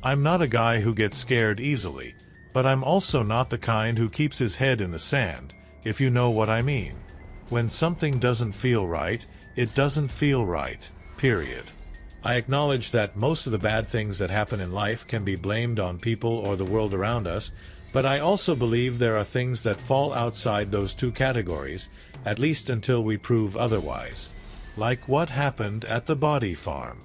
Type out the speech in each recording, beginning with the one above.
I'm not a guy who gets scared easily, but I'm also not the kind who keeps his head in the sand, if you know what I mean. When something doesn't feel right, it doesn't feel right, period. I acknowledge that most of the bad things that happen in life can be blamed on people or the world around us, but I also believe there are things that fall outside those two categories, at least until we prove otherwise. Like what happened at the body farm.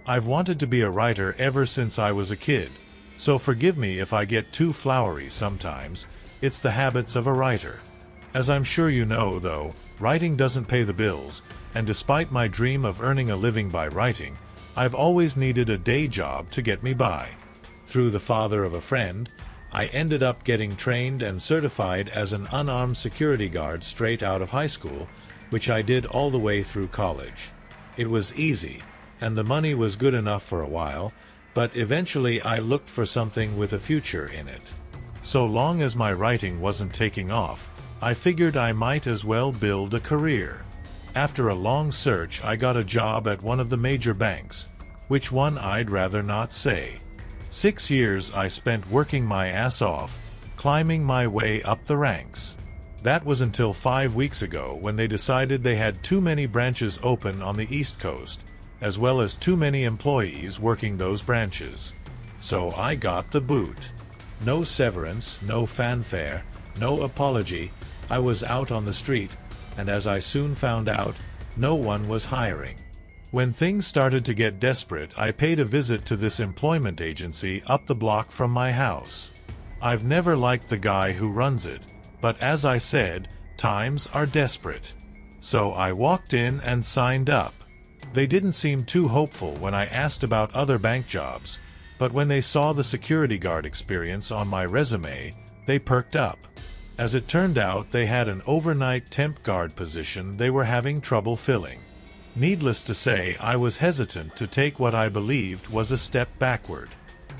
I've wanted to be a writer ever since I was a kid, so forgive me if I get too flowery sometimes. It's the habits of a writer. As I'm sure you know, though, writing doesn't pay the bills, and despite my dream of earning a living by writing, I've always needed a day job to get me by. Through the father of a friend, I ended up getting trained and certified as an unarmed security guard straight out of high school, which I did all the way through college. It was easy, and the money was good enough for a while, but eventually I looked for something with a future in it. So long as my writing wasn't taking off, I figured I might as well build a career. After a long search, I got a job at one of the major banks. Which one I'd rather not say. 6 years I spent working my ass off, climbing my way up the ranks. That was until 5 weeks ago when they decided they had too many branches open on the East Coast, as well as too many employees working those branches. So I got the boot. No severance, no fanfare, no apology. I was out on the street, and as I soon found out, no one was hiring. When things started to get desperate, I paid a visit to this employment agency up the block from my house. I've never liked the guy who runs it, but as I said, times are desperate. So I walked in and signed up. They didn't seem too hopeful when I asked about other bank jobs, but when they saw the security guard experience on my resume, they perked up. As it turned out, they had an overnight temp guard position they were having trouble filling. Needless to say, I was hesitant to take what I believed was a step backward.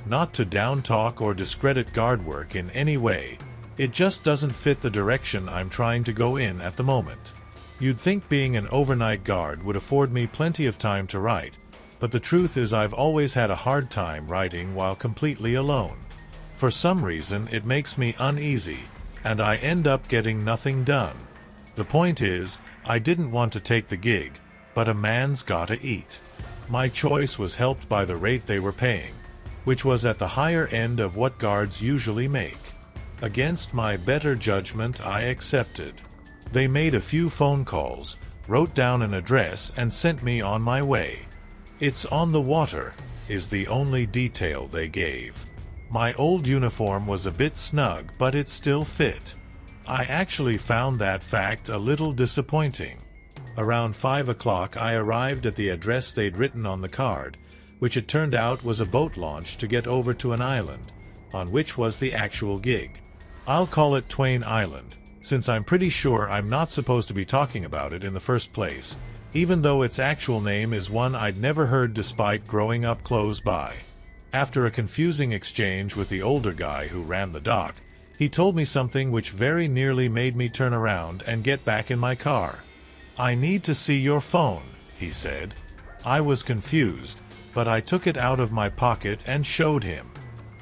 Not to down-talk or discredit guard work in any way, it just doesn't fit the direction I'm trying to go in at the moment. You'd think being an overnight guard would afford me plenty of time to write, but the truth is I've always had a hard time writing while completely alone. For some reason, it makes me uneasy, and I end up getting nothing done. The point is, I didn't want to take the gig, but a man's gotta eat. My choice was helped by the rate they were paying, which was at the higher end of what guards usually make. Against my better judgment, I accepted. They made a few phone calls, wrote down an address, and sent me on my way. "It's on the water," is the only detail they gave. My old uniform was a bit snug, but it still fit. I actually found that fact a little disappointing. Around 5 o'clock I arrived at the address they'd written on the card, which it turned out was a boat launch to get over to an island, on which was the actual gig. I'll call it Twain Island, since I'm pretty sure I'm not supposed to be talking about it in the first place, even though its actual name is one I'd never heard despite growing up close by. After a confusing exchange with the older guy who ran the dock, he told me something which very nearly made me turn around and get back in my car. "I need to see your phone," he said. I was confused, but I took it out of my pocket and showed him.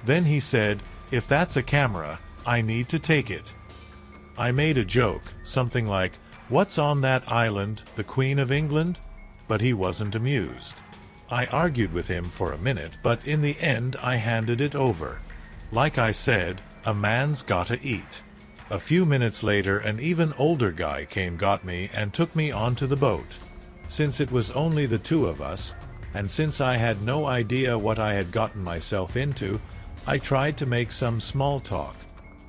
Then he said, "If that's a camera, I need to take it." I made a joke, something like, "What's on that island, the Queen of England?" But he wasn't amused. I argued with him for a minute, but in the end I handed it over. Like I said, a man's gotta eat. A few minutes later, an even older guy got me and took me onto the boat. Since it was only the two of us, and since I had no idea what I had gotten myself into, I tried to make some small talk.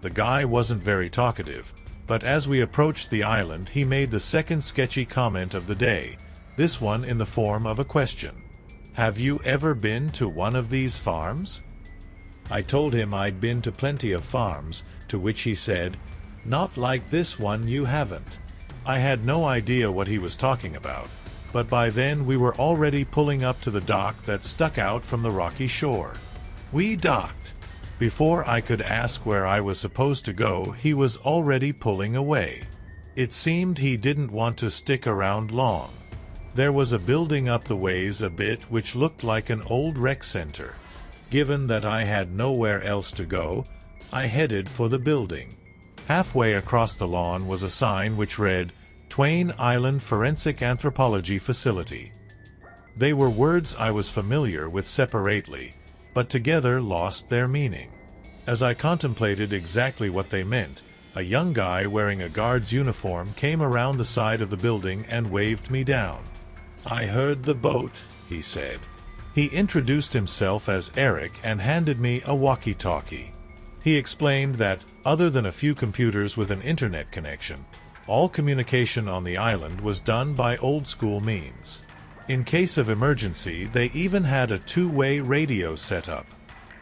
The guy wasn't very talkative, but as we approached the island he made the second sketchy comment of the day, this one in the form of a question. "Have you ever been to one of these farms?" I told him I'd been to plenty of farms, to which he said, "Not like this one, you haven't." I had no idea what he was talking about, but by then we were already pulling up to the dock that stuck out from the rocky shore. We docked. Before I could ask where I was supposed to go, he was already pulling away. It seemed he didn't want to stick around long. There was a building up the ways a bit which looked like an old rec center. Given that I had nowhere else to go, I headed for the building. Halfway across the lawn was a sign which read, Twain Island Forensic Anthropology Facility. They were words I was familiar with separately, but together lost their meaning. As I contemplated exactly what they meant, a young guy wearing a guard's uniform came around the side of the building and waved me down. "I heard the boat," he said. He introduced himself as Eric and handed me a walkie-talkie. He explained that, other than a few computers with an internet connection, all communication on the island was done by old-school means. In case of emergency, they even had a two-way radio set up.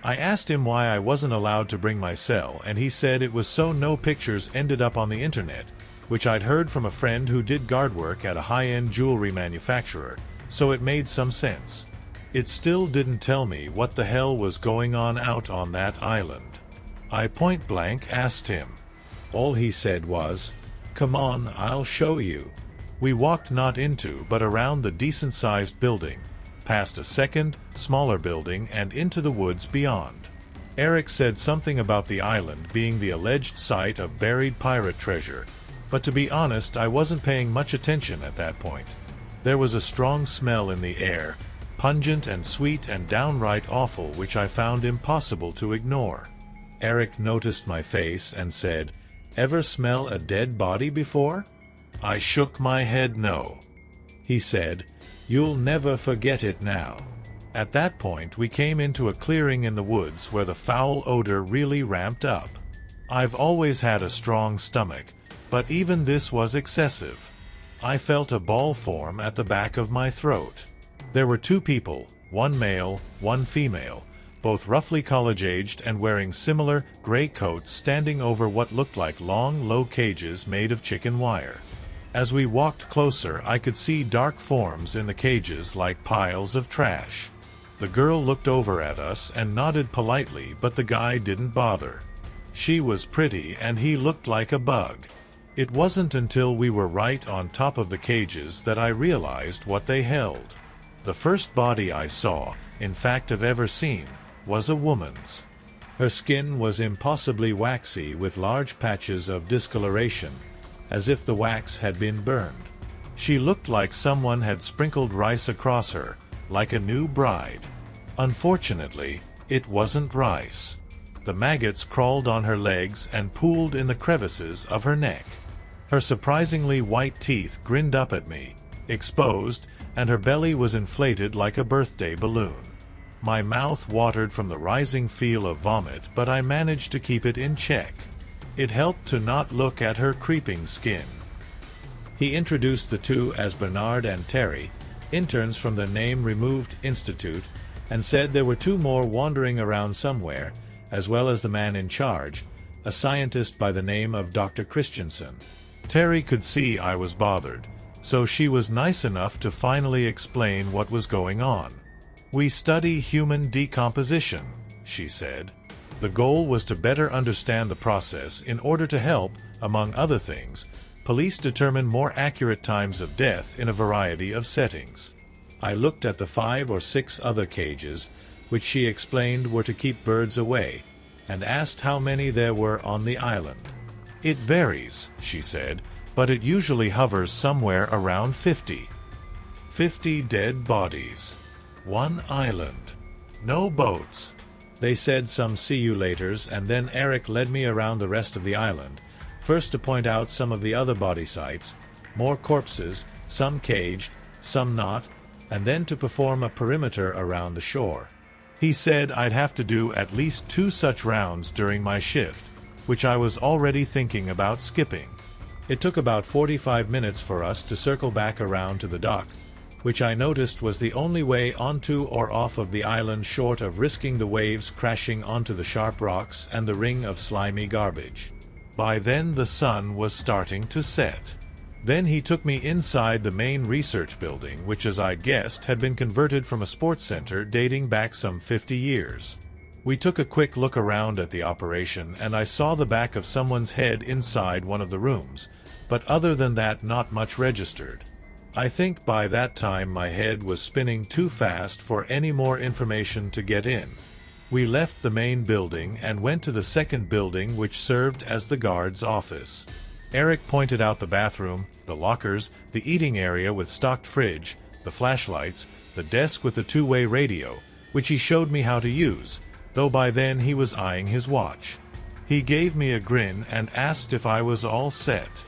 I asked him why I wasn't allowed to bring my cell, and he said it was so no pictures ended up on the internet, which I'd heard from a friend who did guard work at a high-end jewelry manufacturer, so it made some sense. It still didn't tell me what the hell was going on out on that island. I point-blank asked him. All he said was, "Come on, I'll show you." We walked not into but around the decent-sized building, past a second, smaller building and into the woods beyond. Eric said something about the island being the alleged site of buried pirate treasure, but to be honest, I wasn't paying much attention at that point. There was a strong smell in the air, pungent and sweet and downright awful, which I found impossible to ignore. Eric noticed my face and said, "Ever smell a dead body before?" I shook my head no. He said, "You'll never forget it now." At that point we came into a clearing in the woods where the foul odor really ramped up. I've always had a strong stomach, but even this was excessive. I felt a ball form at the back of my throat. There were two people, one male, one female, both roughly college-aged and wearing similar gray coats, standing over what looked like long, low cages made of chicken wire. As we walked closer, I could see dark forms in the cages like piles of trash. The girl looked over at us and nodded politely, but the guy didn't bother. She was pretty and he looked like a bug. It wasn't until we were right on top of the cages that I realized what they held. The first body I saw, in fact have ever seen, was a woman's. Her skin was impossibly waxy with large patches of discoloration, as if the wax had been burned. She looked like someone had sprinkled rice across her, like a new bride. Unfortunately, it wasn't rice. The maggots crawled on her legs and pooled in the crevices of her neck. Her surprisingly white teeth grinned up at me, exposed, and her belly was inflated like a birthday balloon. My mouth watered from the rising feel of vomit, but I managed to keep it in check. It helped to not look at her creeping skin. He introduced the two as Bernard and Terry, interns from the Name Removed Institute, and said there were two more wandering around somewhere, as well as the man in charge, a scientist by the name of Dr. Christensen. Terry could see I was bothered, so she was nice enough to finally explain what was going on. "We study human decomposition," she said. The goal was to better understand the process in order to help, among other things, police determine more accurate times of death in a variety of settings. I looked at the 5 or 6 other cages, which she explained were to keep birds away, and asked how many there were on the island. "It varies," she said, "but it usually hovers somewhere around 50. 50 dead bodies. One island. No boats." They said some see you laters, and then Eric led me around the rest of the island, first to point out some of the other body sites, more corpses, some caged, some not, and then to perform a perimeter around the shore. He said I'd have to do at least 2 such rounds during my shift, which I was already thinking about skipping. It took about 45 minutes for us to circle back around to the dock, which I noticed was the only way onto or off of the island short of risking the waves crashing onto the sharp rocks and the ring of slimy garbage. By then the sun was starting to set. Then he took me inside the main research building, which, as I guessed, had been converted from a sports center dating back some 50 years. We took a quick look around at the operation, and I saw the back of someone's head inside one of the rooms, but other than that not much registered. I think by that time my head was spinning too fast for any more information to get in. We left the main building and went to the second building, which served as the guard's office. Eric pointed out the bathroom, the lockers, the eating area with stocked fridge, the flashlights, the desk with the two-way radio, which he showed me how to use, though by then he was eyeing his watch. He gave me a grin and asked if I was all set.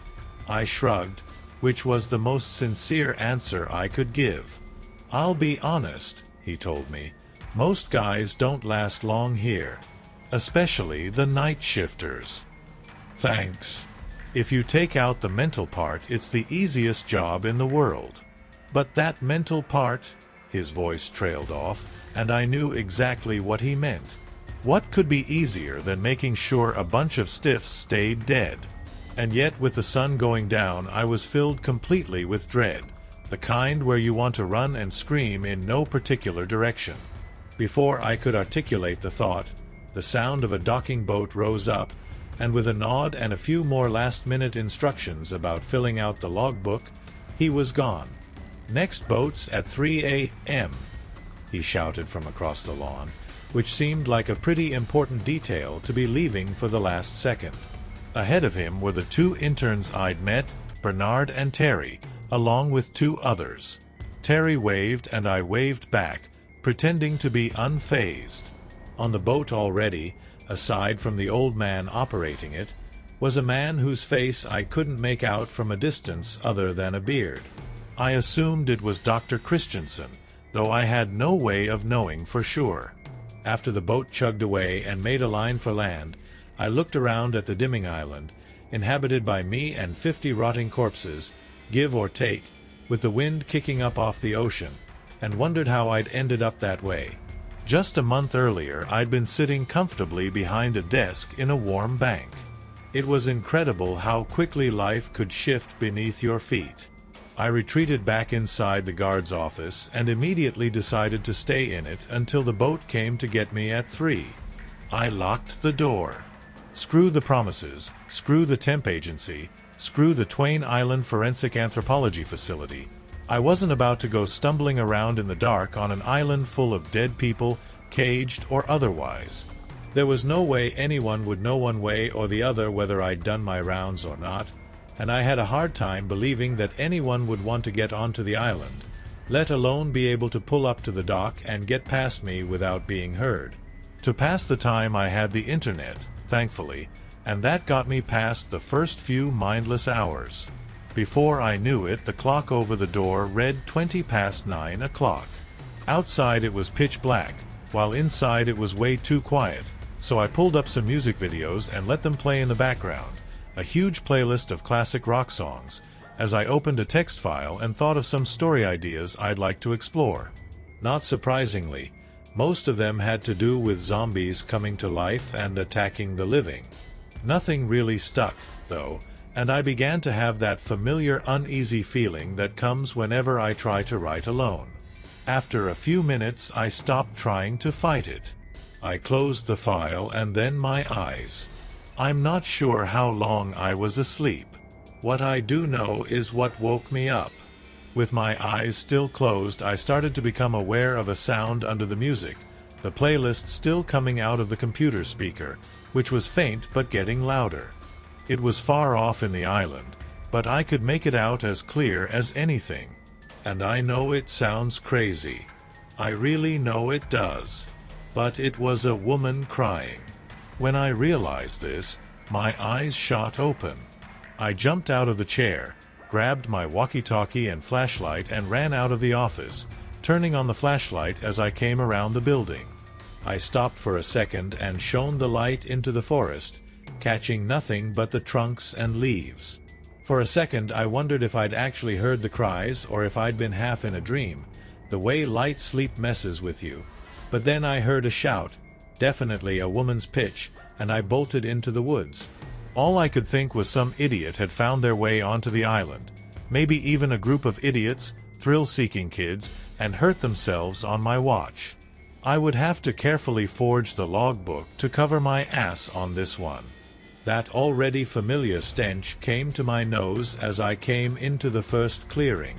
I shrugged, which was the most sincere answer I could give. "I'll be honest," he told me. "Most guys don't last long here. Especially the night shifters." "Thanks. If you take out the mental part, it's the easiest job in the world." "But that mental part," his voice trailed off, and I knew exactly what he meant. What could be easier than making sure a bunch of stiffs stayed dead? And yet, with the sun going down, I was filled completely with dread, the kind where you want to run and scream in no particular direction. Before I could articulate the thought, the sound of a docking boat rose up, and with a nod and a few more last-minute instructions about filling out the logbook, he was gone. "Next boat's at 3 a.m., he shouted from across the lawn, which seemed like a pretty important detail to be leaving for the last second. Ahead of him were the two interns I'd met, Bernard and Terry, along with two others. Terry waved and I waved back, pretending to be unfazed. On the boat already, aside from the old man operating it, was a man whose face I couldn't make out from a distance other than a beard. I assumed it was Dr. Christensen, though I had no way of knowing for sure. After the boat chugged away and made a line for land, I looked around at the dimming island, inhabited by me and 50 rotting corpses, give or take, with the wind kicking up off the ocean, and wondered how I'd ended up that way. Just a month earlier, I'd been sitting comfortably behind a desk in a warm bank. It was incredible how quickly life could shift beneath your feet. I retreated back inside the guard's office and immediately decided to stay in it until the boat came to get me at 3. I locked the door. Screw the promises, screw the temp agency, screw the Twain Island Forensic Anthropology Facility. I wasn't about to go stumbling around in the dark on an island full of dead people, caged or otherwise. There was no way anyone would know one way or the other whether I'd done my rounds or not, and I had a hard time believing that anyone would want to get onto the island, let alone be able to pull up to the dock and get past me without being heard. To pass the time I had the internet, thankfully, and that got me past the first few mindless hours. Before I knew it, the clock over the door read 20 past 9 o'clock. Outside it was pitch black, while inside it was way too quiet, so I pulled up some music videos and let them play in the background, a huge playlist of classic rock songs, as I opened a text file and thought of some story ideas I'd like to explore. Not surprisingly, most of them had to do with zombies coming to life and attacking the living. Nothing really stuck, though, and I began to have that familiar uneasy feeling that comes whenever I try to write alone. After a few minutes, I stopped trying to fight it. I closed the file and then my eyes. I'm not sure how long I was asleep. What I do know is what woke me up. With my eyes still closed, I started to become aware of a sound under the music, the playlist still coming out of the computer speaker, which was faint but getting louder. It was far off in the island, but I could make it out as clear as anything. And I know it sounds crazy. I really know it does. But it was a woman crying. When I realized this, my eyes shot open. I jumped out of the chair, grabbed my walkie-talkie and flashlight and ran out of the office, turning on the flashlight as I came around the building. I stopped for a second and shone the light into the forest, catching nothing but the trunks and leaves. For a second I wondered if I'd actually heard the cries or if I'd been half in a dream, the way light sleep messes with you. But then I heard a shout, definitely a woman's pitch, and I bolted into the woods. All I could think was some idiot had found their way onto the island, maybe even a group of idiots, thrill-seeking kids, and hurt themselves on my watch. I would have to carefully forge the logbook to cover my ass on this one. That already familiar stench came to my nose as I came into the first clearing.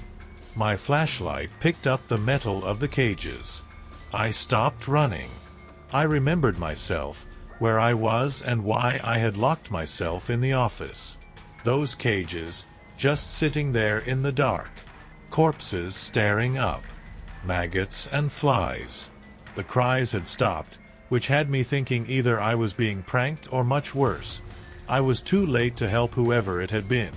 My flashlight picked up the metal of the cages. I stopped running. I remembered myself, where I was and why I had locked myself in the office. Those cages, just sitting there in the dark. Corpses staring up. Maggots and flies. The cries had stopped, which had me thinking either I was being pranked or much worse. I was too late to help whoever it had been.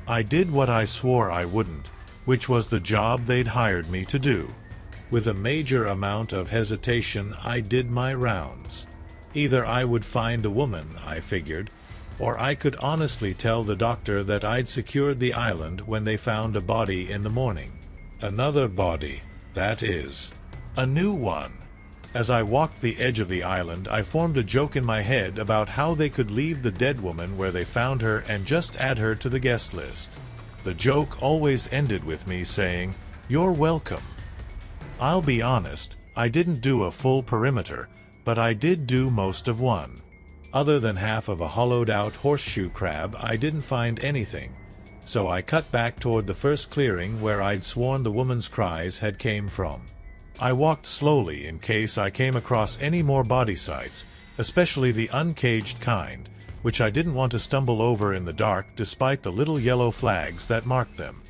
I did what I swore I wouldn't, which was the job they'd hired me to do. With a major amount of hesitation, I did my rounds. Either I would find a woman, I figured, or I could honestly tell the doctor that I'd secured the island when they found a body in the morning. Another body, that is. A new one. As I walked the edge of the island, I formed a joke in my head about how they could leave the dead woman where they found her and just add her to the guest list. The joke always ended with me saying, "You're welcome." I'll be honest, I didn't do a full perimeter, but I did do most of one. Other than half of a hollowed-out horseshoe crab, I didn't find anything, so I cut back toward the first clearing where I'd sworn the woman's cries had came from. I walked slowly in case I came across any more body sites, especially the uncaged kind, which I didn't want to stumble over in the dark despite the little yellow flags that marked them.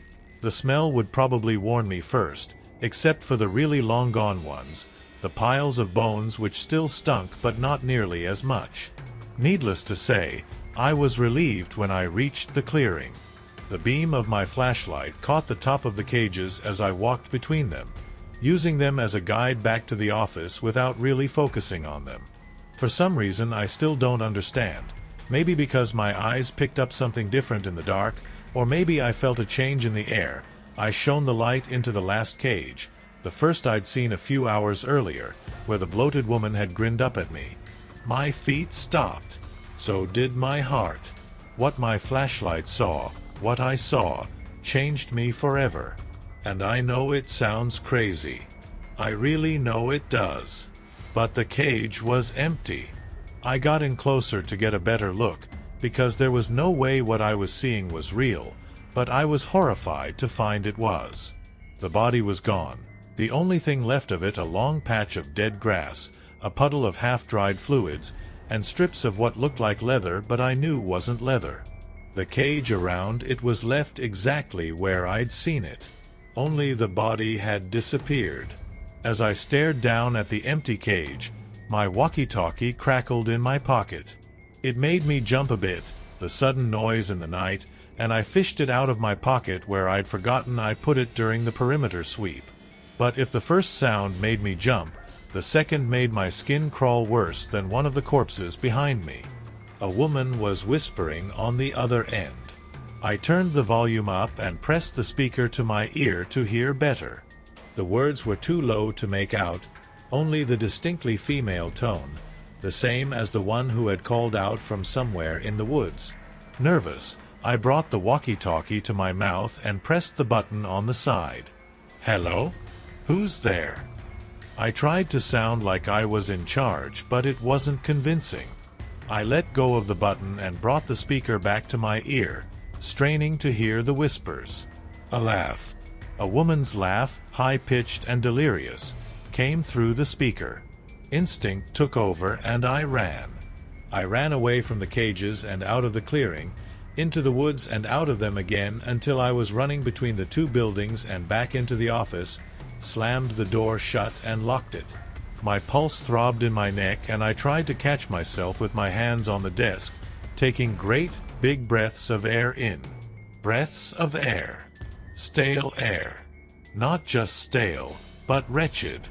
The smell would probably warn me first, except for the really long-gone ones, the piles of bones which still stunk but not nearly as much. Needless to say, I was relieved when I reached the clearing. The beam of my flashlight caught the top of the cages as I walked between them, using them as a guide back to the office without really focusing on them. For some reason I still don't understand. Maybe because my eyes picked up something different in the dark, or maybe I felt a change in the air. I shone the light into the last cage, the first I'd seen a few hours earlier, where the bloated woman had grinned up at me. My feet stopped. So did my heart. What my flashlight saw, what I saw, changed me forever. And I know it sounds crazy. I really know it does. But the cage was empty. I got in closer to get a better look, because there was no way what I was seeing was real, but I was horrified to find it was. The body was gone. The only thing left of it a long patch of dead grass, a puddle of half-dried fluids, and strips of what looked like leather but I knew wasn't leather. The cage around it was left exactly where I'd seen it. Only the body had disappeared. As I stared down at the empty cage, my walkie-talkie crackled in my pocket. It made me jump a bit, the sudden noise in the night, and I fished it out of my pocket where I'd forgotten I put it during the perimeter sweep. But if the first sound made me jump, the second made my skin crawl worse than one of the corpses behind me. A woman was whispering on the other end. I turned the volume up and pressed the speaker to my ear to hear better. The words were too low to make out, only the distinctly female tone, the same as the one who had called out from somewhere in the woods. Nervous, I brought the walkie-talkie to my mouth and pressed the button on the side. "Hello? Who's there?" I tried to sound like I was in charge, but it wasn't convincing. I let go of the button and brought the speaker back to my ear, straining to hear the whispers. A laugh. A woman's laugh, high-pitched and delirious, came through the speaker. Instinct took over and I ran. I ran away from the cages and out of the clearing, into the woods and out of them again until I was running between the two buildings and back into the office, slammed the door shut and locked it. My pulse throbbed in my neck and I tried to catch myself with my hands on the desk, taking great, big breaths of air in. Breaths of air. Stale air. Not just stale, but wretched.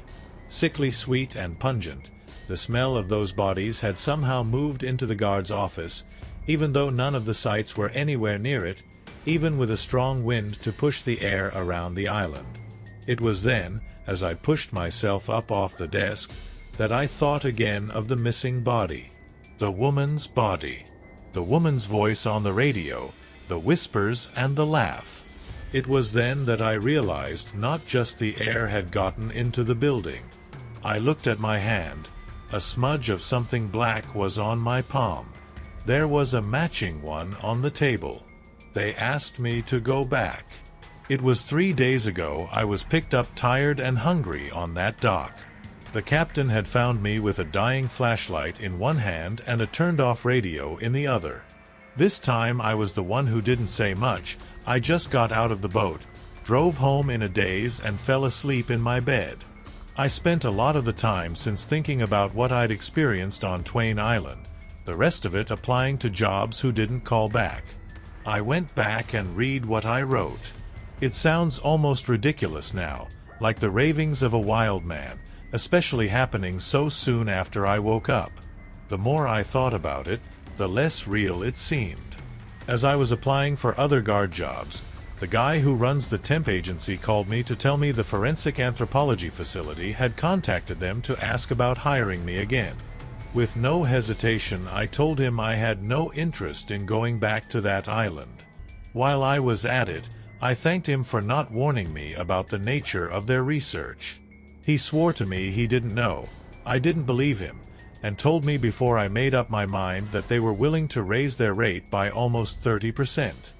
Sickly sweet and pungent. The smell of those bodies had somehow moved into the guard's office, even though none of the sites were anywhere near it, even with a strong wind to push the air around the island. It was then, as I pushed myself up off the desk, that I thought again of the missing body. The woman's body. The woman's voice on the radio, the whispers and the laugh. It was then that I realized not just the air had gotten into the building. I looked at my hand. A smudge of something black was on my palm. There was a matching one on the table. They asked me to go back. It was 3 days ago I was picked up tired and hungry on that dock. The captain had found me with a dying flashlight in one hand and a turned-off radio in the other. This time I was the one who didn't say much. I just got out of the boat, drove home in a daze and fell asleep in my bed. I spent a lot of the time since thinking about what I'd experienced on Twain Island, the rest of it applying to jobs who didn't call back. I went back and read what I wrote. It sounds almost ridiculous now, like the ravings of a wild man, especially happening so soon after I woke up. The more I thought about it, the less real it seemed. As I was applying for other guard jobs, the guy who runs the temp agency called me to tell me the forensic anthropology facility had contacted them to ask about hiring me again. With no hesitation, I told him I had no interest in going back to that island. While I was at it, I thanked him for not warning me about the nature of their research. He swore to me he didn't know. I didn't believe him, and told me before I made up my mind that they were willing to raise their rate by almost 30%.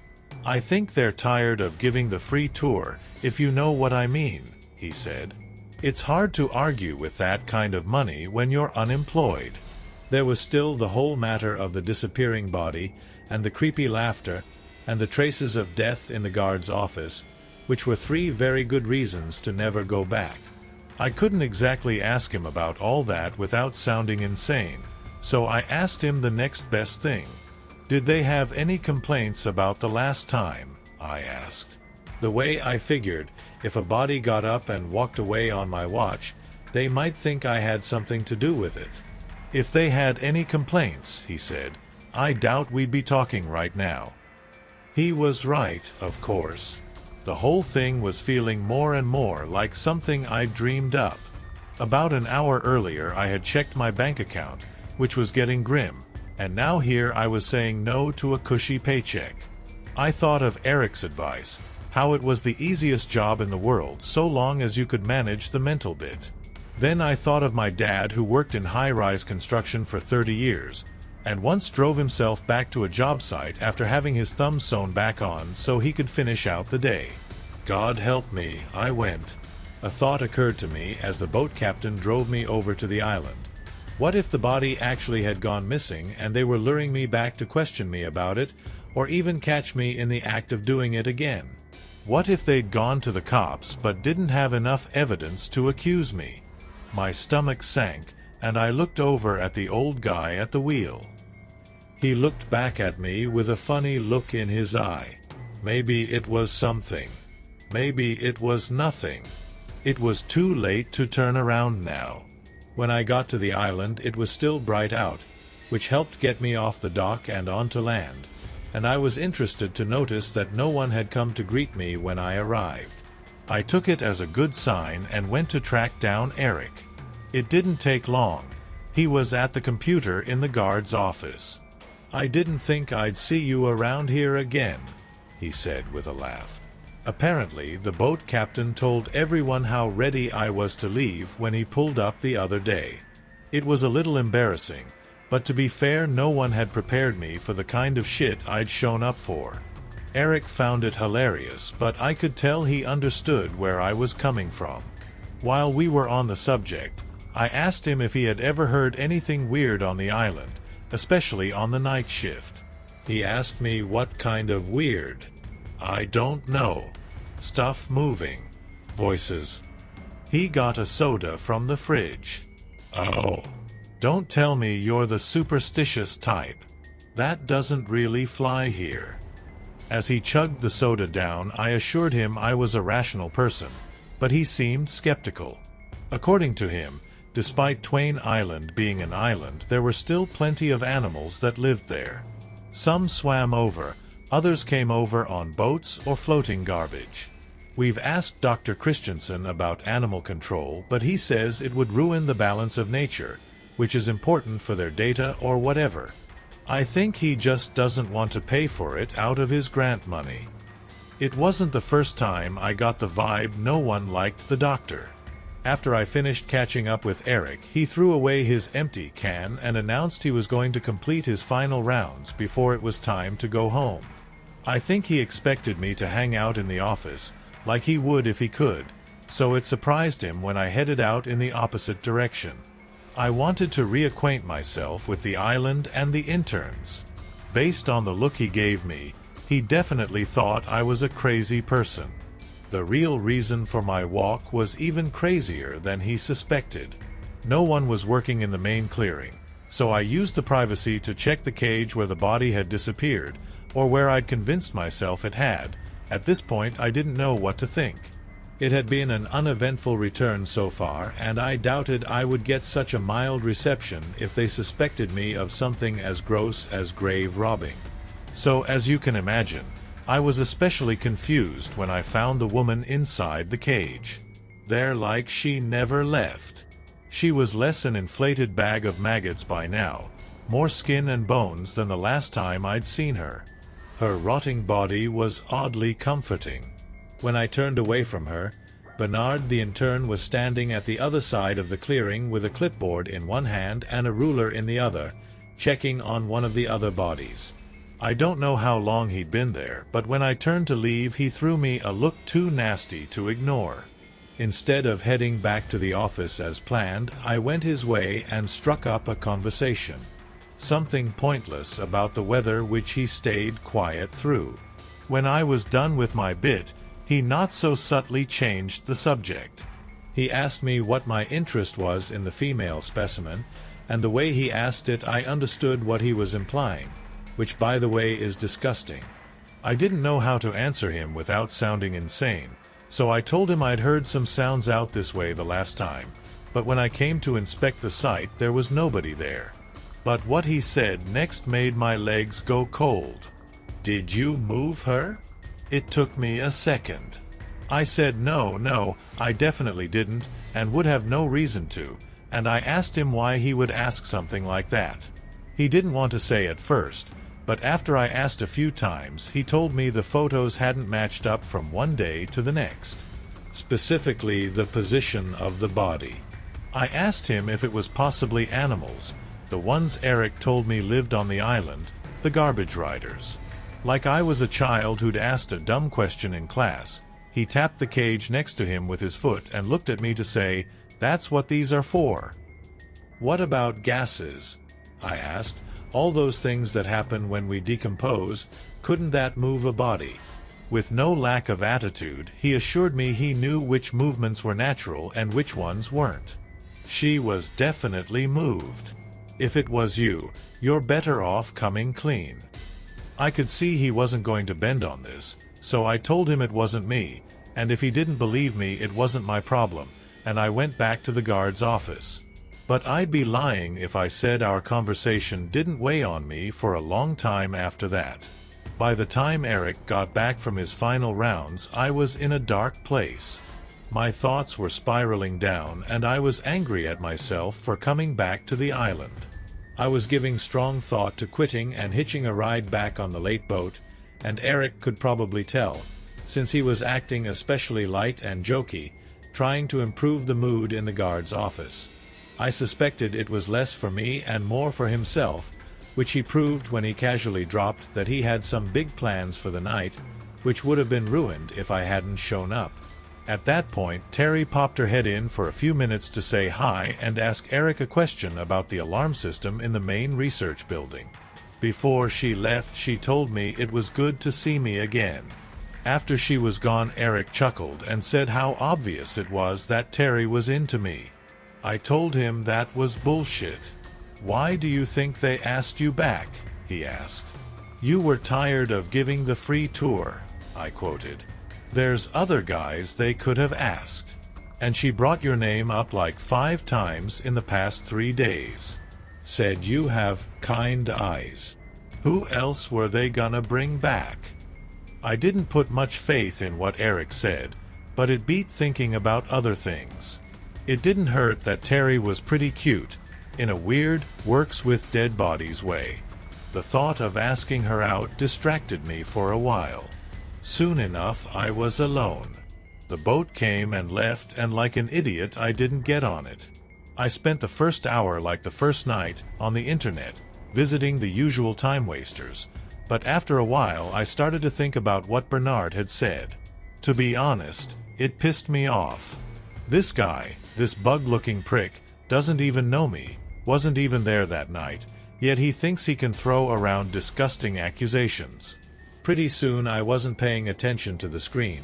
I think they're tired of giving the free tour, if you know what I mean, he said. It's hard to argue with that kind of money when you're unemployed. There was still the whole matter of the disappearing body, and the creepy laughter, and the traces of death in the guard's office, which were 3 very good reasons to never go back. I couldn't exactly ask him about all that without sounding insane, so I asked him the next best thing. Did they have any complaints about the last time? I asked. The way I figured, if a body got up and walked away on my watch, they might think I had something to do with it. If they had any complaints, he said, I doubt we'd be talking right now. He was right, of course. The whole thing was feeling more and more like something I'd dreamed up. About an hour earlier I had checked my bank account, which was getting grim, and now here I was saying no to a cushy paycheck. I thought of Eric's advice, how it was the easiest job in the world so long as you could manage the mental bit. Then I thought of my dad who worked in high-rise construction for 30 years, and once drove himself back to a job site after having his thumb sewn back on so he could finish out the day. God help me, I went. A thought occurred to me as the boat captain drove me over to the island. What if the body actually had gone missing and they were luring me back to question me about it, or even catch me in the act of doing it again? What if they'd gone to the cops but didn't have enough evidence to accuse me? My stomach sank, and I looked over at the old guy at the wheel. He looked back at me with a funny look in his eye. Maybe it was something. Maybe it was nothing. It was too late to turn around now. When I got to the island, it was still bright out, which helped get me off the dock and onto land, and I was interested to notice that no one had come to greet me when I arrived. I took it as a good sign and went to track down Eric. It didn't take long. He was at the computer in the guard's office. I didn't think I'd see you around here again, he said with a laugh. Apparently, the boat captain told everyone how ready I was to leave when he pulled up the other day. It was a little embarrassing, but to be fair, no one had prepared me for the kind of shit I'd shown up for. Eric found it hilarious, but I could tell he understood where I was coming from. While we were on the subject, I asked him if he had ever heard anything weird on the island, especially on the night shift. He asked me what kind of weird. I don't know. Stuff moving. Voices. He got a soda from the fridge. Oh. Don't tell me you're the superstitious type. That doesn't really fly here. As he chugged the soda down, I assured him I was a rational person, but he seemed skeptical. According to him, despite Twain Island being an island, there were still plenty of animals that lived there. Some swam over, others came over on boats or floating garbage. We've asked Dr. Christensen about animal control, but he says it would ruin the balance of nature, which is important for their data or whatever. I think he just doesn't want to pay for it out of his grant money. It wasn't the first time I got the vibe no one liked the doctor. After I finished catching up with Eric, he threw away his empty can and announced he was going to complete his final rounds before it was time to go home. I think he expected me to hang out in the office, like he would if he could, so it surprised him when I headed out in the opposite direction. I wanted to reacquaint myself with the island and the interns. Based on the look he gave me, he definitely thought I was a crazy person. The real reason for my walk was even crazier than he suspected. No one was working in the main clearing, so I used the privacy to check the cage where the body had disappeared, or where I'd convinced myself it had. At this point, I didn't know what to think. It had been an uneventful return so far, and I doubted I would get such a mild reception if they suspected me of something as gross as grave robbing. So, as you can imagine, I was especially confused when I found the woman inside the cage. There, like she never left. She was less an inflated bag of maggots by now, more skin and bones than the last time I'd seen her. Her rotting body was oddly comforting. When I turned away from her, Bernard the intern was standing at the other side of the clearing with a clipboard in one hand and a ruler in the other, checking on one of the other bodies. I don't know how long he'd been there, but when I turned to leave, he threw me a look too nasty to ignore. Instead of heading back to the office as planned, I went his way and struck up a conversation. Something pointless about the weather, which he stayed quiet through. When I was done with my bit, he not so subtly changed the subject. He asked me what my interest was in the female specimen, and the way he asked it I understood what he was implying, which by the way is disgusting. I didn't know how to answer him without sounding insane, so I told him I'd heard some sounds out this way the last time, but when I came to inspect the site there was nobody there. But what he said next made my legs go cold. "Did you move her?" It took me a second. I said no, I definitely didn't, and would have no reason to, and I asked him why he would ask something like that. He didn't want to say at first, but after I asked a few times, he told me the photos hadn't matched up from one day to the next. Specifically, the position of the body. I asked him if it was possibly animals, the ones Eric told me lived on the island, the garbage riders. Like I was a child who'd asked a dumb question in class, he tapped the cage next to him with his foot and looked at me to say, "That's what these are for." "What about gases?" I asked. "All those things that happen when we decompose, couldn't that move a body?" With no lack of attitude, he assured me he knew which movements were natural and which ones weren't. She was definitely moved. If it was you, you're better off coming clean. I could see he wasn't going to bend on this, so I told him it wasn't me, and if he didn't believe me, it wasn't my problem, and I went back to the guard's office. But I'd be lying if I said our conversation didn't weigh on me for a long time after that. By the time Eric got back from his final rounds, I was in a dark place. My thoughts were spiraling down, and I was angry at myself for coming back to the island. I was giving strong thought to quitting and hitching a ride back on the late boat, and Eric could probably tell, since he was acting especially light and jokey, trying to improve the mood in the guard's office. I suspected it was less for me and more for himself, which he proved when he casually dropped that he had some big plans for the night, which would have been ruined if I hadn't shown up. At that point, Terry popped her head in for a few minutes to say hi and ask Eric a question about the alarm system in the main research building. Before she left, she told me it was good to see me again. After she was gone, Eric chuckled and said how obvious it was that Terry was into me. I told him that was bullshit. "Why do you think they asked you back?" he asked. "You were tired of giving the free tour," I quoted. "There's other guys they could have asked. And she brought your name up like 5 times in the past 3 days. Said you have kind eyes. Who else were they gonna bring back?" I didn't put much faith in what Eric said, but it beat thinking about other things. It didn't hurt that Terry was pretty cute, in a weird, works with dead bodies way. The thought of asking her out distracted me for a while. Soon enough, I was alone. The boat came and left, and like an idiot, I didn't get on it. I spent the first hour like the first night, on the internet, visiting the usual time wasters, but after a while I started to think about what Bernard had said. To be honest, It pissed me off. This guy, this bug-looking prick, doesn't even know me, wasn't even there that night, yet he thinks he can throw around disgusting accusations. Pretty soon I wasn't paying attention to the screen.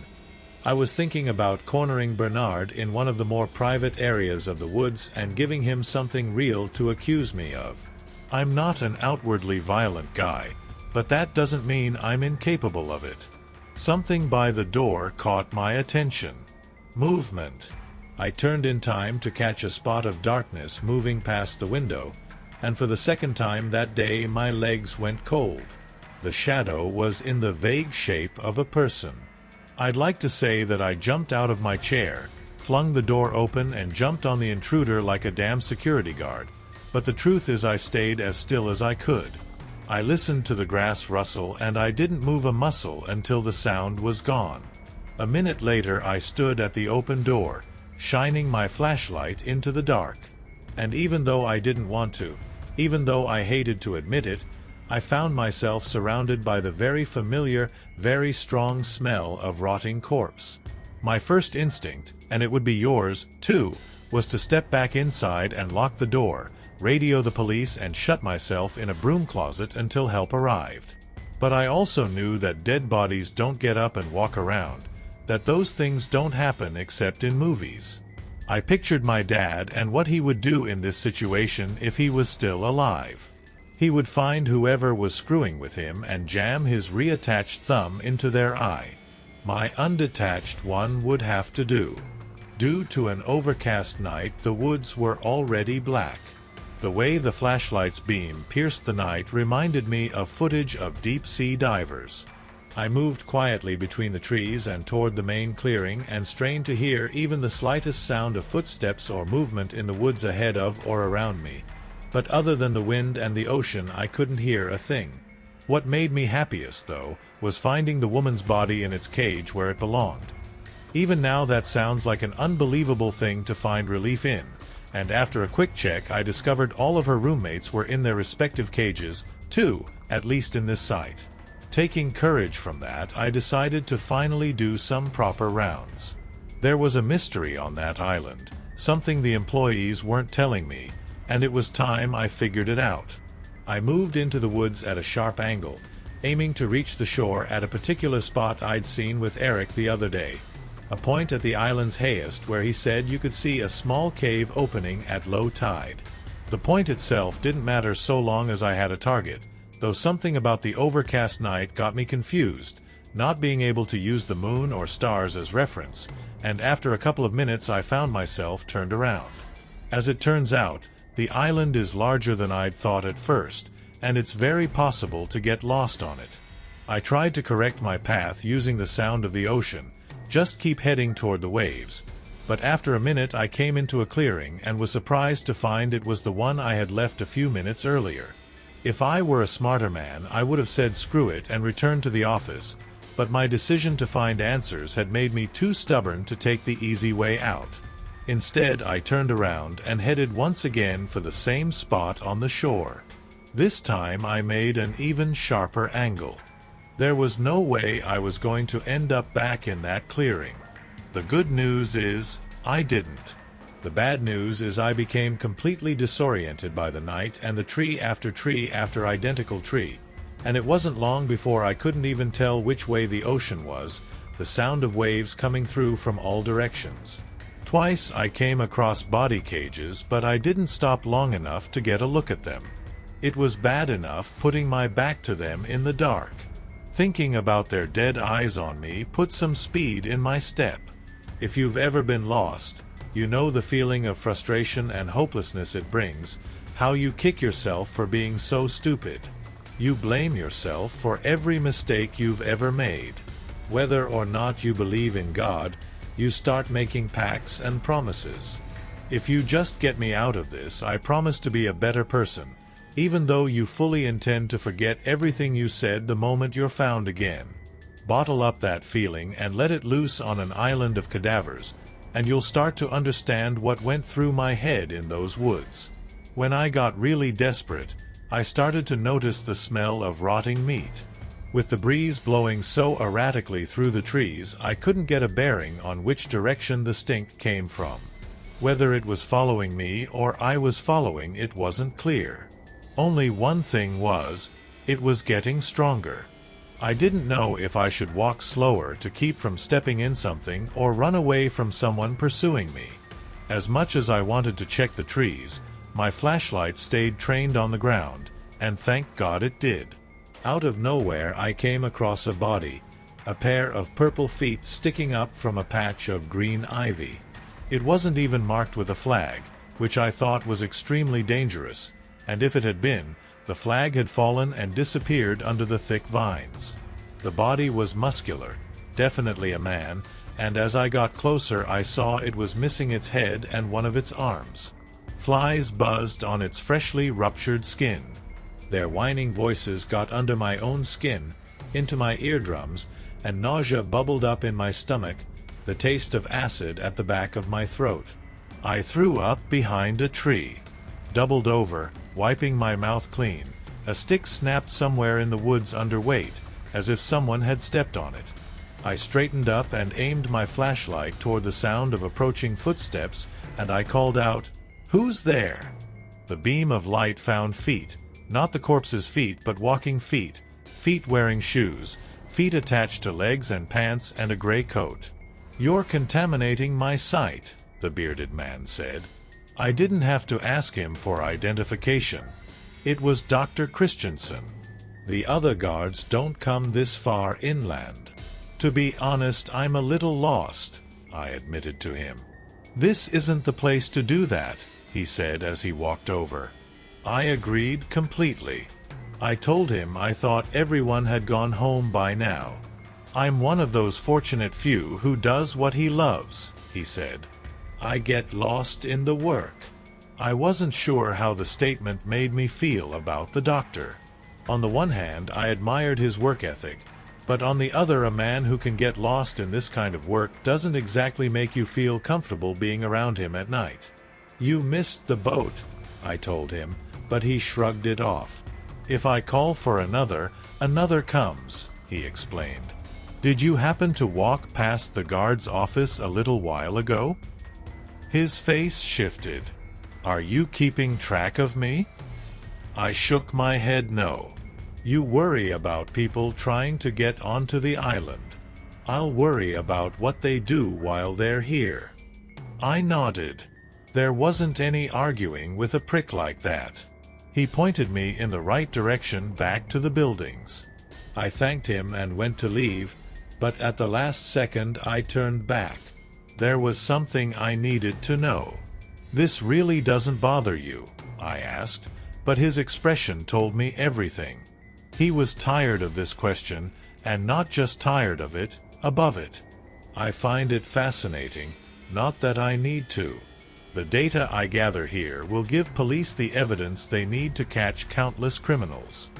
I was thinking about cornering Bernard in one of the more private areas of the woods and giving him something real to accuse me of. I'm not an outwardly violent guy, but that doesn't mean I'm incapable of it. Something by the door caught my attention. Movement. I turned in time to catch a spot of darkness moving past the window, and for the second time that day my legs went cold. The shadow was in the vague shape of a person. I'd like to say that I jumped out of my chair, flung the door open and jumped on the intruder like a damn security guard, but the truth is I stayed as still as I could. I listened to the grass rustle and I didn't move a muscle until the sound was gone. A minute later I stood at the open door, shining my flashlight into the dark. And even though I didn't want to, even though I hated to admit it, I found myself surrounded by the very familiar, very strong smell of rotting corpse. My first instinct, and it would be yours, too, was to step back inside and lock the door, radio the police and shut myself in a broom closet until help arrived. But I also knew that dead bodies don't get up and walk around, that those things don't happen except in movies. I pictured my dad and what he would do in this situation if he was still alive. He would find whoever was screwing with him and jam his reattached thumb into their eye. My undetached one would have to do. Due to an overcast night, the woods were already black. The way the flashlight's beam pierced the night reminded me of footage of deep-sea divers. I moved quietly between the trees and toward the main clearing and strained to hear even the slightest sound of footsteps or movement in the woods ahead of or around me. But other than the wind and the ocean, I couldn't hear a thing. What made me happiest, though, was finding the woman's body in its cage where it belonged. Even now that sounds like an unbelievable thing to find relief in, and after a quick check I discovered all of her roommates were in their respective cages, too, at least in this site. Taking courage from that, I decided to finally do some proper rounds. There was a mystery on that island, something the employees weren't telling me, and it was time I figured it out. I moved into the woods at a sharp angle, aiming to reach the shore at a particular spot I'd seen with Eric the other day, a point at the island's highest where he said you could see a small cave opening at low tide. The point itself didn't matter so long as I had a target, though something about the overcast night got me confused, not being able to use the moon or stars as reference, and after a couple of minutes I found myself turned around. As it turns out, the island is larger than I'd thought at first, and it's very possible to get lost on it. I tried to correct my path using the sound of the ocean, just keep heading toward the waves, but after a minute I came into a clearing and was surprised to find it was the one I had left a few minutes earlier. If I were a smarter man, I would have said screw it and returned to the office, but my decision to find answers had made me too stubborn to take the easy way out. Instead, I turned around and headed once again for the same spot on the shore. This time I made an even sharper angle. There was no way I was going to end up back in that clearing. The good news is, I didn't. The bad news is I became completely disoriented by the night and the tree after identical tree, and it wasn't long before I couldn't even tell which way the ocean was, the sound of waves coming through from all directions. Twice I came across body cages, but I didn't stop long enough to get a look at them. It was bad enough putting my back to them in the dark. Thinking about their dead eyes on me put some speed in my step. If you've ever been lost, you know the feeling of frustration and hopelessness it brings, how you kick yourself for being so stupid. You blame yourself for every mistake you've ever made. Whether or not you believe in God, you start making pacts and promises. If you just get me out of this, I promise to be a better person, even though you fully intend to forget everything you said the moment you're found again. Bottle up that feeling and let it loose on an island of cadavers, and you'll start to understand what went through my head in those woods. When I got really desperate, I started to notice the smell of rotting meat. With the breeze blowing so erratically through the trees, I couldn't get a bearing on which direction the stink came from. Whether it was following me or I was following it wasn't clear. Only one thing was, it was getting stronger. I didn't know if I should walk slower to keep from stepping in something or run away from someone pursuing me. As much as I wanted to check the trees, my flashlight stayed trained on the ground, and thank God it did. Out of nowhere I came across a body, a pair of purple feet sticking up from a patch of green ivy. It wasn't even marked with a flag, which I thought was extremely dangerous, and if it had been, the flag had fallen and disappeared under the thick vines. The body was muscular, definitely a man, and as I got closer I saw it was missing its head and one of its arms. Flies buzzed on its freshly ruptured skin. Their whining voices got under my own skin, into my eardrums, and nausea bubbled up in my stomach, the taste of acid at the back of my throat. I threw up behind a tree. Doubled over, wiping my mouth clean, a stick snapped somewhere in the woods under weight, as if someone had stepped on it. I straightened up and aimed my flashlight toward the sound of approaching footsteps, and I called out, "Who's there?" The beam of light found feet. Not the corpse's feet, but walking feet. Feet wearing shoes. Feet attached to legs and pants and a gray coat. "You're contaminating my sight," the bearded man said. I didn't have to ask him for identification. It was Dr. Christensen. The other guards don't come this far inland. To be honest, I'm a little lost, I admitted to him. "This isn't the place to do that," he said as he walked over. I agreed completely. I told him I thought everyone had gone home by now. "I'm one of those fortunate few who does what he loves," he said. "I get lost in the work." I wasn't sure how the statement made me feel about the doctor. On the one hand, I admired his work ethic, but on the other, a man who can get lost in this kind of work doesn't exactly make you feel comfortable being around him at night. "You missed the boat," I told him, but he shrugged it off. "If I call for another comes," he explained. "Did you happen to walk past the guard's office a little while ago?" His face shifted. "Are you keeping track of me?" I shook my head no. "You worry about people trying to get onto the island. I'll worry about what they do while they're here." I nodded. There wasn't any arguing with a prick like that. He pointed me in the right direction back to the buildings. I thanked him and went to leave, but at the last second I turned back. There was something I needed to know. "This really doesn't bother you?" I asked, but his expression told me everything. He was tired of this question, and not just tired of it, above it. I find it fascinating, not that I need to. The data I gather here will give police the evidence they need to catch countless criminals.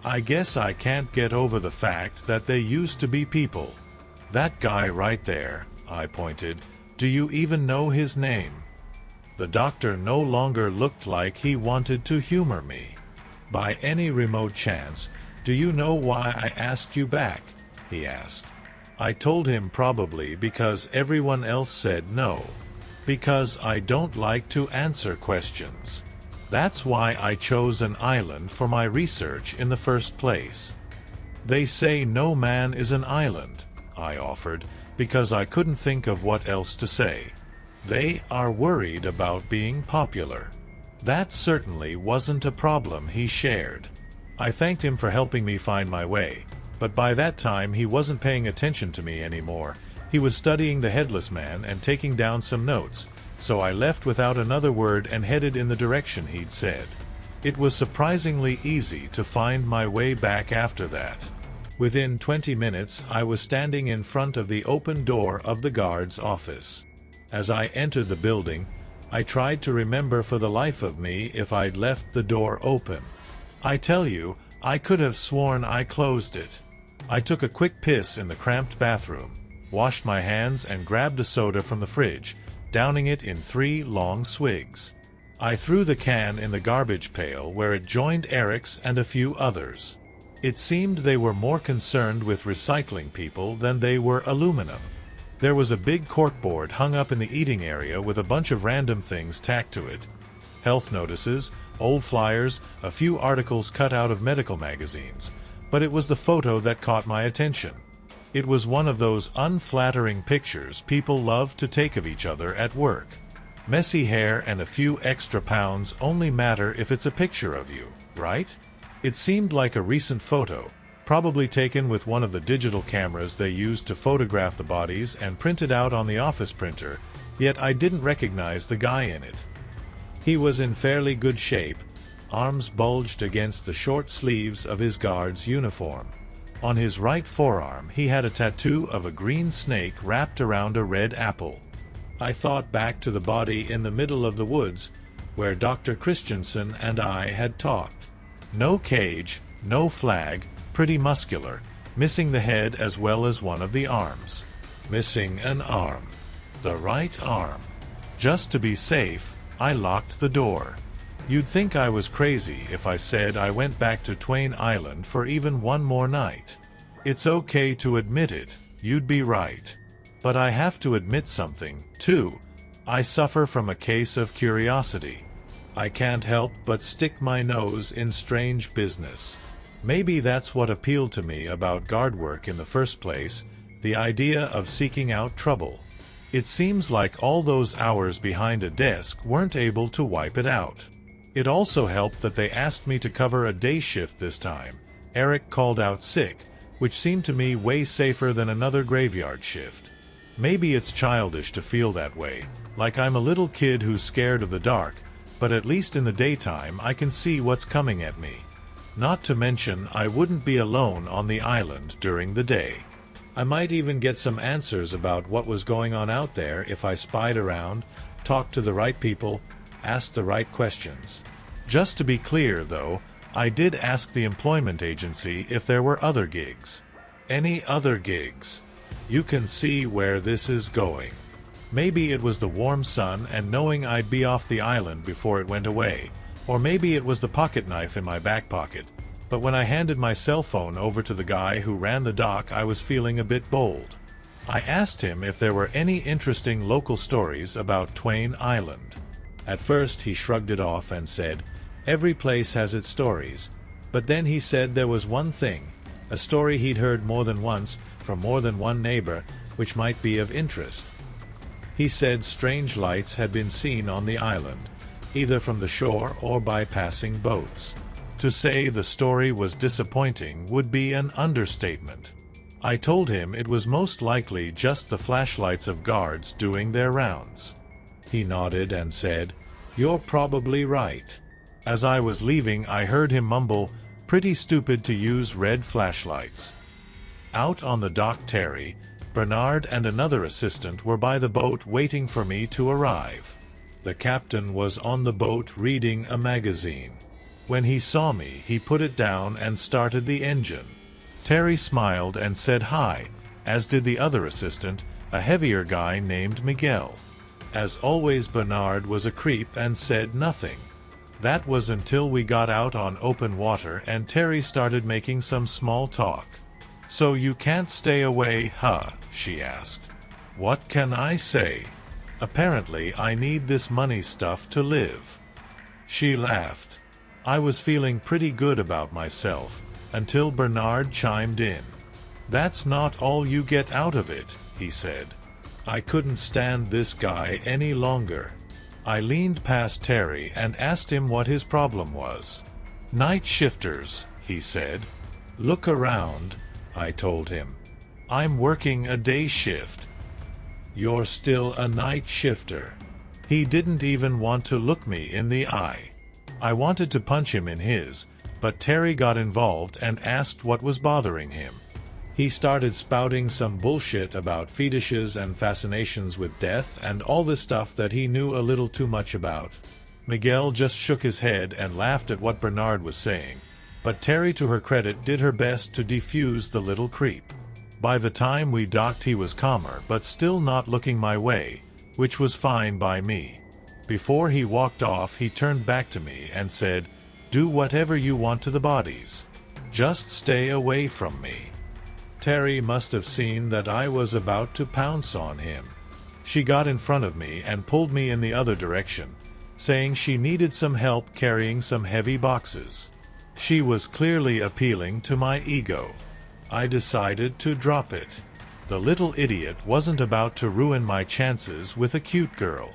I guess I can't get over the fact that they used to be people. That guy right there, I pointed, do you even know his name? The doctor no longer looked like he wanted to humor me. "By any remote chance, do you know why I asked you back?" he asked. I told him probably because everyone else said no. Because I don't like to answer questions. That's why I chose an island for my research in the first place. "They say no man is an island," I offered, because I couldn't think of what else to say. "They are worried about being popular." That certainly wasn't a problem he shared. I thanked him for helping me find my way, but by that time he wasn't paying attention to me anymore. He was studying the headless man and taking down some notes, so I left without another word and headed in the direction he'd said. It was surprisingly easy to find my way back after that. Within 20 minutes I was standing in front of the open door of the guard's office. As I entered the building, I tried to remember for the life of me if I'd left the door open. I tell you, I could have sworn I closed it. I took a quick piss in the cramped bathroom, washed my hands and grabbed a soda from the fridge, downing it in 3 long swigs. I threw the can in the garbage pail where it joined Eric's and a few others. It seemed they were more concerned with recycling people than they were aluminum. There was a big corkboard hung up in the eating area with a bunch of random things tacked to it. Health notices, old flyers, a few articles cut out of medical magazines. But it was the photo that caught my attention. It was one of those unflattering pictures people love to take of each other at work. Messy hair and a few extra pounds only matter if it's a picture of you, right? It seemed like a recent photo, probably taken with one of the digital cameras they used to photograph the bodies and printed out on the office printer, yet I didn't recognize the guy in it. He was in fairly good shape, arms bulged against the short sleeves of his guard's uniform. On his right forearm he had a tattoo of a green snake wrapped around a red apple. I thought back to the body in the middle of the woods, where Dr. Christensen and I had talked. No cage, no flag, pretty muscular, missing the head as well as one of the arms. Missing an arm. The right arm. Just to be safe, I locked the door. You'd think I was crazy if I said I went back to Twain Island for even one more night. It's okay to admit it, you'd be right. But I have to admit something, too. I suffer from a case of curiosity. I can't help but stick my nose in strange business. Maybe that's what appealed to me about guard work in the first place, the idea of seeking out trouble. It seems like all those hours behind a desk weren't able to wipe it out. It also helped that they asked me to cover a day shift this time. Eric called out sick, which seemed to me way safer than another graveyard shift. Maybe it's childish to feel that way, like I'm a little kid who's scared of the dark, but at least in the daytime I can see what's coming at me. Not to mention I wouldn't be alone on the island during the day. I might even get some answers about what was going on out there if I spied around, talked to the right people, asked the right questions. Just to be clear, though, I did ask the employment agency if there were other gigs. Any other gigs? You can see where this is going. Maybe it was the warm sun and knowing I'd be off the island before it went away, or maybe it was the pocket knife in my back pocket. But when I handed my cell phone over to the guy who ran the dock, I was feeling a bit bold. I asked him if there were any interesting local stories about Twain Island. At first he shrugged it off and said, "Every place has its stories." But then he said there was one thing, a story he'd heard more than once from more than one neighbor, which might be of interest. He said strange lights had been seen on the island, either from the shore or by passing boats. To say the story was disappointing would be an understatement. I told him it was most likely just the flashlights of guards doing their rounds. He nodded and said, "You're probably right." As I was leaving, I heard him mumble, "Pretty stupid to use red flashlights." Out on the dock, Terry, Bernard and another assistant were by the boat waiting for me to arrive. The captain was on the boat reading a magazine. When he saw me, he put it down and started the engine. Terry smiled and said hi, as did the other assistant, a heavier guy named Miguel. As always, Bernard was a creep and said nothing. That was until we got out on open water and Terry started making some small talk. "So you can't stay away, huh?" she asked. "What can I say? Apparently I need this money stuff to live." She laughed. I was feeling pretty good about myself, until Bernard chimed in. "That's not all you get out of it," he said. I couldn't stand this guy any longer. I leaned past Terry and asked him what his problem was. "Night shifters," he said. "Look around," I told him. "I'm working a day shift." "You're still a night shifter." He didn't even want to look me in the eye. I wanted to punch him in his, but Terry got involved and asked what was bothering him. He started spouting some bullshit about fetishes and fascinations with death and all the stuff that he knew a little too much about. Miguel just shook his head and laughed at what Bernard was saying, but Terry, to her credit, did her best to defuse the little creep. By the time we docked, he was calmer but still not looking my way, which was fine by me. Before he walked off, he turned back to me and said, "Do whatever you want to the bodies." Just stay away from me." Terry must have seen that I was about to pounce on him. She got in front of me and pulled me in the other direction, saying she needed some help carrying some heavy boxes. She was clearly appealing to my ego. I decided to drop it. The little idiot wasn't about to ruin my chances with a cute girl.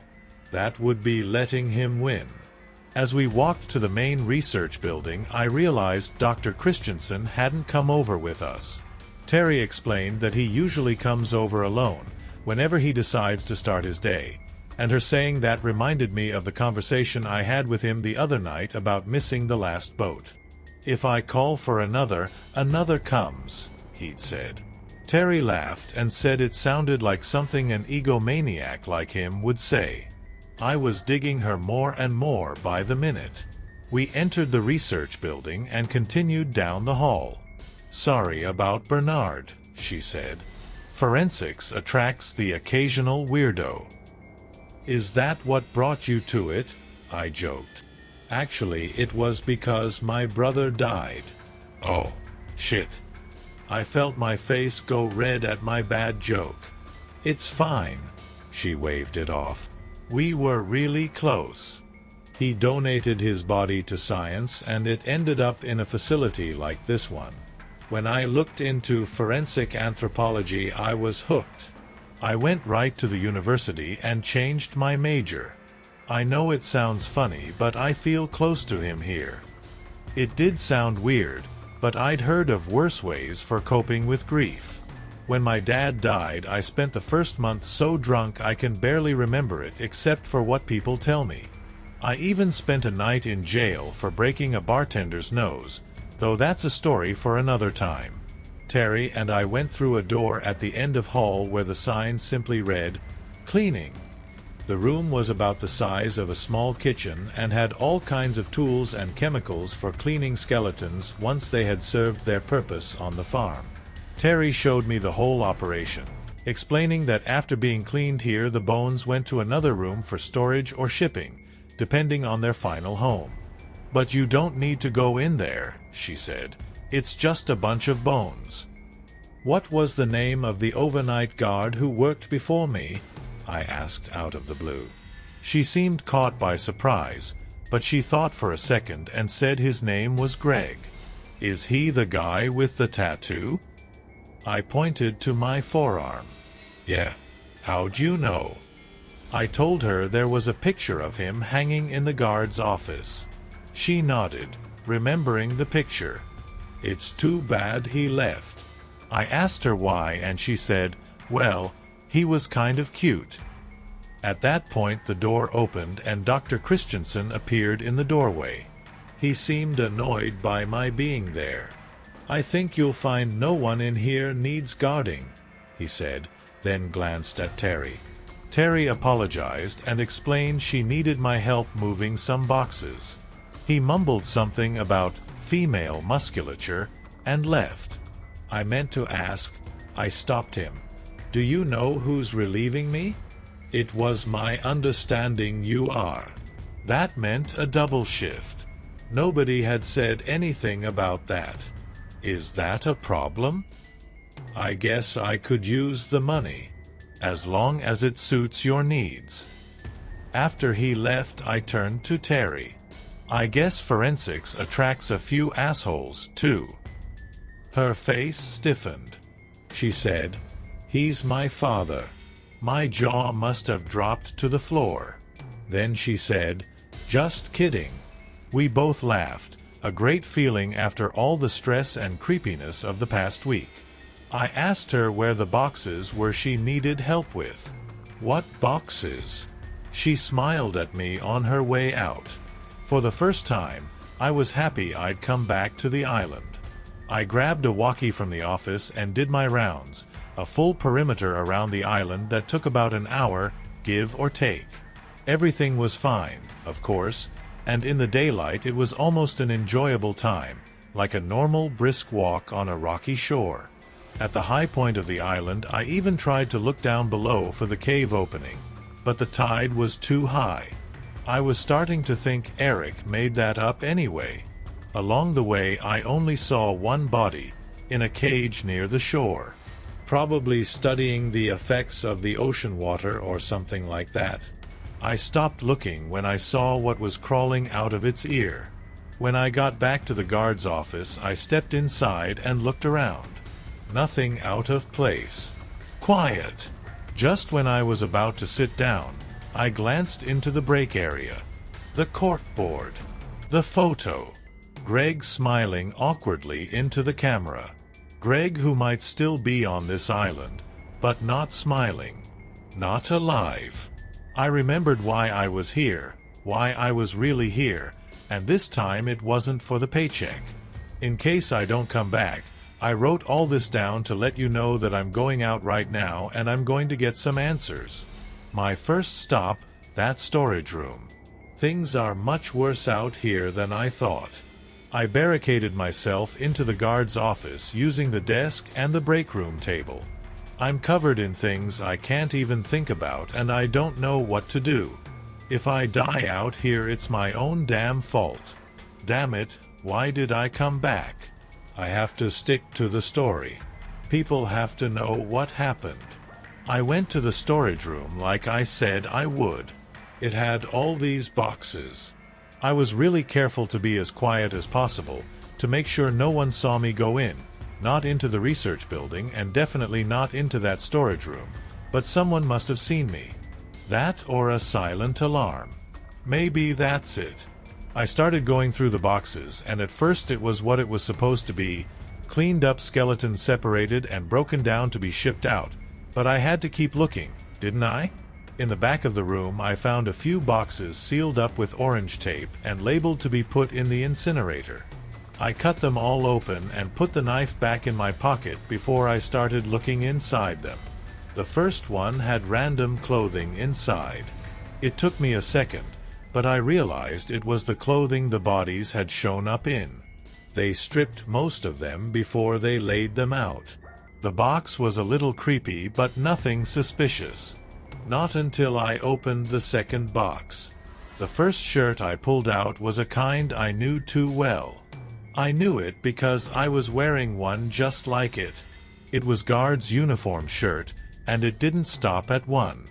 That would be letting him win. As we walked to the main research building, I realized Dr. Christensen hadn't come over with us. Terry explained that he usually comes over alone, whenever he decides to start his day, and her saying that reminded me of the conversation I had with him the other night about missing the last boat. "If I call for another comes," he'd said. Terry laughed and said it sounded like something an egomaniac like him would say. I was digging her more and more by the minute. We entered the research building and continued down the hall. "Sorry about Bernard," she said. "Forensics attracts the occasional weirdo." "Is that what brought you to it?" I joked. "Actually, it was because my brother died." "Oh, shit." I felt my face go red at my bad joke. "It's fine." She waved it off. "We were really close. He donated his body to science and it ended up in a facility like this one. When I looked into forensic anthropology, I was hooked. I went right to the university and changed my major. I know it sounds funny, but I feel close to him here." It did sound weird, but I'd heard of worse ways for coping with grief. When my dad died, I spent the first month so drunk I can barely remember it except for what people tell me. I even spent a night in jail for breaking a bartender's nose, though that's a story for another time. Terry and I went through a door at the end of hall where the sign simply read, "Cleaning." The room was about the size of a small kitchen and had all kinds of tools and chemicals for cleaning skeletons once they had served their purpose on the farm. Terry showed me the whole operation, explaining that after being cleaned here, the bones went to another room for storage or shipping, depending on their final home. "But you don't need to go in there," she said. "It's just a bunch of bones." "What was the name of the overnight guard who worked before me?" I asked out of the blue. She seemed caught by surprise, but she thought for a second and said his name was Greg. "Is he the guy with the tattoo?" I pointed to my forearm. "Yeah. How'd you know?" I told her there was a picture of him hanging in the guard's office. She nodded, remembering the picture. "It's too bad he left." I asked her why, and she said, "Well, he was kind of cute." At that point the door opened and Dr. Christensen appeared in the doorway. He seemed annoyed by my being there. "I think you'll find no one in here needs guarding," he said, then glanced at Terry. Terry apologized and explained she needed my help moving some boxes. He mumbled something about female musculature and left. I meant to ask. I stopped him. "Do you know who's relieving me?" "It was my understanding you are." That meant a double shift. Nobody had said anything about that. Is that a problem? "I guess I could use the money, as long as it suits your needs." After he left, I turned to Terry. "I guess forensics attracts a few assholes, too." Her face stiffened. She said, "He's my father." My jaw must have dropped to the floor. Then she said, "Just kidding." We both laughed, a great feeling after all the stress and creepiness of the past week. I asked her where the boxes were she needed help with. "What boxes?" She smiled at me on her way out. For the first time, I was happy I'd come back to the island. I grabbed a walkie from the office and did my rounds, a full perimeter around the island that took about an hour, give or take. Everything was fine, of course, and in the daylight it was almost an enjoyable time, like a normal brisk walk on a rocky shore. At the high point of the island, I even tried to look down below for the cave opening, but the tide was too high. I was starting to think Eric made that up anyway. Along the way I only saw one body, in a cage near the shore. Probably studying the effects of the ocean water or something like that. I stopped looking when I saw what was crawling out of its ear. When I got back to the guard's office, I stepped inside and looked around. Nothing out of place. Quiet. Just when I was about to sit down, I glanced into the break area. The corkboard. The photo. Greg smiling awkwardly into the camera. Greg, who might still be on this island, but not smiling. Not alive. I remembered why I was here, why I was really here, and this time it wasn't for the paycheck. In case I don't come back, I wrote all this down to let you know that I'm going out right now and I'm going to get some answers. My first stop, that storage room. Things are much worse out here than I thought. I barricaded myself into the guard's office using the desk and the break room table. I'm covered in things I can't even think about and I don't know what to do. If I die out here, it's my own damn fault. Damn it, why did I come back? I have to stick to the story. People have to know what happened. I went to the storage room like I said I would. It had all these boxes. I was really careful to be as quiet as possible, to make sure no one saw me go in, not into the research building and definitely not into that storage room, but someone must have seen me. That or a silent alarm. Maybe that's it. I started going through the boxes, and at first it was what it was supposed to be, cleaned up skeletons separated and broken down to be shipped out, but I had to keep looking, didn't I? In the back of the room I found a few boxes sealed up with orange tape and labeled to be put in the incinerator. I cut them all open and put the knife back in my pocket before I started looking inside them. The first one had random clothing inside. It took me a second, but I realized it was the clothing the bodies had shown up in. They stripped most of them before they laid them out. The box was a little creepy, but nothing suspicious. Not until I opened the second box. The first shirt I pulled out was a kind I knew too well. I knew it because I was wearing one just like it. It was guard's uniform shirt, and it didn't stop at one.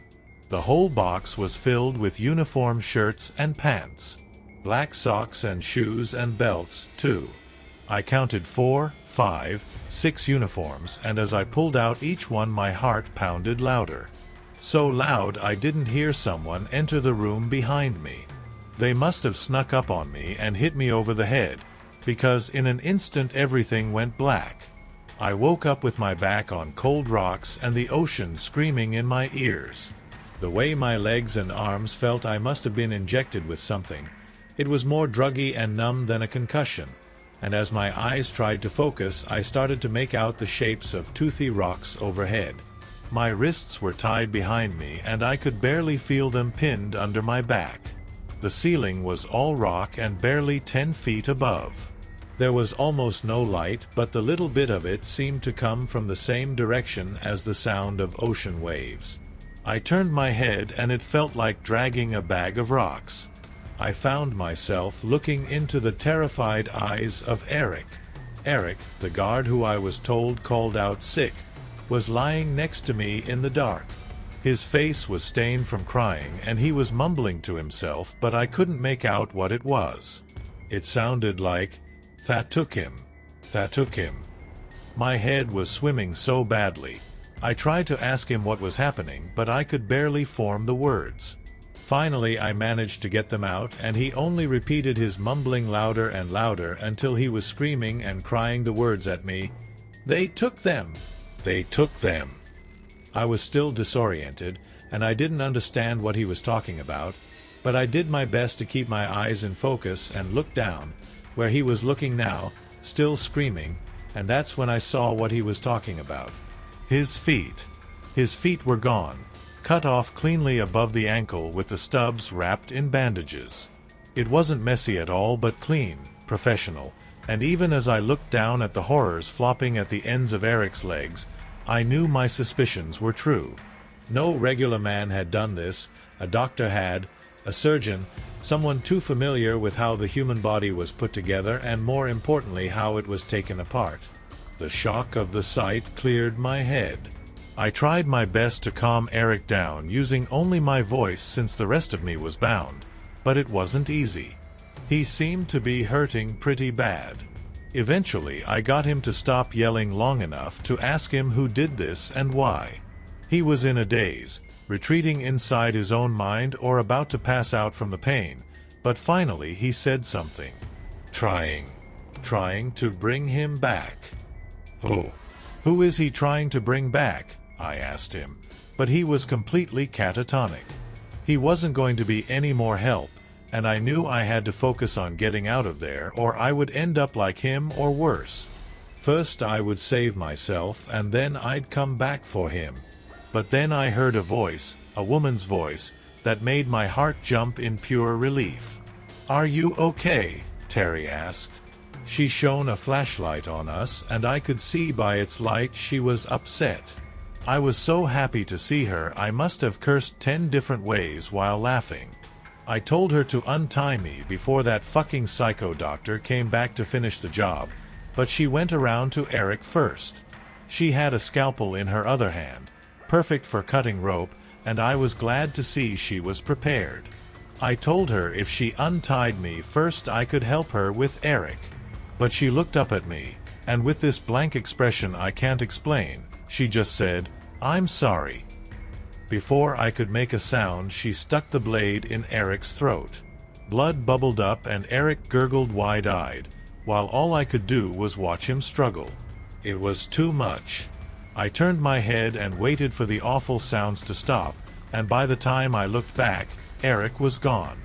The whole box was filled with uniform shirts and pants. Black socks and shoes and belts, too. I counted 4, 5, 6 uniforms, and as I pulled out each one my heart pounded louder. So loud I didn't hear someone enter the room behind me. They must have snuck up on me and hit me over the head, because in an instant everything went black. I woke up with my back on cold rocks and the ocean screaming in my ears. The way my legs and arms felt, I must have been injected with something. It was more druggy and numb than a concussion, and as my eyes tried to focus, I started to make out the shapes of toothy rocks overhead. My wrists were tied behind me and I could barely feel them pinned under my back. The ceiling was all rock and barely 10 feet above. There was almost no light, but the little bit of it seemed to come from the same direction as the sound of ocean waves. I turned my head and it felt like dragging a bag of rocks. I found myself looking into the terrified eyes of Eric. Eric, the guard who I was told called out sick, was lying next to me in the dark. His face was stained from crying and he was mumbling to himself, but I couldn't make out what it was. It sounded like, "That took him. That took him." My head was swimming so badly. I tried to ask him what was happening, but I could barely form the words. Finally I managed to get them out, and he only repeated his mumbling louder and louder until he was screaming and crying the words at me. "They took them! They took them!" I was still disoriented, and I didn't understand what he was talking about, but I did my best to keep my eyes in focus and look down, where he was looking now, still screaming, and that's when I saw what he was talking about. His feet. His feet were gone, cut off cleanly above the ankle with the stubs wrapped in bandages. It wasn't messy at all, but clean, professional, and even as I looked down at the horrors flopping at the ends of Eric's legs, I knew my suspicions were true. No regular man had done this. A doctor had, a surgeon, Someone too familiar with how the human body was put together and, more importantly, how it was taken apart. The shock of the sight cleared my head. I tried my best to calm Eric down using only my voice since the rest of me was bound, but it wasn't easy. He seemed to be hurting pretty bad. Eventually, I got him to stop yelling long enough to ask him who did this and why. He was in a daze, retreating inside his own mind or about to pass out from the pain, but finally he said something. Trying to bring him back. Who is he trying to bring back? I asked him, but he was completely catatonic. He wasn't going to be any more help, and I knew I had to focus on getting out of there or I would end up like him or worse. First I would save myself and then I'd come back for him. But then I heard a voice, a woman's voice, that made my heart jump in pure relief. "Are you okay?" Terry asked. She shone a flashlight on us and I could see by its light she was upset. I was so happy to see her I must have cursed 10 different ways while laughing. I told her to untie me before that fucking psycho doctor came back to finish the job, but she went around to Eric first. She had a scalpel in her other hand, perfect for cutting rope, and I was glad to see she was prepared. I told her if she untied me first I could help her with Eric. But she looked up at me, and with this blank expression I can't explain, she just said, "I'm sorry." Before I could make a sound she stuck the blade in Eric's throat. Blood bubbled up and Eric gurgled wide-eyed, while all I could do was watch him struggle. It was too much. I turned my head and waited for the awful sounds to stop, and by the time I looked back, Eric was gone.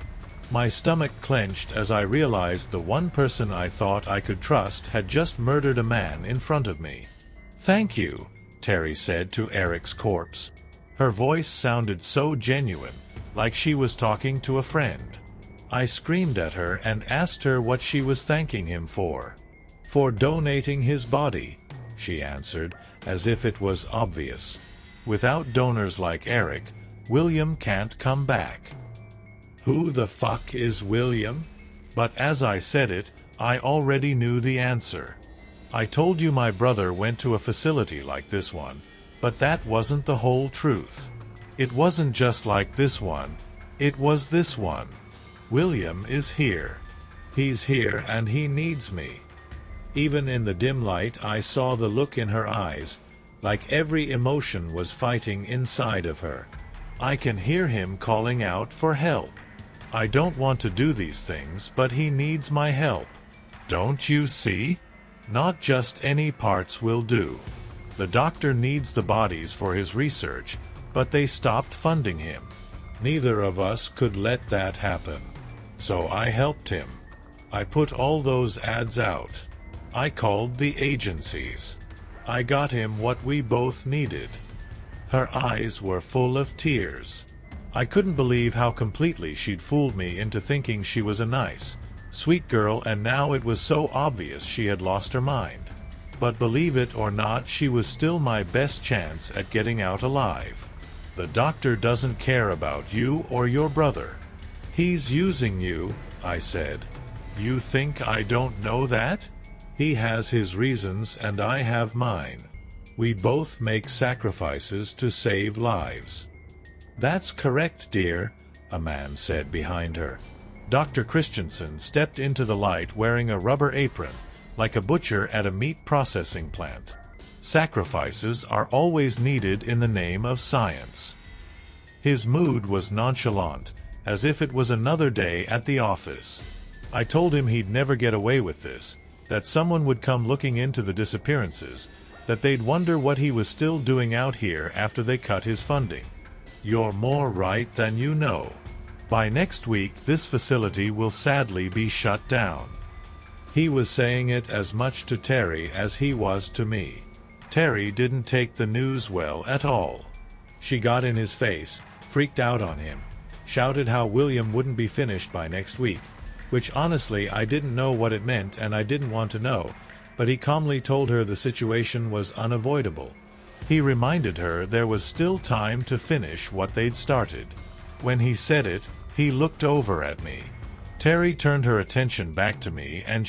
My stomach clenched as I realized the one person I thought I could trust had just murdered a man in front of me. "Thank you," Terry said to Eric's corpse. Her voice sounded so genuine, like she was talking to a friend. I screamed at her and asked her what she was thanking him for. "For donating his body," she answered, as if it was obvious. "Without donors like Eric, William can't come back." Who the fuck is William? But as I said it, I already knew the answer. I told you my brother went to a facility like this one, but that wasn't the whole truth. It wasn't just like this one, it was this one. William is here. He's here and he needs me. Even in the dim light I saw the look in her eyes, like every emotion was fighting inside of her. I can hear him calling out for help. I don't want to do these things, but he needs my help. Don't you see? Not just any parts will do. The doctor needs the bodies for his research, but they stopped funding him. Neither of us could let that happen. So I helped him. I put all those ads out. I called the agencies. I got him what we both needed. Her eyes were full of tears. I couldn't believe how completely she'd fooled me into thinking she was a nice, sweet girl, and now it was so obvious she had lost her mind. But believe it or not, she was still my best chance at getting out alive. The doctor doesn't care about you or your brother. He's using you, I said. You think I don't know that? He has his reasons and I have mine. We both make sacrifices to save lives. That's correct, dear, a man said behind her. Dr. Christensen stepped into the light wearing a rubber apron, like a butcher at a meat processing plant. Sacrifices are always needed in the name of science. His mood was nonchalant, as if it was another day at the office. I told him he'd never get away with this, that someone would come looking into the disappearances, that they'd wonder what he was still doing out here after they cut his funding. You're more right than you know. By next week this facility will sadly be shut down. He was saying it as much to Terry as he was to me. Terry didn't take the news well at all. She got in his face, freaked out on him, shouted how William wouldn't be finished by next week, which honestly I didn't know what it meant and I didn't want to know, but he calmly told her the situation was unavoidable. He reminded her there was still time to finish what they'd started. When he said it, He looked over at me. Terry turned her attention back to me and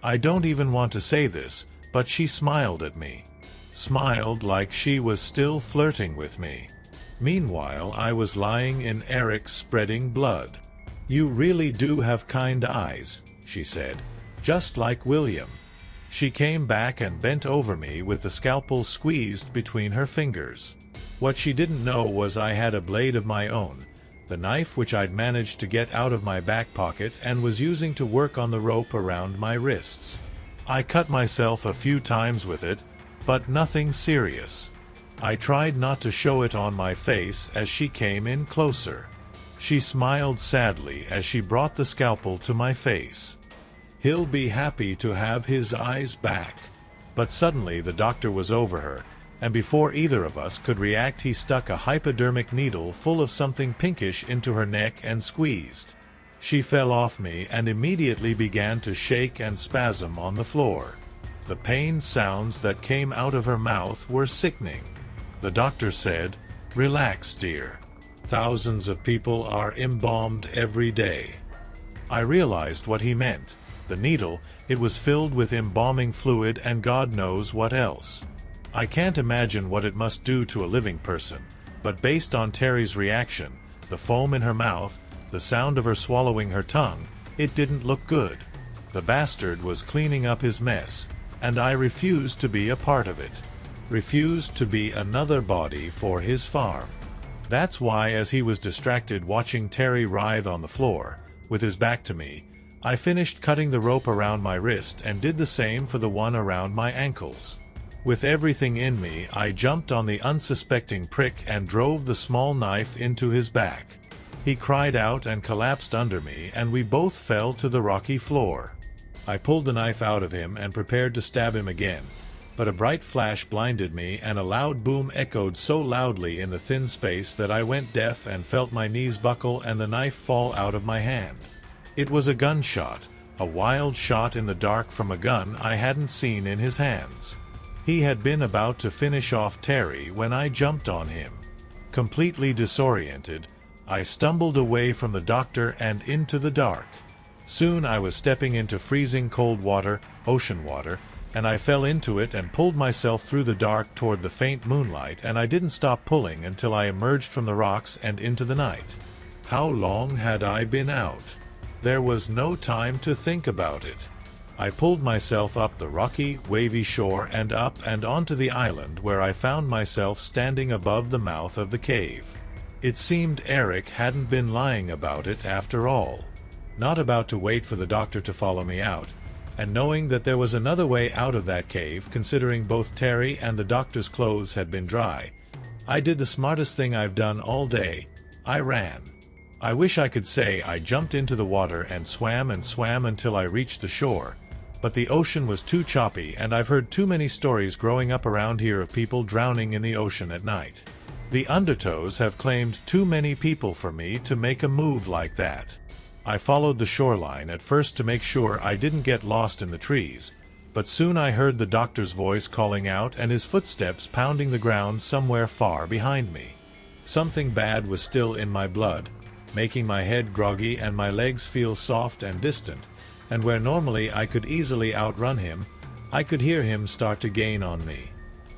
I don't even want to say this, but she smiled at me. Smiled like she was still flirting with me. Meanwhile, I was lying in Eric's spreading blood. "You really do have kind eyes," she said. "Just like William." She came back and bent over me with the scalpel squeezed between her fingers. What she didn't know was I had a blade of my own, the knife which I'd managed to get out of my back pocket and was using to work on the rope around my wrists. I cut myself a few times with it, but nothing serious. I tried not to show it on my face as she came in closer. She smiled sadly as she brought the scalpel to my face. "He'll be happy to have his eyes back." But suddenly the doctor was over her, and before either of us could react, he stuck a hypodermic needle full of something pinkish into her neck and squeezed. She fell off me and immediately began to shake and spasm on the floor. The pain sounds that came out of her mouth were sickening. The doctor said, "Relax, dear. Thousands of people are embalmed every day." I realized what he meant. The needle, it was filled with embalming fluid and God knows what else. I can't imagine what it must do to a living person, but based on Terry's reaction, the foam in her mouth, the sound of her swallowing her tongue, it didn't look good. The bastard was cleaning up his mess, and I refused to be a part of it. Refused to be another body for his farm. That's why, as he was distracted watching Terry writhe on the floor, with his back to me, I finished cutting the rope around my wrist and did the same for the one around my ankles. With everything in me, I jumped on the unsuspecting prick and drove the small knife into his back. He cried out and collapsed under me, and we both fell to the rocky floor. I pulled the knife out of him and prepared to stab him again, but a bright flash blinded me and a loud boom echoed so loudly in the thin space that I went deaf and felt my knees buckle and the knife fall out of my hand. It was a gunshot, a wild shot in the dark from a gun I hadn't seen in his hands. He had been about to finish off Terry when I jumped on him. Completely disoriented, I stumbled away from the doctor and into the dark. Soon I was stepping into freezing cold water, ocean water, and I fell into it and pulled myself through the dark toward the faint moonlight, and I didn't stop pulling until I emerged from the rocks and into the night. How long had I been out? There was no time to think about it. I pulled myself up the rocky, wavy shore and up and onto the island, where I found myself standing above the mouth of the cave. It seemed Eric hadn't been lying about it after all. Not about to wait for the doctor to follow me out, and knowing that there was another way out of that cave, considering both Terry and the doctor's clothes had been dry, I did the smartest thing I've done all day. I ran. I wish I could say I jumped into the water and swam until I reached the shore, but the ocean was too choppy, and I've heard too many stories growing up around here of people drowning in the ocean at night. The Undertows have claimed too many people for me to make a move like that. I followed the shoreline at first to make sure I didn't get lost in the trees, but soon I heard the doctor's voice calling out and his footsteps pounding the ground somewhere far behind me. Something bad was still in my blood, making my head groggy and my legs feel soft and distant, and where normally I could easily outrun him, I could hear him start to gain on me.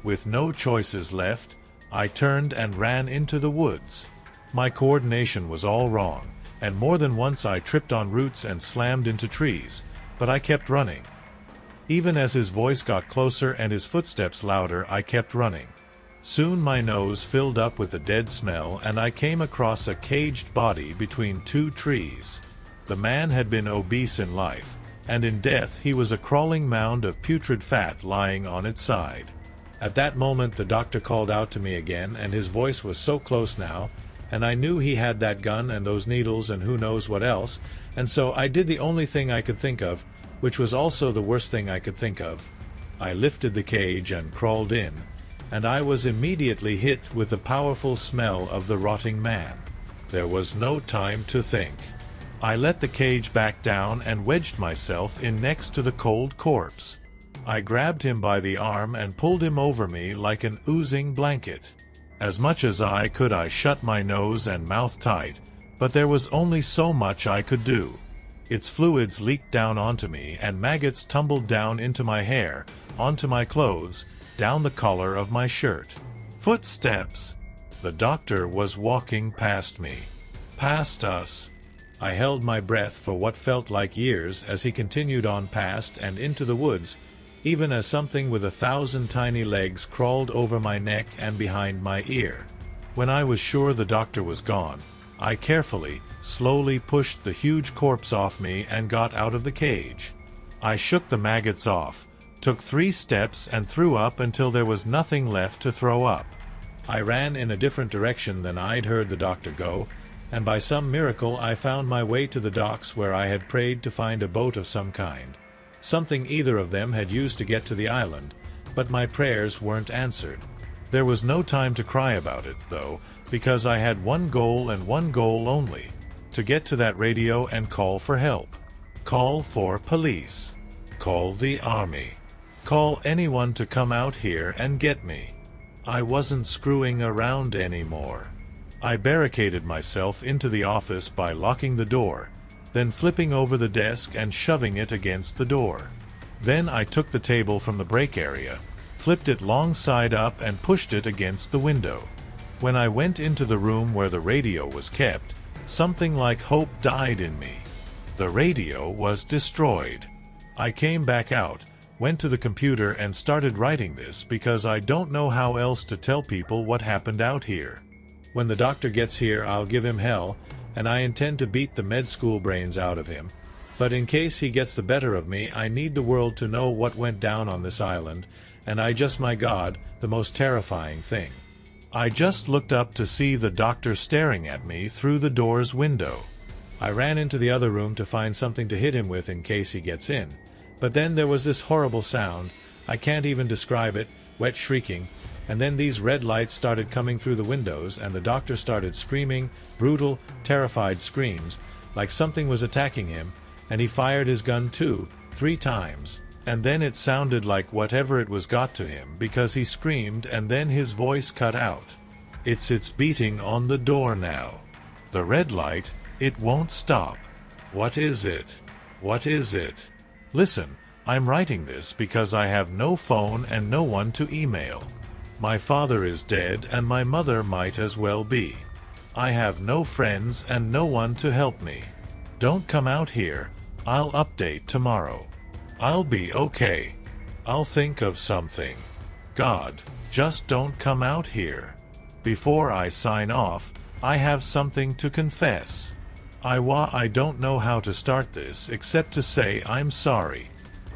With no choices left, I turned and ran into the woods. My coordination was all wrong, and more than once I tripped on roots and slammed into trees, but I kept running. Even as his voice got closer and his footsteps louder, I kept running. Soon my nose filled up with a dead smell, and I came across a caged body between two trees. The man had been obese in life, and in death he was a crawling mound of putrid fat lying on its side. At that moment the doctor called out to me again, and his voice was so close now, and I knew he had that gun and those needles and who knows what else, and so I did the only thing I could think of, which was also the worst thing I could think of. I lifted the cage and crawled in, and I was immediately hit with the powerful smell of the rotting man. There was no time to think. I let the cage back down and wedged myself in next to the cold corpse. I grabbed him by the arm and pulled him over me like an oozing blanket. As much as I could, I shut my nose and mouth tight, But there was only so much I could do. Its fluids leaked down onto me, and maggots tumbled down into my hair, onto my clothes, down the collar of my shirt. Footsteps! The doctor was walking past me. Past us. I held my breath for what felt like years as he continued on past and into the woods, even as something with 1,000 tiny legs crawled over my neck and behind my ear. When I was sure the doctor was gone, I carefully, slowly pushed the huge corpse off me and got out of the cage. I shook the maggots off, took 3 steps and threw up until there was nothing left to throw up. I ran in a different direction than I'd heard the doctor go, and by some miracle I found my way to the docks where I had prayed to find a boat of some kind. Something either of them had used to get to the island, but my prayers weren't answered. There was no time to cry about it, though, because I had one goal and one goal only: to get to that radio and call for help. Call for police. Call the army. Call anyone to come out here and get me. I wasn't screwing around anymore. I barricaded myself into the office by locking the door, then flipping over the desk and shoving it against the door. Then I took the table from the break area, flipped it long side up and pushed it against the window. When I went into the room where the radio was kept, something like hope died in me. The radio was destroyed. I came back out, went to the computer and started writing this because I don't know how else to tell people what happened out here. When the doctor gets here, I'll give him hell, and I intend to beat the med school brains out of him. But in case he gets the better of me, I need the world to know what went down on this island, and my God, the most terrifying thing. I just looked up to see the doctor staring at me through the door's window. I ran into the other room to find something to hit him with in case he gets in. But then there was this horrible sound, I can't even describe it, wet shrieking, and then these red lights started coming through the windows and the doctor started screaming, brutal, terrified screams, like something was attacking him, and he fired his gun too, 3 times. And then it sounded like whatever it was got to him because he screamed and then his voice cut out. It's beating on the door now. The red light, it won't stop. What is it? What is it? Listen, I'm writing this because I have no phone and no one to email. My father is dead and my mother might as well be. I have no friends and no one to help me. Don't come out here. I'll update tomorrow. I'll be okay. I'll think of something. God, just don't come out here. Before I sign off, I have something to confess. I don't know how to start this except to say I'm sorry.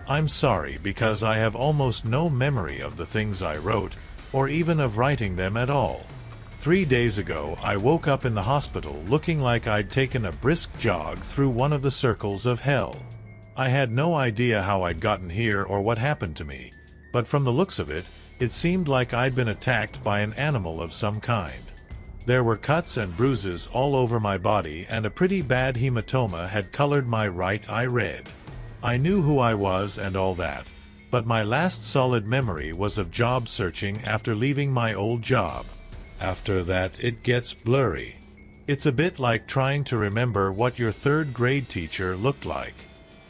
I'm sorry because I have almost no memory of the things I wrote, or even of writing them at all. 3 days ago, I woke up in the hospital looking like I'd taken a brisk jog through one of the circles of hell. I had no idea how I'd gotten here or what happened to me, but from the looks of it, it seemed like I'd been attacked by an animal of some kind. There were cuts and bruises all over my body, and a pretty bad hematoma had colored my right eye red. I knew who I was and all that, but my last solid memory was of job searching after leaving my old job. After that, it gets blurry. It's a bit like trying to remember what your 3rd grade teacher looked like.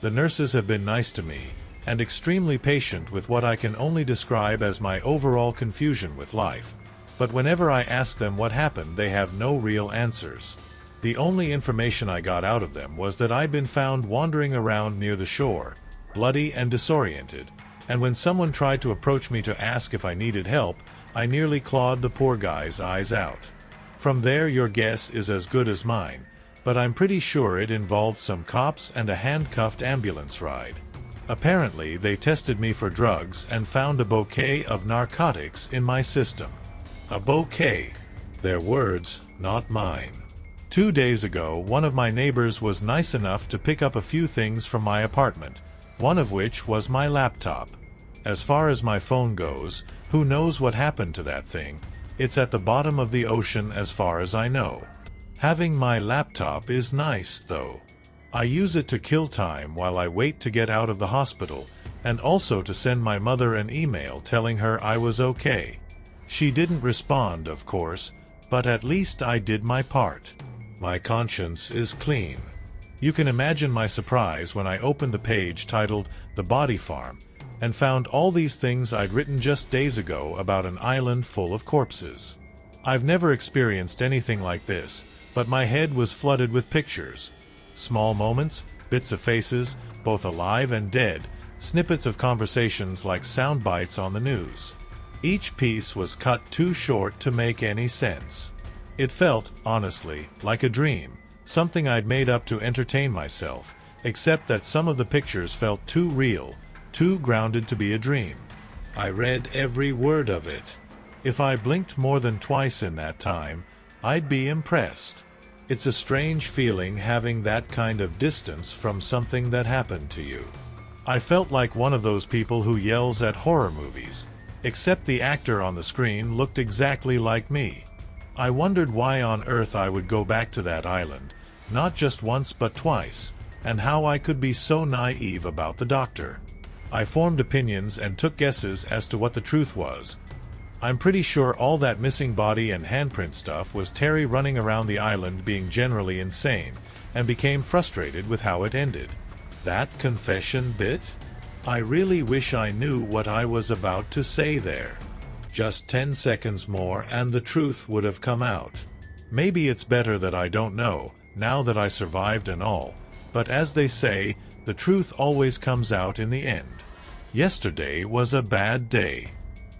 The nurses have been nice to me, and extremely patient with what I can only describe as my overall confusion with life. But whenever I ask them what happened, they have no real answers. The only information I got out of them was that I'd been found wandering around near the shore, bloody and disoriented, and when someone tried to approach me to ask if I needed help, I nearly clawed the poor guy's eyes out. From there, your guess is as good as mine, but I'm pretty sure it involved some cops and a handcuffed ambulance ride. Apparently, they tested me for drugs and found a bouquet of narcotics in my system. A bouquet. Their words, not mine. 2 days ago, one of my neighbors was nice enough to pick up a few things from my apartment, one of which was my laptop. As far as my phone goes, who knows what happened to that thing? It's at the bottom of the ocean as far as I know. Having my laptop is nice, though. I use it to kill time while I wait to get out of the hospital, and also to send my mother an email telling her I was okay. She didn't respond, of course, but at least I did my part. My conscience is clean. You can imagine my surprise when I opened the page titled The Body Farm and found all these things I'd written just days ago about an island full of corpses. I've never experienced anything like this, but my head was flooded with pictures. Small moments, bits of faces, both alive and dead, snippets of conversations like sound bites on the news. Each piece was cut too short to make any sense. It felt, honestly, like a dream, something I'd made up to entertain myself, except that some of the pictures felt too real, too grounded to be a dream. I read every word of it. If I blinked more than twice in that time, I'd be impressed. It's a strange feeling having that kind of distance from something that happened to you. I felt like one of those people who yells at horror movies, except the actor on the screen looked exactly like me. I wondered why on earth I would go back to that island, not just once but twice, and how I could be so naive about the doctor. I formed opinions and took guesses as to what the truth was. I'm pretty sure all that missing body and handprint stuff was Terry running around the island being generally insane, and became frustrated with how it ended. That confession bit? I really wish I knew what I was about to say there. Just 10 seconds more and the truth would have come out. Maybe it's better that I don't know, now that I survived and all, but as they say, the truth always comes out in the end. Yesterday was a bad day.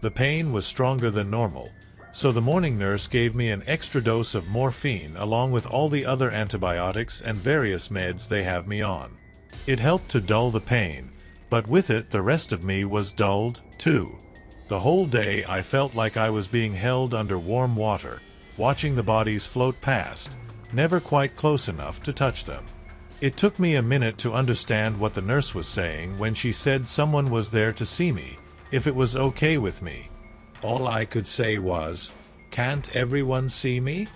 The pain was stronger than normal, so the morning nurse gave me an extra dose of morphine along with all the other antibiotics and various meds they have me on. It helped to dull the pain, but with it the rest of me was dulled, too. The whole day I felt like I was being held under warm water, watching the bodies float past, never quite close enough to touch them. It took me a minute to understand what the nurse was saying when she said someone was there to see me, if it was okay with me. All I could say was, "Can't everyone see me?"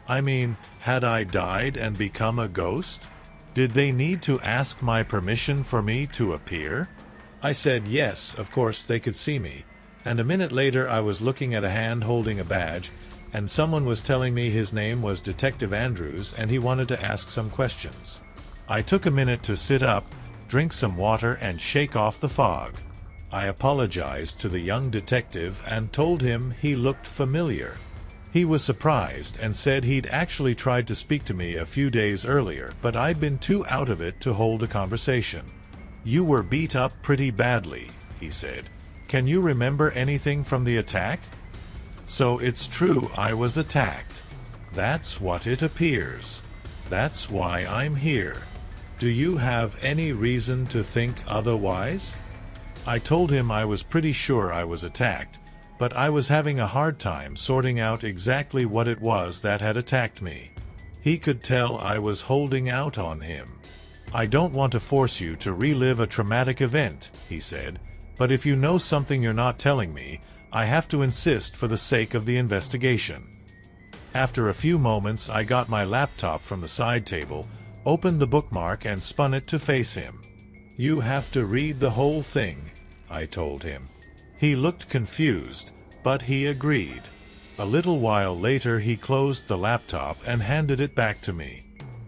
I mean, had I died and become a ghost? Did they need to ask my permission for me to appear? I said yes, of course they could see me, and a minute later I was looking at a hand holding a badge, and someone was telling me his name was Detective Andrews and he wanted to ask some questions. I took a minute to sit up, drink some water and shake off the fog. I apologized to the young detective and told him he looked familiar. He was surprised and said he'd actually tried to speak to me a few days earlier, but I'd been too out of it to hold a conversation. "You were beat up pretty badly," he said. "Can you remember anything from the attack?" So it's true I was attacked. That's what it appears. That's why I'm here. Do you have any reason to think otherwise? I told him I was pretty sure I was attacked, but I was having a hard time sorting out exactly what it was that had attacked me. He could tell I was holding out on him. "I don't want to force you to relive a traumatic event," he said, "but if you know something you're not telling me, I have to insist for the sake of the investigation." After a few moments I got my laptop from the side table, opened the bookmark and spun it to face him. "You have to read the whole thing," I told him. He looked confused, but he agreed. A little while later he closed the laptop and handed it back to me.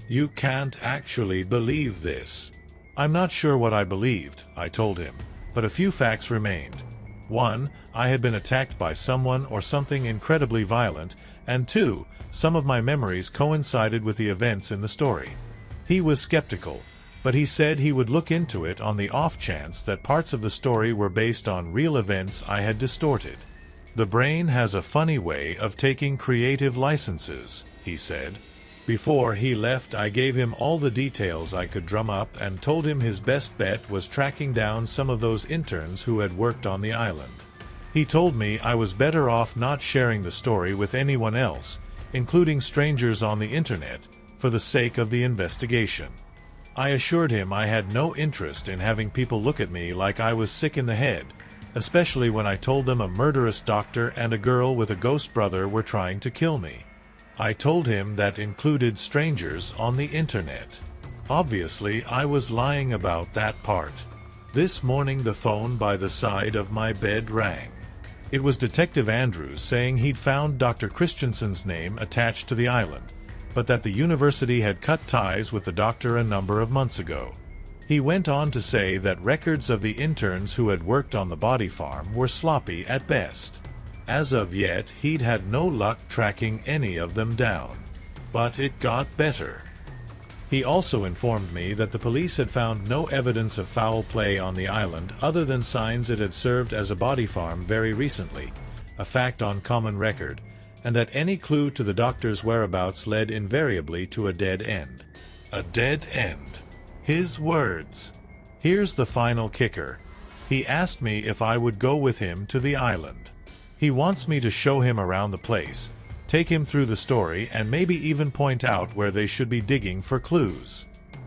"You can't actually believe this." "I'm not sure what I believed," I told him, but a few facts remained. 1. I had been attacked by someone or something incredibly violent, and 2. Some of my memories coincided with the events in the story. He was skeptical, but he said he would look into it on the off chance that parts of the story were based on real events I had distorted. "The brain has a funny way of taking creative licenses," he said. Before he left I gave him all the details I could drum up and told him his best bet was tracking down some of those interns who had worked on the island. He told me I was better off not sharing the story with anyone else, including strangers on the internet, for the sake of the investigation. I assured him I had no interest in having people look at me like I was sick in the head, especially when I told them a murderous doctor and a girl with a ghost brother were trying to kill me. I told him that included strangers on the internet. Obviously, I was lying about that part. This morning the phone by the side of my bed rang. It was Detective Andrews saying he'd found Dr. Christensen's name attached to the island. but that the university had cut ties with the doctor a number of months ago. He went on to say that records of the interns who had worked on the body farm were sloppy at best. As of yet, he'd had no luck tracking any of them down. But it got better. He also informed me that the police had found no evidence of foul play on the island other than signs it had served as a body farm very recently, a fact on common record, and that any clue to the doctor's whereabouts led invariably to a dead end. A dead end. His words. Here's the final kicker. He asked me if I would go with him to the island. He wants me to show him around the place, take him through the story, and maybe even point out where they should be digging for clues.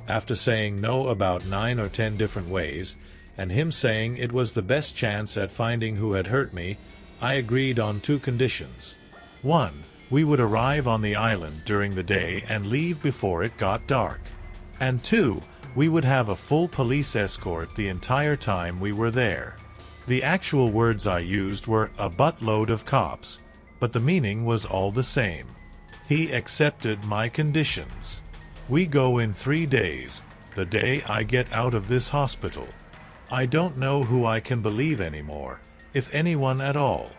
After saying no about 9 or 10 different ways, and him saying it was the best chance at finding who had hurt me, I agreed on 2 conditions. 1. We would arrive on the island during the day and leave before it got dark. And 2. We would have a full police escort the entire time we were there. The actual words I used were a buttload of cops, but the meaning was all the same. He accepted my conditions. We go in 3 days, the day I get out of this hospital. I don't know who I can believe anymore, if anyone at all.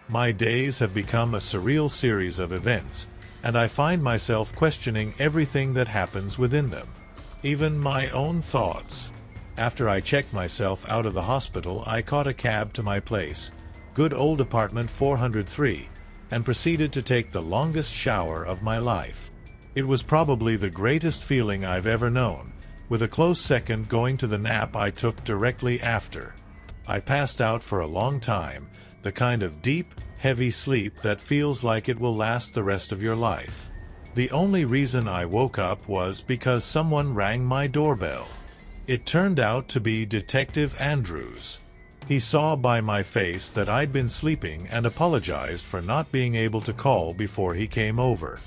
My days have become a surreal series of events, and I find myself questioning everything that happens within them. Even my own thoughts. After I checked myself out of the hospital, I caught a cab to my place, good old apartment 403, and proceeded to take the longest shower of my life. It was probably the greatest feeling I've ever known, with a close second going to the nap I took directly after. I passed out for a long time, the kind of deep, heavy sleep that feels like it will last the rest of your life. The only reason I woke up was because someone rang my doorbell. It turned out to be Detective Andrews. He saw by my face that I'd been sleeping and apologized for not being able to call before he came over.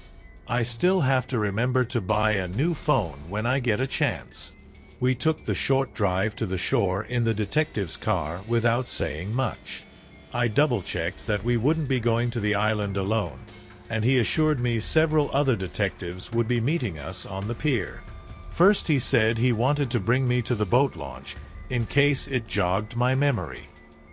I still have to remember to buy a new phone when I get a chance. We took the short drive to the shore in the detective's car without saying much. I double-checked that we wouldn't be going to the island alone, and he assured me several other detectives would be meeting us on the pier. First he said he wanted to bring me to the boat launch, in case it jogged my memory.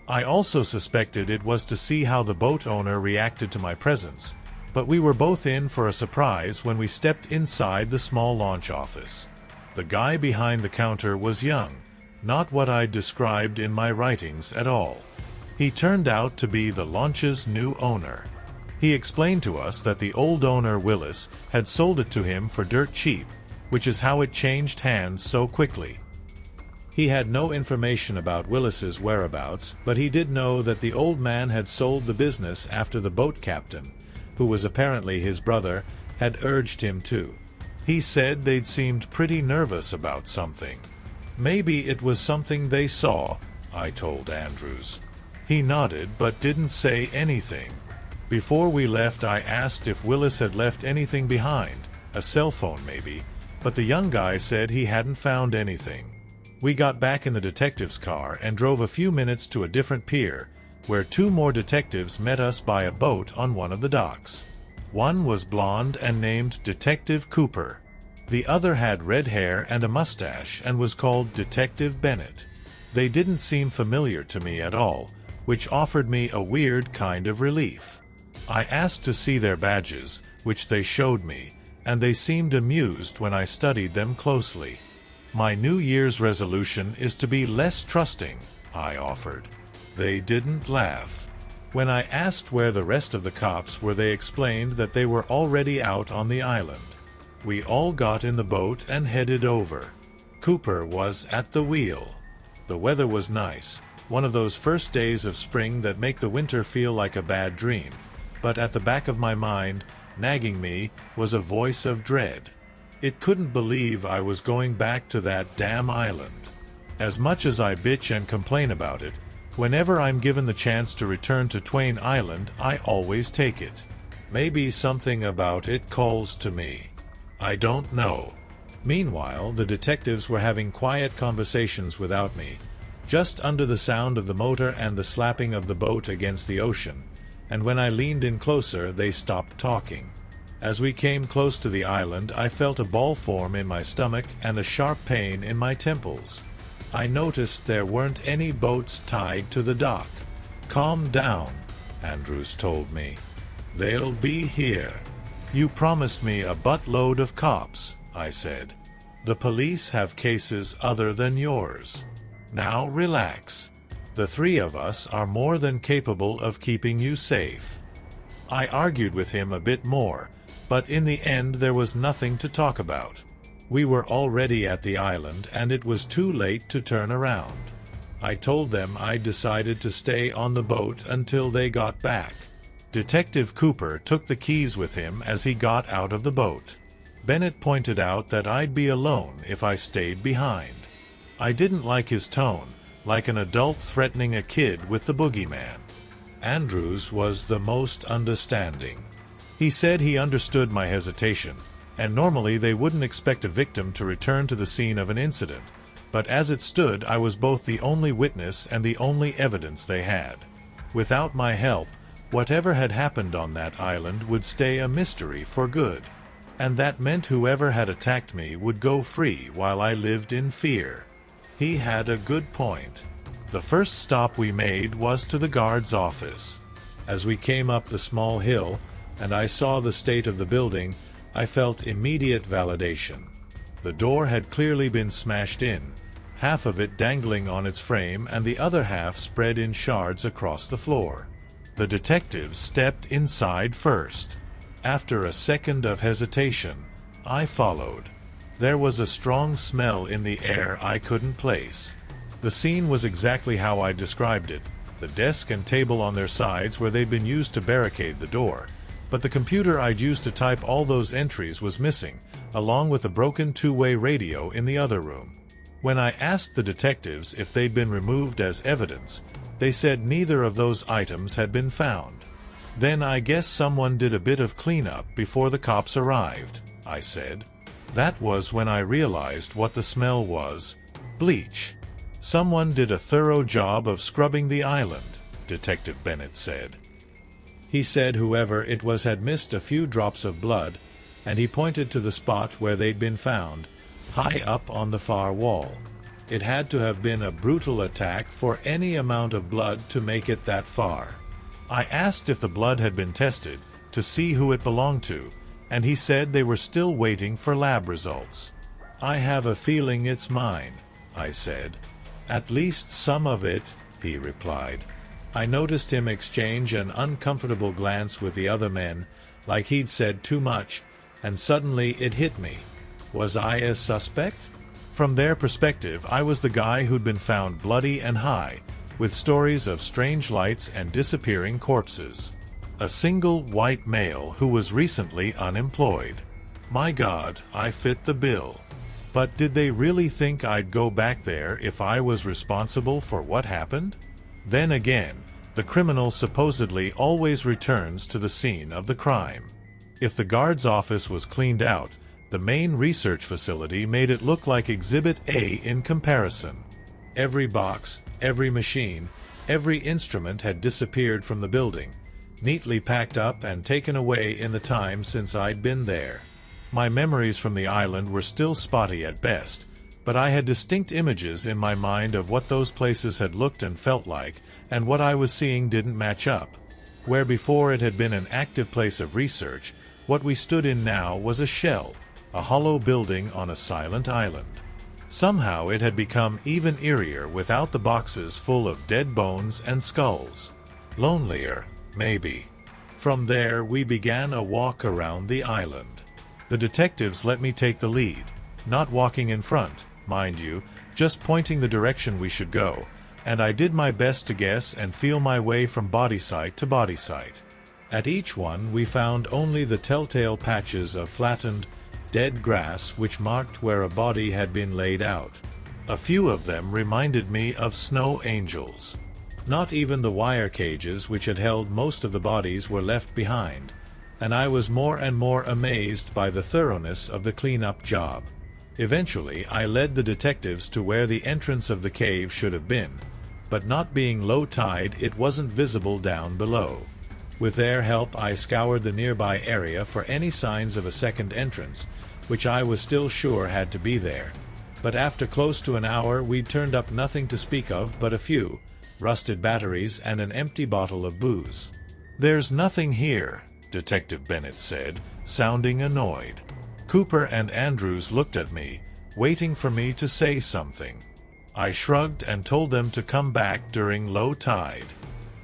I also suspected it was to see how the boat owner reacted to my presence, but we were both in for a surprise when we stepped inside the small launch office. The guy behind the counter was young, not what I'd described in my writings at all. He turned out to be the launch's new owner. He explained to us that the old owner, Willis, had sold it to him for dirt cheap, which is how it changed hands so quickly. He had no information about Willis's whereabouts, but he did know that the old man had sold the business after the boat captain, who was apparently his brother, had urged him to. He said they'd seemed pretty nervous about something. Maybe it was something they saw, I told Andrews. He nodded but didn't say anything. Before we left, I asked if Willis had left anything behind, a cell phone maybe, but the young guy said he hadn't found anything. We got back in the detective's car and drove a few minutes to a different pier, where 2 more detectives met us by a boat on one of the docks. One was blonde and named Detective Cooper. The other had red hair and a mustache and was called Detective Bennett. They didn't seem familiar to me at all, which offered me a weird kind of relief. I asked to see their badges, which they showed me, and they seemed amused when I studied them closely. My New Year's resolution is to be less trusting, I offered. They didn't laugh. When I asked where the rest of the cops were, they explained that they were already out on the island. We all got in the boat and headed over. Cooper was at the wheel. The weather was nice, one of those first days of spring that make the winter feel like a bad dream, but at the back of my mind, nagging me, was a voice of dread. It couldn't believe I was going back to that damn island. As much as I bitch and complain about it, whenever I'm given the chance to return to Twain Island, I always take it. Maybe something about it calls to me. I don't know. Meanwhile, the detectives were having quiet conversations without me, just under the sound of the motor and the slapping of the boat against the ocean, and when I leaned in closer, they stopped talking. As we came close to the island, I felt a ball form in my stomach and a sharp pain in my temples. I noticed there weren't any boats tied to the dock. "Calm down," Andrews told me. "They'll be here." "You promised me a buttload of cops," I said. "The police have cases other than yours. Now relax. The three of us are more than capable of keeping you safe." I argued with him a bit more, but in the end there was nothing to talk about. We were already at the island and it was too late to turn around. I told them I decided to stay on the boat until they got back. Detective Cooper took the keys with him as he got out of the boat. Bennett pointed out that I'd be alone if I stayed behind. I didn't like his tone, like an adult threatening a kid with the boogeyman. Andrews was the most understanding. He said he understood my hesitation, and normally they wouldn't expect a victim to return to the scene of an incident, but as it stood I was both the only witness and the only evidence they had. Without my help, whatever had happened on that island would stay a mystery for good. And that meant whoever had attacked me would go free while I lived in fear. He had a good point. The first stop we made was to the guard's office. As we came up the small hill, and I saw the state of the building, I felt immediate validation. The door had clearly been smashed in, half of it dangling on its frame and the other half spread in shards across the floor. The detectives stepped inside first. After a second of hesitation, I followed. There was a strong smell in the air I couldn't place. The scene was exactly how I described it, the desk and table on their sides where they'd been used to barricade the door. But the computer I'd used to type all those entries was missing, along with a broken two-way radio in the other room. When I asked the detectives if they'd been removed as evidence, they said neither of those items had been found. "Then I guess someone did a bit of cleanup before the cops arrived," I said. That was when I realized what the smell was. Bleach. "Someone did a thorough job of scrubbing the island," Detective Bennett said. He said whoever it was had missed a few drops of blood, and he pointed to the spot where they'd been found, high up on the far wall. It had to have been a brutal attack for any amount of blood to make it that far. I asked if the blood had been tested, to see who it belonged to, and he said they were still waiting for lab results. "I have a feeling it's mine," I said. "At least some of it," he replied. I noticed him exchange an uncomfortable glance with the other men, like he'd said too much, and suddenly it hit me. Was I a suspect? From their perspective, I was the guy who'd been found bloody and high, with stories of strange lights and disappearing corpses. A single white male who was recently unemployed. My God, I fit the bill. But did they really think I'd go back there if I was responsible for what happened? Then again, the criminal supposedly always returns to the scene of the crime. If the guard's office was cleaned out, the main research facility made it look like Exhibit A in comparison. Every box, every machine, every instrument had disappeared from the building, neatly packed up and taken away in the time since I'd been there. My memories from the island were still spotty at best, but I had distinct images in my mind of what those places had looked and felt like, and what I was seeing didn't match up. Where before it had been an active place of research, what we stood in now was a shell, a hollow building on a silent island. Somehow it had become even eerier without the boxes full of dead bones and skulls. Lonelier, maybe. From there we began a walk around the island. The detectives let me take the lead, not walking in front, mind you, just pointing the direction we should go, and I did my best to guess and feel my way from body site to body site. At each one we found only the telltale patches of flattened, dead grass which marked where a body had been laid out. A few of them reminded me of snow angels. Not even the wire cages which had held most of the bodies were left behind, and I was more and more amazed by the thoroughness of the cleanup job. Eventually I led the detectives to where the entrance of the cave should have been, but not being low tide it wasn't visible down below. With their help, I scoured the nearby area for any signs of a second entrance, which I was still sure had to be there. But after close to an hour, we'd turned up nothing to speak of but a few rusted batteries and an empty bottle of booze. "There's nothing here," Detective Bennett said, sounding annoyed. Cooper and Andrews looked at me, waiting for me to say something. I shrugged and told them to come back during low tide.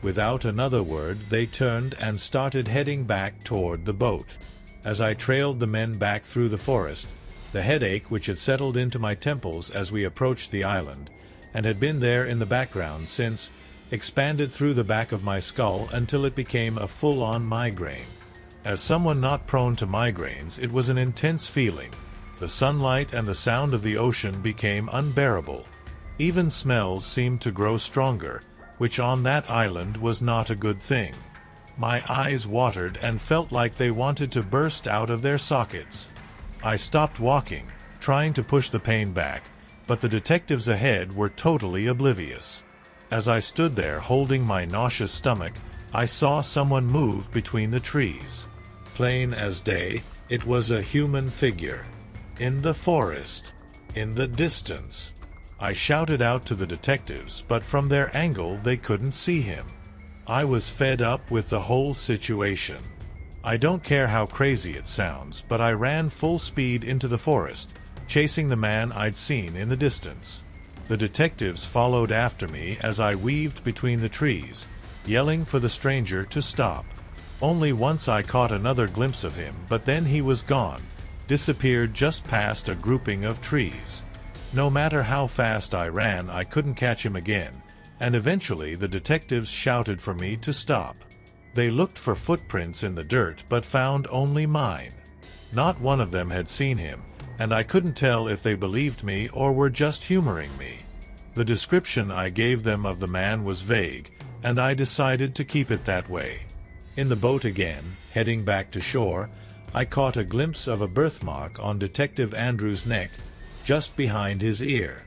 Without another word, they turned and started heading back toward the boat. As I trailed the men back through the forest, the headache which had settled into my temples as we approached the island, and had been there in the background since, expanded through the back of my skull until it became a full-on migraine. As someone not prone to migraines, it was an intense feeling. The sunlight and the sound of the ocean became unbearable. Even smells seemed to grow stronger, which on that island was not a good thing. My eyes watered and felt like they wanted to burst out of their sockets. I stopped walking, trying to push the pain back, but the detectives ahead were totally oblivious. As I stood there holding my nauseous stomach, I saw someone move between the trees. Plain as day, it was a human figure. In the forest. In the distance. I shouted out to the detectives, but from their angle they couldn't see him. I was fed up with the whole situation. I don't care how crazy it sounds, but I ran full speed into the forest, chasing the man I'd seen in the distance. The detectives followed after me as I weaved between the trees, yelling for the stranger to stop. Only once I caught another glimpse of him, but then he was gone, disappeared just past a grouping of trees. No matter how fast I ran, I couldn't catch him again, and eventually the detectives shouted for me to stop. They looked for footprints in the dirt but found only mine. Not one of them had seen him, and I couldn't tell if they believed me or were just humoring me. The description I gave them of the man was vague, and I decided to keep it that way. In the boat again, heading back to shore, I caught a glimpse of a birthmark on Detective Andrews' neck, just behind his ear.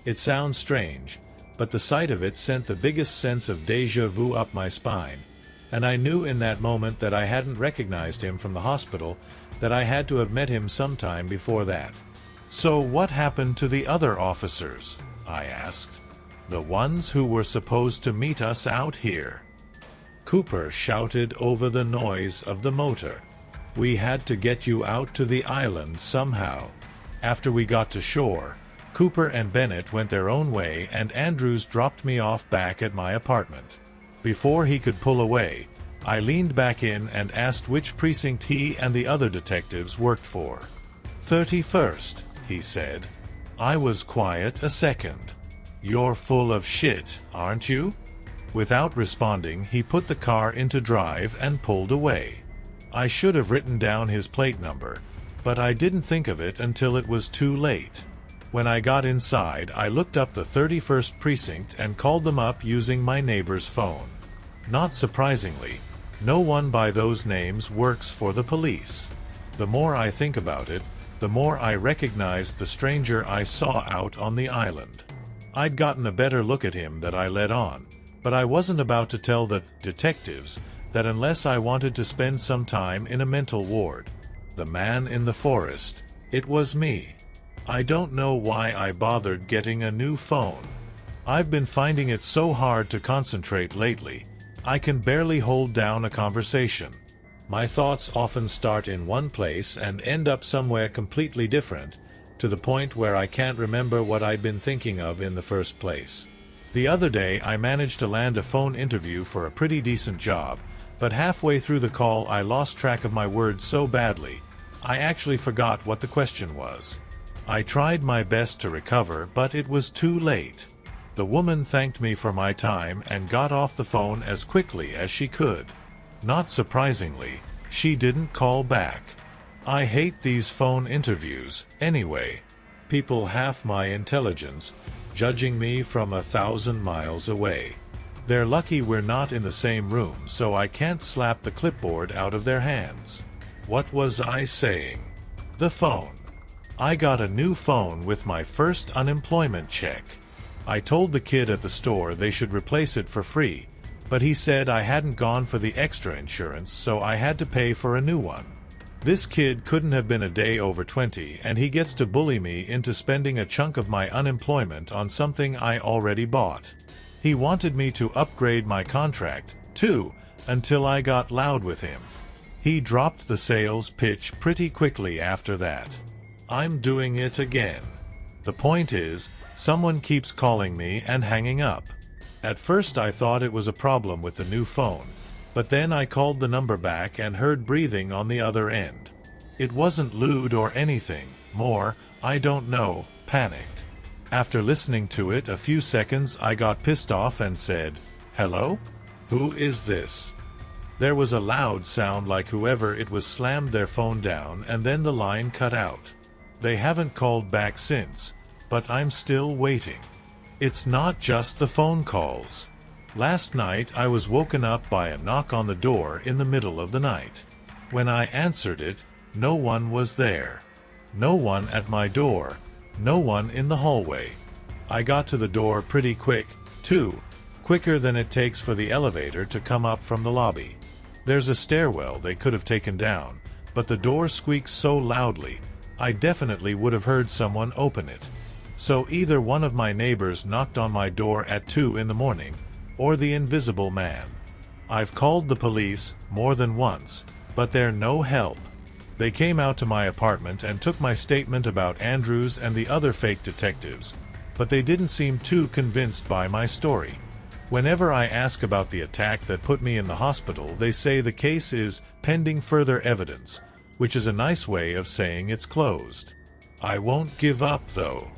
It sounds strange, but the sight of it sent the biggest sense of déjà vu up my spine, and I knew in that moment that I hadn't recognized him from the hospital, that I had to have met him sometime before that. "So what happened to the other officers?" I asked. "The ones who were supposed to meet us out here?" Cooper shouted over the noise of the motor. "We had to get you out to the island somehow." After we got to shore, Cooper and Bennett went their own way and Andrews dropped me off back at my apartment. Before he could pull away, I leaned back in and asked which precinct he and the other detectives worked for. 31st, he said. I was quiet a second. "You're full of shit, aren't you?" Without responding, he put the car into drive and pulled away. I should have written down his plate number, but I didn't think of it until it was too late. When I got inside, I looked up the 31st precinct and called them up using my neighbor's phone. Not surprisingly, no one by those names works for the police. The more I think about it, the more I recognize the stranger I saw out on the island. I'd gotten a better look at him that I let on, but I wasn't about to tell the detectives that unless I wanted to spend some time in a mental ward. The man in the forest, it was me. I don't know why I bothered getting a new phone. I've been finding it so hard to concentrate lately. I can barely hold down a conversation. My thoughts often start in one place and end up somewhere completely different, to the point where I can't remember what I'd been thinking of in the first place. The other day I managed to land a phone interview for a pretty decent job, but halfway through the call I lost track of my words so badly, I actually forgot what the question was. I tried my best to recover, but it was too late. The woman thanked me for my time and got off the phone as quickly as she could. Not surprisingly, she didn't call back. I hate these phone interviews, anyway. People half my intelligence, judging me from 1,000 miles away. They're lucky we're not in the same room, so I can't slap the clipboard out of their hands. What was I saying? The phone. I got a new phone with my first unemployment check. I told the kid at the store they should replace it for free, But he said I hadn't gone for the extra insurance, so I had to pay for a new one. This kid couldn't have been a day over 20, and he gets to bully me into spending a chunk of my unemployment on something I already bought. He wanted me to upgrade my contract, too, until I got loud with him. He dropped the sales pitch pretty quickly after that. I'm doing it again. The point is, someone keeps calling me and hanging up. At first I thought it was a problem with the new phone, but then I called the number back and heard breathing on the other end. It wasn't lewd or anything, more, I don't know, panicked. After listening to it a few seconds I got pissed off and said, "Hello? Who is this?" There was a loud sound like whoever it was slammed their phone down, and then the line cut out. They haven't called back since, but I'm still waiting. It's not just the phone calls. Last night I was woken up by a knock on the door in the middle of the night. When I answered it, no one was there. No one at my door. No one in the hallway. I got to the door pretty quick, too, quicker than it takes for the elevator to come up from the lobby. There's a stairwell they could have taken down, but the door squeaks so loudly, I definitely would have heard someone open it. So either one of my neighbors knocked on my door at 2 in the morning, or the invisible man. I've called the police more than once, but they're no help. They came out to my apartment and took my statement about Andrews and the other fake detectives, but they didn't seem too convinced by my story. Whenever I ask about the attack that put me in the hospital, they say the case is pending further evidence, which is a nice way of saying it's closed. I won't give up, though.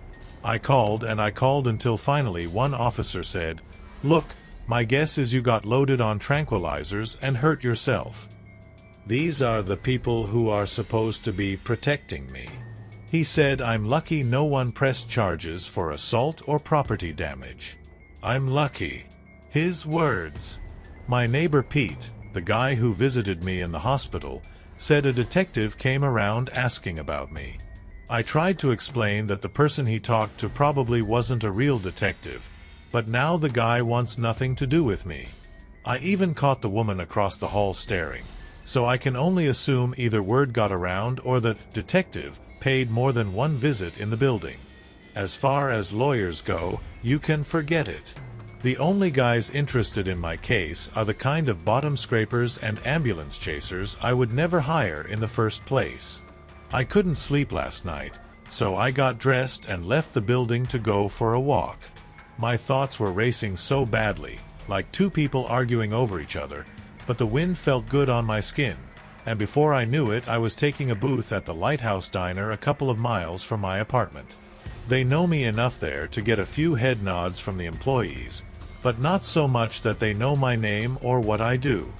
I called and I called until finally one officer said, "Look, my guess is you got loaded on tranquilizers and hurt yourself." These are the people who are supposed to be protecting me. He said I'm lucky no one pressed charges for assault or property damage. I'm lucky. His words. My neighbor Pete, the guy who visited me in the hospital, said a detective came around asking about me. I tried to explain that the person he talked to probably wasn't a real detective, but now the guy wants nothing to do with me. I even caught the woman across the hall staring, so I can only assume either word got around or that detective paid more than one visit in the building. As far as lawyers go, you can forget it. The only guys interested in my case are the kind of bottom scrapers and ambulance chasers I would never hire in the first place. I couldn't sleep last night, so I got dressed and left the building to go for a walk. My thoughts were racing so badly, like two people arguing over each other, but the wind felt good on my skin, and before I knew it I was taking a booth at the Lighthouse Diner a couple of miles from my apartment. They know me enough there to get a few head nods from the employees, but not so much that they know my name or what I do.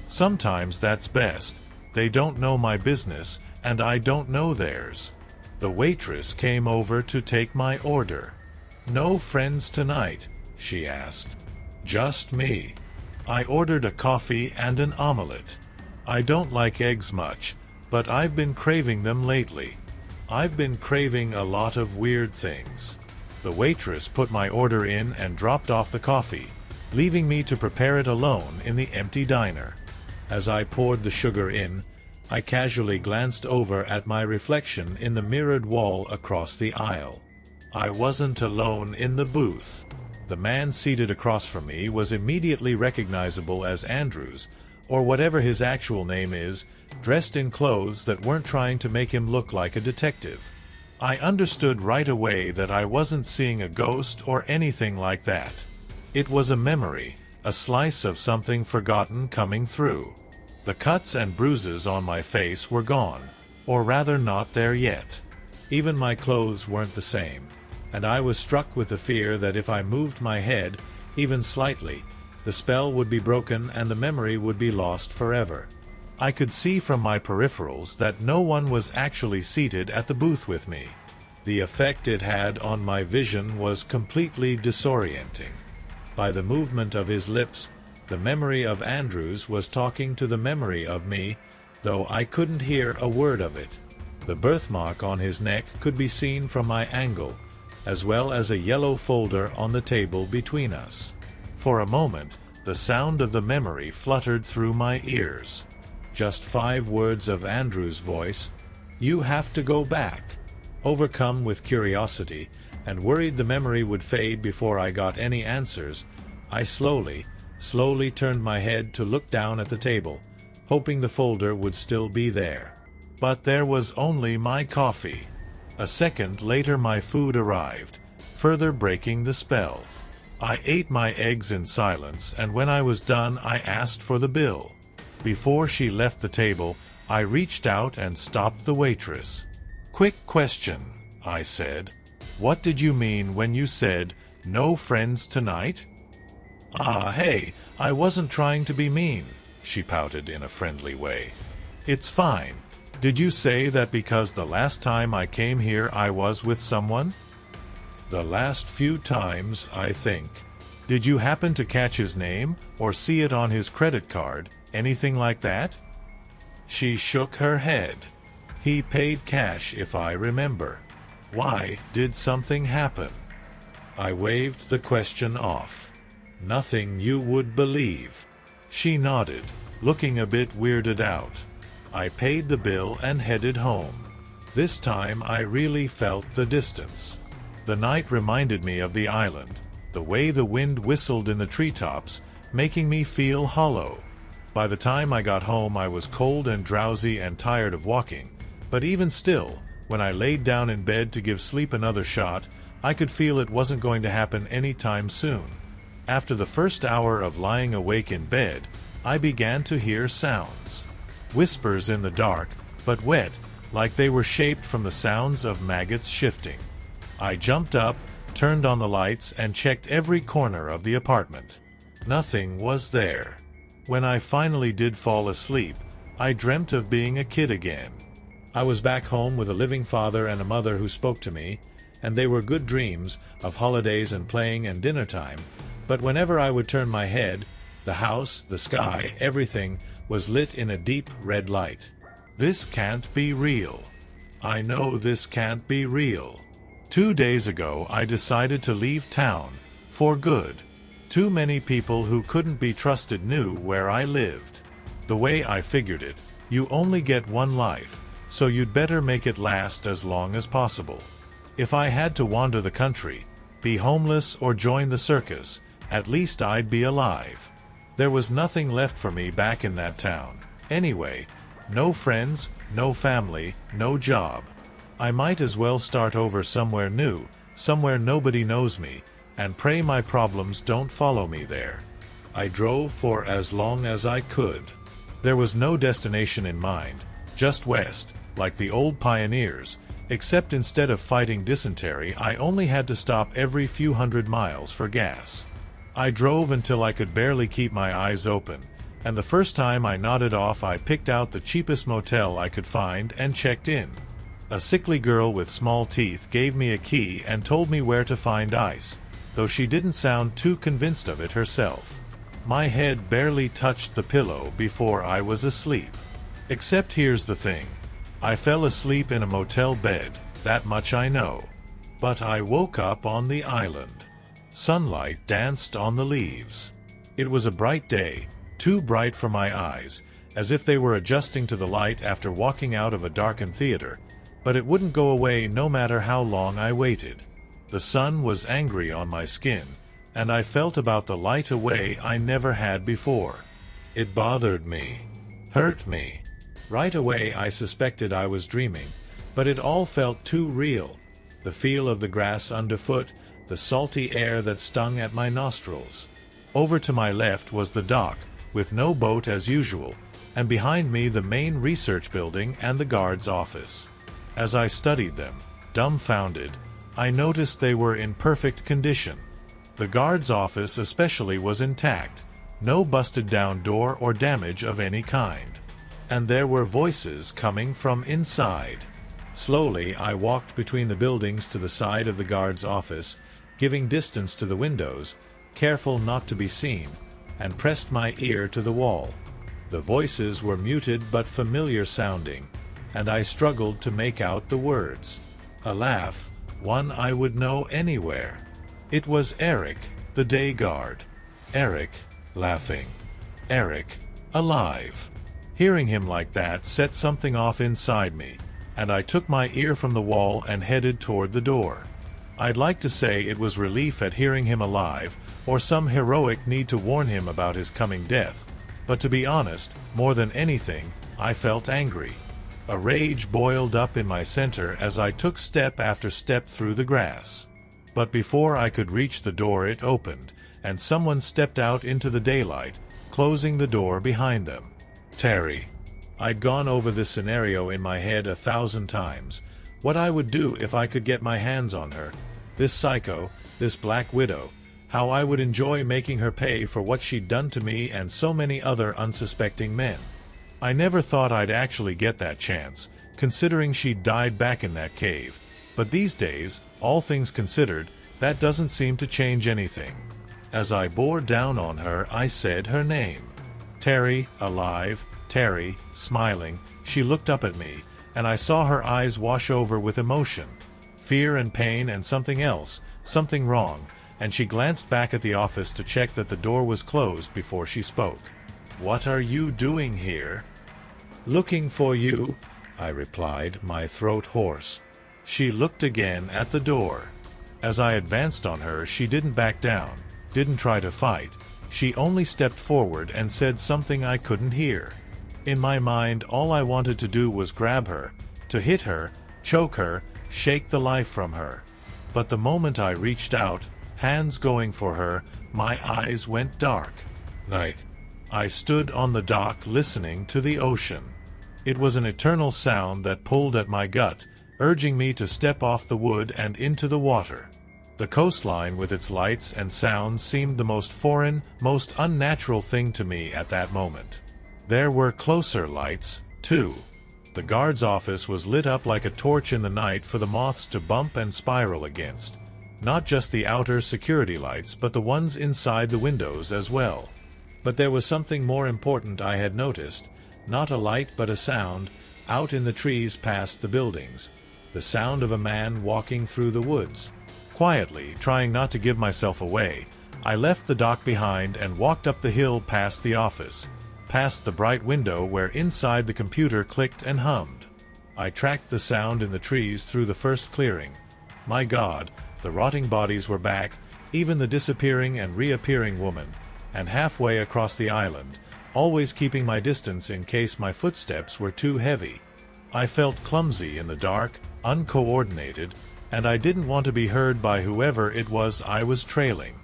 Sometimes that's best. They don't know my business, and I don't know theirs. The waitress came over to take my order. "No friends tonight?" she asked. "Just me." I ordered a coffee and an omelette. I don't like eggs much, but I've been craving them lately. I've been craving a lot of weird things. The waitress put my order in and dropped off the coffee, leaving me to prepare it alone in the empty diner. As I poured the sugar in, I casually glanced over at my reflection in the mirrored wall across the aisle. I wasn't alone in the booth. The man seated across from me was immediately recognizable as Andrews, or whatever his actual name is, dressed in clothes that weren't trying to make him look like a detective. I understood right away that I wasn't seeing a ghost or anything like that. It was a memory, a slice of something forgotten coming through. The cuts and bruises on my face were gone, or rather not there yet. Even my clothes weren't the same, and I was struck with the fear that if I moved my head, even slightly, the spell would be broken and the memory would be lost forever. I could see from my peripherals that no one was actually seated at the booth with me. The effect it had on my vision was completely disorienting. By the movement of his lips, the memory of Andrews was talking to the memory of me, though I couldn't hear a word of it. The birthmark on his neck could be seen from my angle, as well as a yellow folder on the table between us. For a moment, The sound of the memory fluttered through my ears. Just 5 words of Andrew's voice. "You have to go back." Overcome with curiosity, and worried the memory would fade before I got any answers, I slowly turned my head to look down at the table, hoping the folder would still be there. But there was only my coffee. A second later my food arrived, further breaking the spell. I ate my eggs in silence, and when I was done I asked for the bill. Before she left the table, I reached out and stopped the waitress. "Quick question," I said. "What did you mean when you said, 'No friends tonight'?" "Ah, hey, I wasn't trying to be mean," she pouted in a friendly way. "It's fine. Did you say that because the last time I came here I was with someone?" "The last few times, I think." "Did you happen to catch his name, or see it on his credit card, anything like that?" She shook her head. "He paid cash if I remember." "Why, did something happen?" I waved the question off. "Nothing you would believe." She nodded, looking a bit weirded out. I paid the bill and headed home. This time I really felt the distance. The night reminded me of the island, the way the wind whistled in the treetops, making me feel hollow. By the time I got home I was cold and drowsy and tired of walking, but even still, when I laid down in bed to give sleep another shot, I could feel it wasn't going to happen any time soon. After the first hour of lying awake in bed, I began to hear sounds. Whispers in the dark, but wet, like they were shaped from the sounds of maggots shifting. I jumped up, turned on the lights, and checked every corner of the apartment. Nothing was there. When I finally did fall asleep, I dreamt of being a kid again. I was back home with a living father and a mother who spoke to me, and they were good dreams of holidays and playing and dinner time, but whenever I would turn my head, the house, the sky, everything was lit in a deep red light. This can't be real. I know this can't be real. 2 days ago I decided to leave town, for good. Too many people who couldn't be trusted knew where I lived. The way I figured it, you only get one life, so you'd better make it last as long as possible. If I had to wander the country, be homeless or join the circus, at least I'd be alive. There was nothing left for me back in that town. Anyway, no friends, no family, no job. I might as well start over somewhere new, somewhere nobody knows me, and pray my problems don't follow me there. I drove for as long as I could. There was no destination in mind, just west, like the old pioneers, except instead of fighting dysentery I only had to stop every few hundred miles for gas. I drove until I could barely keep my eyes open, and the first time I nodded off I picked out the cheapest motel I could find and checked in. A sickly girl with small teeth gave me a key and told me where to find ice, though she didn't sound too convinced of it herself. My head barely touched the pillow before I was asleep. Except here's the thing. I fell asleep in a motel bed, that much I know. But I woke up on the island. Sunlight danced on the leaves. It was a bright day, too bright for my eyes, as if they were adjusting to the light after walking out of a darkened theater, but it wouldn't go away no matter how long I waited. The sun was angry on my skin, and I felt about the light a way I never had before. It bothered me, hurt me. Right away I suspected I was dreaming, but it all felt too real. The feel of the grass underfoot, the salty air that stung at my nostrils. Over to my left was the dock, with no boat as usual, and behind me the main research building and the guard's office. As I studied them, dumbfounded, I noticed they were in perfect condition. The guard's office especially was intact, no busted down door or damage of any kind. And there were voices coming from inside. Slowly I walked between the buildings to the side of the guard's office, giving distance to the windows, careful not to be seen, and pressed my ear to the wall. The voices were muted but familiar sounding, and I struggled to make out the words. A laugh, one I would know anywhere. It was Eric, the day guard. Eric, laughing. Eric, alive. Hearing him like that set something off inside me, and I took my ear from the wall and headed toward the door. I'd like to say it was relief at hearing him alive, or some heroic need to warn him about his coming death, but to be honest, more than anything, I felt angry. A rage boiled up in my center as I took step after step through the grass. But before I could reach the door, it opened, and someone stepped out into the daylight, closing the door behind them. Terry. I'd gone over this scenario in my head 1,000 times. What I would do if I could get my hands on her. This psycho, this Black Widow. How I would enjoy making her pay for what she'd done to me and so many other unsuspecting men. I never thought I'd actually get that chance, considering she'd died back in that cave. But these days, all things considered, that doesn't seem to change anything. As I bore down on her, I said her name. Terry, alive, Terry, smiling. She looked up at me, and I saw her eyes wash over with emotion. Fear and pain and something else, something wrong, and she glanced back at the office to check that the door was closed before she spoke. "What are you doing here?" "Looking for you," I replied, my throat hoarse. She looked again at the door. As I advanced on her, she didn't back down, didn't try to fight. She only stepped forward and said something I couldn't hear. In my mind, all I wanted to do was grab her, to hit her, choke her, shake the life from her. But the moment I reached out, hands going for her, my eyes went dark. Night. I stood on the dock listening to the ocean. It was an eternal sound that pulled at my gut, urging me to step off the wood and into the water. The coastline with its lights and sounds seemed the most foreign, most unnatural thing to me at that moment. There were closer lights, too. The guard's office was lit up like a torch in the night for the moths to bump and spiral against. Not just the outer security lights, but the ones inside the windows as well. But there was something more important I had noticed, not a light but a sound, out in the trees past the buildings. The sound of a man walking through the woods. Quietly, trying not to give myself away, I left the dock behind and walked up the hill past the office, past the bright window where inside the computer clicked and hummed. I tracked the sound in the trees through the first clearing. My God, the rotting bodies were back, even the disappearing and reappearing woman, and halfway across the island, always keeping my distance in case my footsteps were too heavy. I felt clumsy in the dark, uncoordinated, and I didn't want to be heard by whoever it was I was trailing.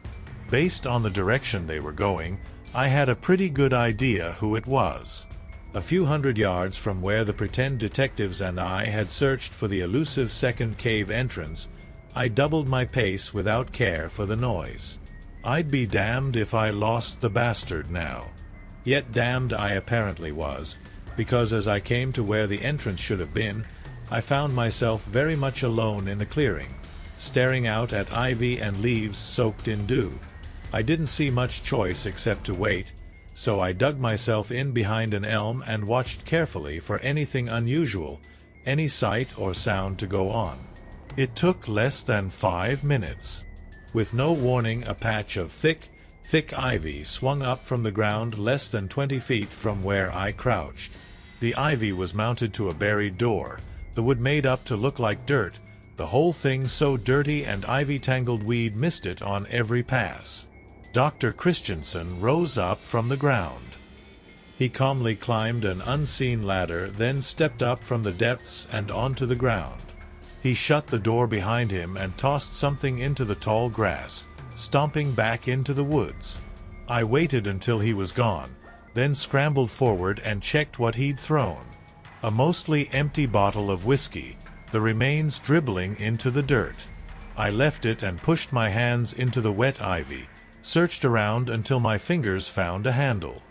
Based on the direction they were going, I had a pretty good idea who it was. A few hundred yards from where the pretend detectives and I had searched for the elusive second cave entrance, I doubled my pace without care for the noise. I'd be damned if I lost the bastard now. Yet damned I apparently was, because as I came to where the entrance should have been, I found myself very much alone in the clearing, staring out at ivy and leaves soaked in dew. I didn't see much choice except to wait, so I dug myself in behind an elm and watched carefully for anything unusual, any sight or sound to go on. It took less than 5 minutes. With no warning, a patch of thick ivy swung up from the ground less than 20 feet from where I crouched. The ivy was mounted to a buried door, the wood made up to look like dirt, the whole thing so dirty and ivy-tangled we'd missed it on every pass. Dr. Christensen rose up from the ground. He calmly climbed an unseen ladder, then stepped up from the depths and onto the ground. He shut the door behind him and tossed something into the tall grass, stomping back into the woods. I waited until he was gone, then scrambled forward and checked what he'd thrown. A mostly empty bottle of whiskey, the remains dribbling into the dirt. I left it and pushed my hands into the wet ivy, searched around until my fingers found a handle.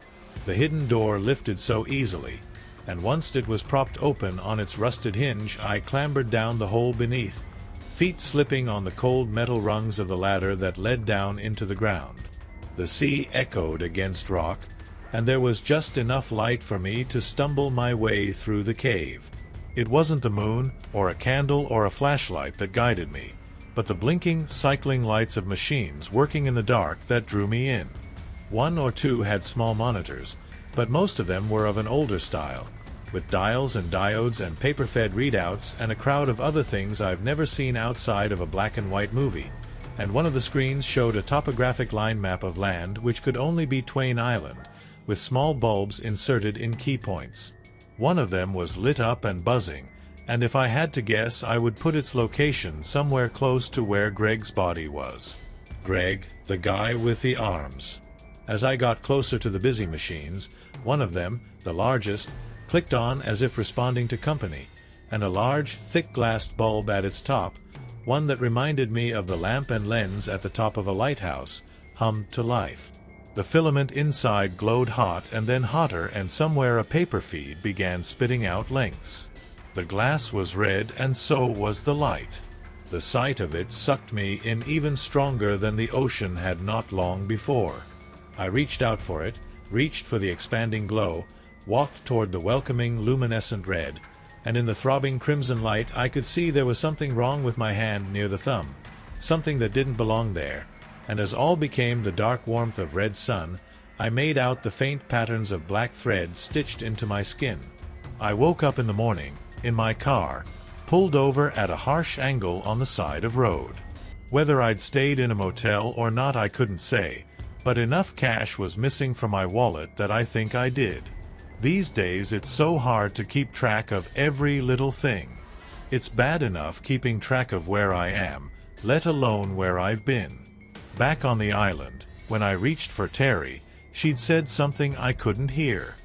The hidden door lifted so easily, and once it was propped open on its rusted hinge, I clambered down the hole beneath, feet slipping on the cold metal rungs of the ladder that led down into the ground. The sea echoed against rock, and there was just enough light for me to stumble my way through the cave. It wasn't the moon, or a candle, or a flashlight that guided me, but the blinking, cycling lights of machines working in the dark that drew me in. One or two had small monitors, but most of them were of an older style, with dials and diodes and paper-fed readouts and a crowd of other things I've never seen outside of a black and white movie. And one of the screens showed a topographic line map of land which could only be Twain Island, with small bulbs inserted in key points. One of them was lit up and buzzing, and if I had to guess, I would put its location somewhere close to where Greg's body was. Greg, the guy with the arms. As I got closer to the busy machines, one of them, the largest, clicked on as if responding to company, and a large, thick-glassed bulb at its top, one that reminded me of the lamp and lens at the top of a lighthouse, hummed to life. The filament inside glowed hot and then hotter, and somewhere a paper feed began spitting out lengths. The glass was red and so was the light. The sight of it sucked me in even stronger than the ocean had not long before. I reached out for it, reached for the expanding glow, walked toward the welcoming luminescent red, and in the throbbing crimson light I could see there was something wrong with my hand near the thumb, something that didn't belong there, and as all became the dark warmth of red sun, I made out the faint patterns of black thread stitched into my skin. I woke up in the morning, in my car, pulled over at a harsh angle on the side of road. Whether I'd stayed in a motel or not I couldn't say, but enough cash was missing from my wallet that I think I did. These days it's so hard to keep track of every little thing. It's bad enough keeping track of where I am, let alone where I've been. Back on the island, when I reached for Terry, she'd said something I couldn't hear.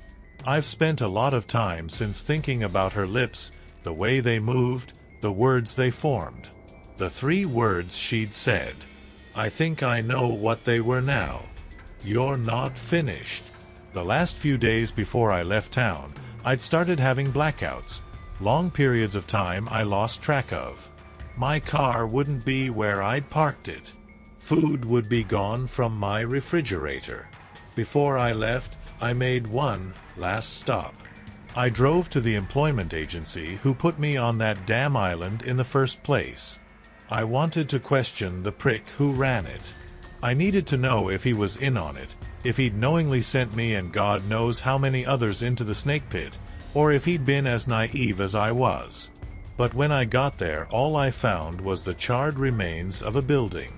I've spent a lot of time since thinking about her lips, the way they moved, the words they formed. The 3 words she'd said. I think I know what they were now. You're not finished. The last few days before I left town, I'd started having blackouts, long periods of time I lost track of. My car wouldn't be where I'd parked it. Food would be gone from my refrigerator. Before I left, I made one last stop. I drove to the employment agency who put me on that damn island in the first place. I wanted to question the prick who ran it. I needed to know if he was in on it, if he'd knowingly sent me and God knows how many others into the snake pit, or if he'd been as naive as I was. But when I got there, all I found was the charred remains of a building.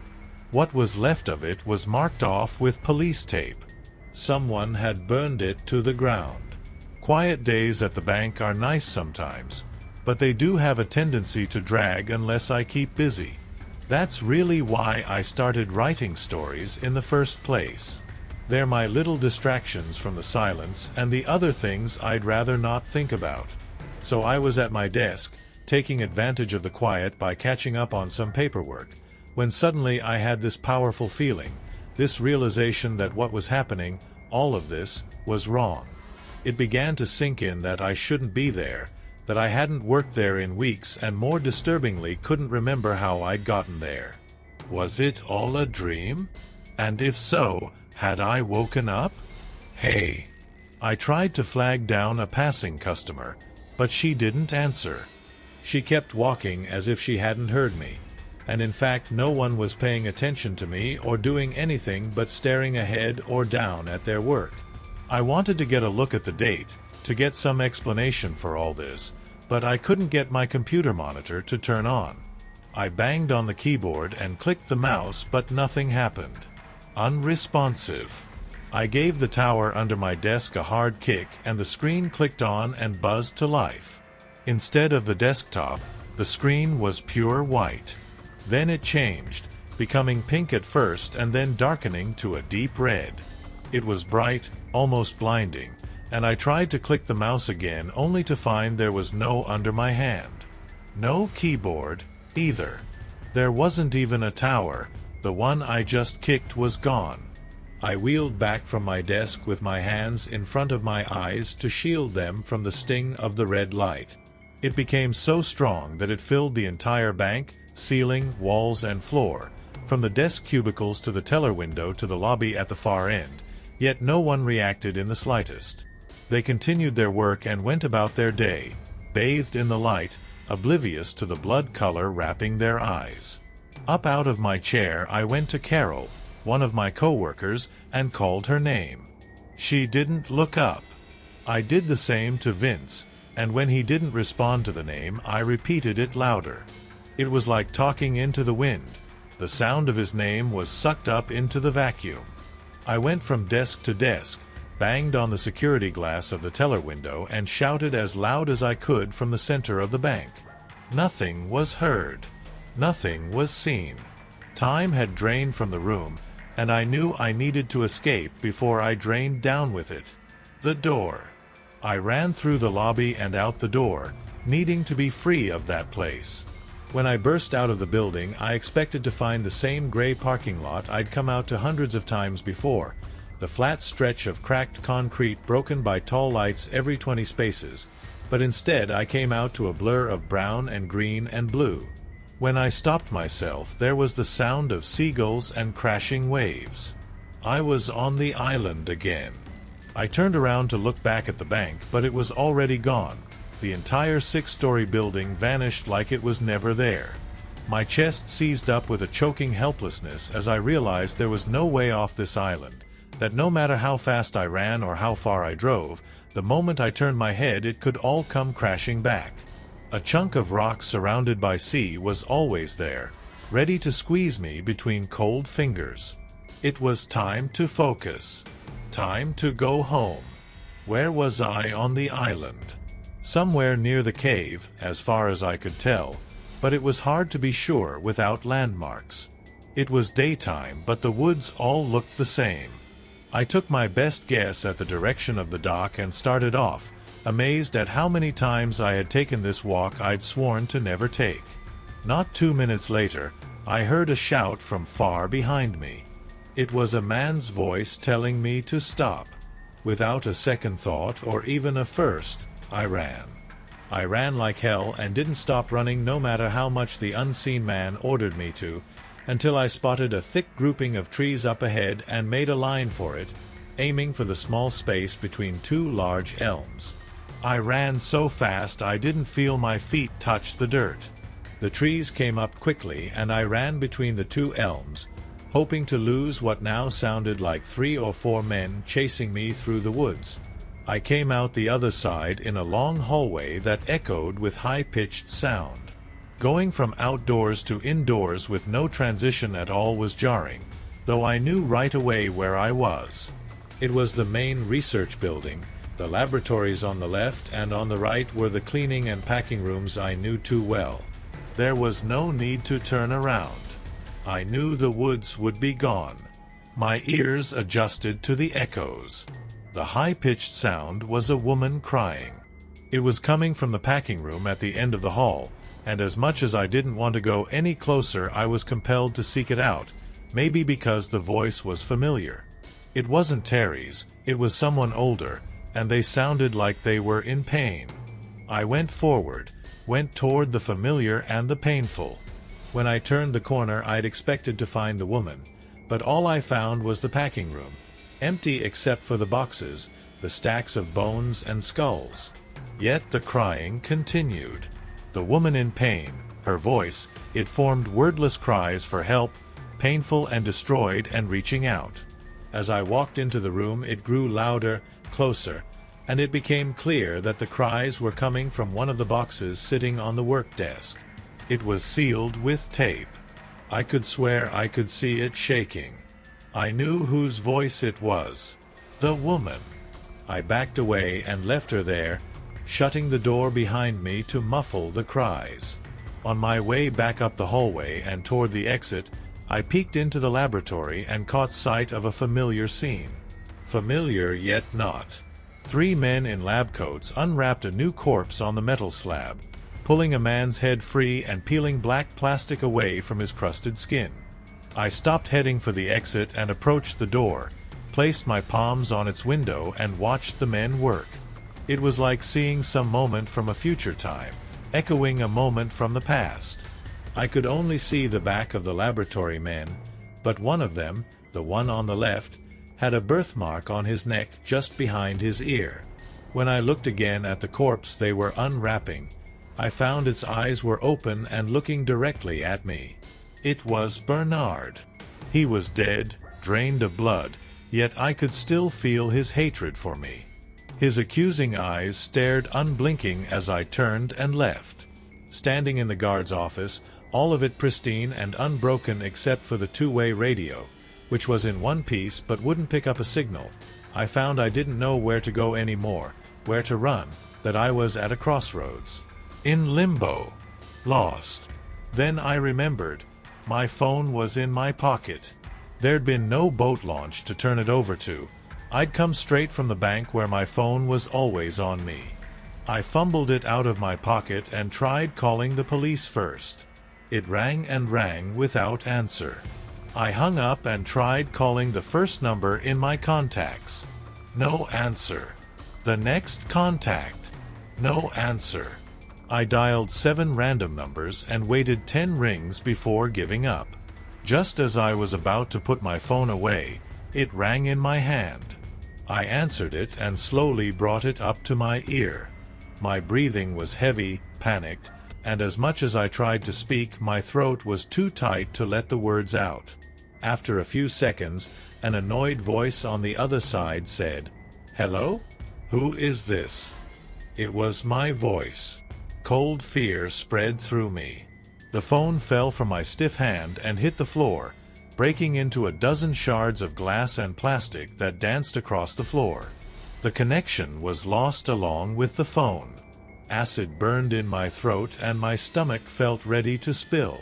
What was left of it was marked off with police tape. Someone had burned it to the ground. Quiet days at the bank are nice sometimes, but they do have a tendency to drag unless I keep busy. That's really why I started writing stories in the first place. They're my little distractions from the silence and the other things I'd rather not think about. So I was at my desk, taking advantage of the quiet by catching up on some paperwork, when suddenly I had this powerful feeling, this realization that what was happening, all of this, was wrong. It began to sink in that I shouldn't be there, that I hadn't worked there in weeks, and more disturbingly couldn't remember how I'd gotten there. Was it all a dream? And if so, had I woken up? Hey. I tried to flag down a passing customer, but she didn't answer. She kept walking as if she hadn't heard me, and in fact no one was paying attention to me or doing anything but staring ahead or down at their work. I wanted to get a look at the date, to get some explanation for all this, but I couldn't get my computer monitor to turn on. I banged on the keyboard and clicked the mouse, but nothing happened. Unresponsive. I gave the tower under my desk a hard kick and the screen clicked on and buzzed to life. Instead of the desktop, the screen was pure white. Then it changed, becoming pink at first and then darkening to a deep red. It was bright, almost blinding, and I tried to click the mouse again only to find there was no under my hand. No keyboard, either. There wasn't even a tower, the one I just kicked was gone. I wheeled back from my desk with my hands in front of my eyes to shield them from the sting of the red light. It became so strong that it filled the entire bank, ceiling, walls, and floor, from the desk cubicles to the teller window to the lobby at the far end, yet no one reacted in the slightest. They continued their work and went about their day, bathed in the light, oblivious to the blood color wrapping their eyes. Up out of my chair I went to Carol, one of my coworkers, and called her name. She didn't look up. I did the same to Vince, and when he didn't respond to the name, I repeated it louder. It was like talking into the wind. The sound of his name was sucked up into the vacuum. I went from desk to desk, banged on the security glass of the teller window, and shouted as loud as I could from the center of the bank. Nothing was heard. Nothing was seen. Time had drained from the room, and I knew I needed to escape before I drained down with it. The door. I ran through the lobby and out the door, needing to be free of that place. When I burst out of the building, I expected to find the same gray parking lot I'd come out to hundreds of times before, the flat stretch of cracked concrete broken by tall lights every 20 spaces, but instead I came out to a blur of brown and green and blue. When I stopped myself, there was the sound of seagulls and crashing waves. I was on the island again. I turned around to look back at the bank, but it was already gone. The entire 6-story building vanished like it was never there. My chest seized up with a choking helplessness as I realized there was no way off this island, that no matter how fast I ran or how far I drove, the moment I turned my head it could all come crashing back. A chunk of rock surrounded by sea was always there, ready to squeeze me between cold fingers. It was time to focus. Time to go home. Where was I on the island? Somewhere near the cave, as far as I could tell, but it was hard to be sure without landmarks. It was daytime, but the woods all looked the same. I took my best guess at the direction of the dock and started off, amazed at how many times I had taken this walk I'd sworn to never take. Not 2 minutes later, I heard a shout from far behind me. It was a man's voice telling me to stop. Without a second thought or even a first, I ran. I ran like hell and didn't stop running no matter how much the unseen man ordered me to, until I spotted a thick grouping of trees up ahead and made a line for it, aiming for the small space between 2 large elms. I ran so fast I didn't feel my feet touch the dirt. The trees came up quickly and I ran between the 2 elms, hoping to lose what now sounded like 3 or 4 men chasing me through the woods. I came out the other side in a long hallway that echoed with high-pitched sound. Going from outdoors to indoors with no transition at all was jarring, though I knew right away where I was. It was the main research building. The laboratories on the left and on the right were the cleaning and packing rooms I knew too well. There was no need to turn around. I knew the woods would be gone. My ears adjusted to the echoes. The high-pitched sound was a woman crying. It was coming from the packing room at the end of the hall, and as much as I didn't want to go any closer, I was compelled to seek it out, maybe because the voice was familiar. It wasn't Terry's, it was someone older, and they sounded like they were in pain. I went forward, went toward the familiar and the painful. When I turned the corner, I'd expected to find the woman, but all I found was the packing room, empty except for the boxes, the stacks of bones and skulls. Yet the crying continued. The woman in pain, her voice, it formed wordless cries for help, painful and destroyed and reaching out. As I walked into the room, it grew louder, closer, and it became clear that the cries were coming from one of the boxes sitting on the work desk. It was sealed with tape. I could swear I could see it shaking. I knew whose voice it was. The woman. I backed away and left her there, shutting the door behind me to muffle the cries. On my way back up the hallway and toward the exit, I peeked into the laboratory and caught sight of a familiar scene. Familiar yet not. 3 men in lab coats unwrapped a new corpse on the metal slab, pulling a man's head free and peeling black plastic away from his crusted skin. I stopped heading for the exit and approached the door, placed my palms on its window and watched the men work. It was like seeing some moment from a future time, echoing a moment from the past. I could only see the back of the laboratory men, but one of them, the one on the left, had a birthmark on his neck just behind his ear. When I looked again at the corpse they were unwrapping, I found its eyes were open and looking directly at me. It was Bernard. He was dead, drained of blood, yet I could still feel his hatred for me. His accusing eyes stared unblinking as I turned and left. Standing in the guard's office, all of it pristine and unbroken except for the two-way radio, which was in one piece but wouldn't pick up a signal, I found I didn't know where to go anymore, where to run, that I was at a crossroads. In limbo. Lost. Then I remembered. My phone was in my pocket. There'd been no boat launch to turn it over to. I'd come straight from the bank where my phone was always on me. I fumbled it out of my pocket and tried calling the police first. It rang and rang without answer. I hung up and tried calling the first number in my contacts. No answer. The next contact. No answer. I dialed 7 random numbers and waited 10 rings before giving up. Just as I was about to put my phone away, it rang in my hand. I answered it and slowly brought it up to my ear. My breathing was heavy, panicked, and as much as I tried to speak, my throat was too tight to let the words out. After a few seconds, an annoyed voice on the other side said, "Hello? Who is this?" It was my voice. Cold fear spread through me. The phone fell from my stiff hand and hit the floor, breaking into a dozen shards of glass and plastic that danced across the floor. The connection was lost along with the phone. Acid burned in my throat and my stomach felt ready to spill.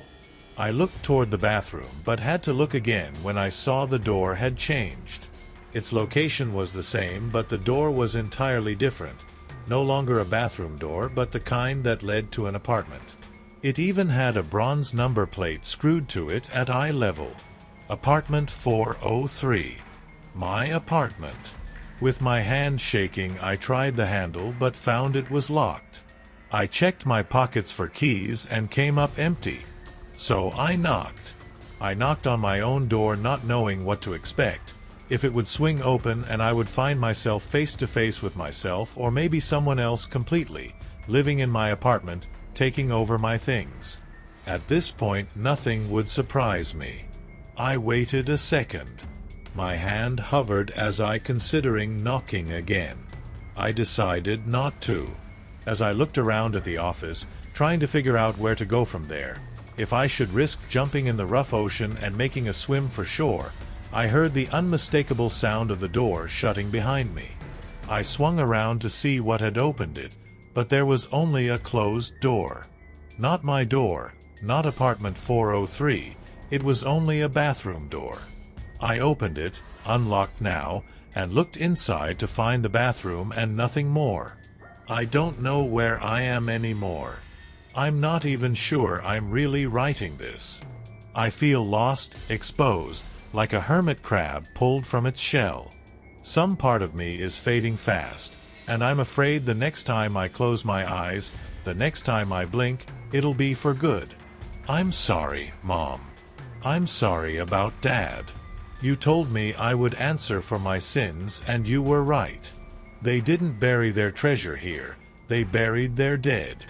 I looked toward the bathroom but had to look again when I saw the door had changed. Its location was the same, but the door was entirely different. No longer a bathroom door, but the kind that led to an apartment. It even had a bronze number plate screwed to it at eye level. Apartment 403. My apartment. With my hand shaking, I tried the handle but found it was locked. I checked my pockets for keys and came up empty. So I knocked. I knocked on my own door, not knowing what to expect. If it would swing open and I would find myself face to face with myself, or maybe someone else completely, living in my apartment, taking over my things. At this point, nothing would surprise me. I waited a second. My hand hovered as I considering knocking again. I decided not to. As I looked around at the office, trying to figure out where to go from there, if I should risk jumping in the rough ocean and making a swim for shore, I heard the unmistakable sound of the door shutting behind me. I swung around to see what had opened it, but there was only a closed door. Not my door, not apartment 403, it was only a bathroom door. I opened it, unlocked now, and looked inside to find the bathroom and nothing more. I don't know where I am anymore. I'm not even sure I'm really writing this. I feel lost, exposed, like a hermit crab pulled from its shell. Some part of me is fading fast, and I'm afraid the next time I close my eyes, the next time I blink, it'll be for good. I'm sorry, Mom. I'm sorry about Dad. You told me I would answer for my sins, and you were right. They didn't bury their treasure here, they buried their dead.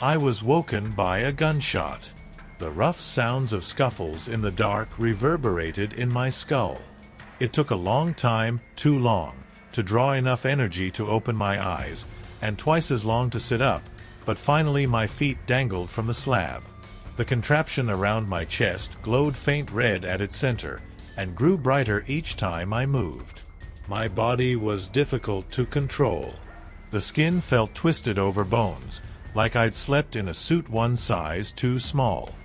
I was woken by a gunshot. The rough sounds of scuffles in the dark reverberated in my skull. It took a long time, too long, to draw enough energy to open my eyes, and twice as long to sit up, but finally my feet dangled from the slab. The contraption around my chest glowed faint red at its center, and grew brighter each time I moved. My body was difficult to control. The skin felt twisted over bones, like I'd slept in a suit one size too small.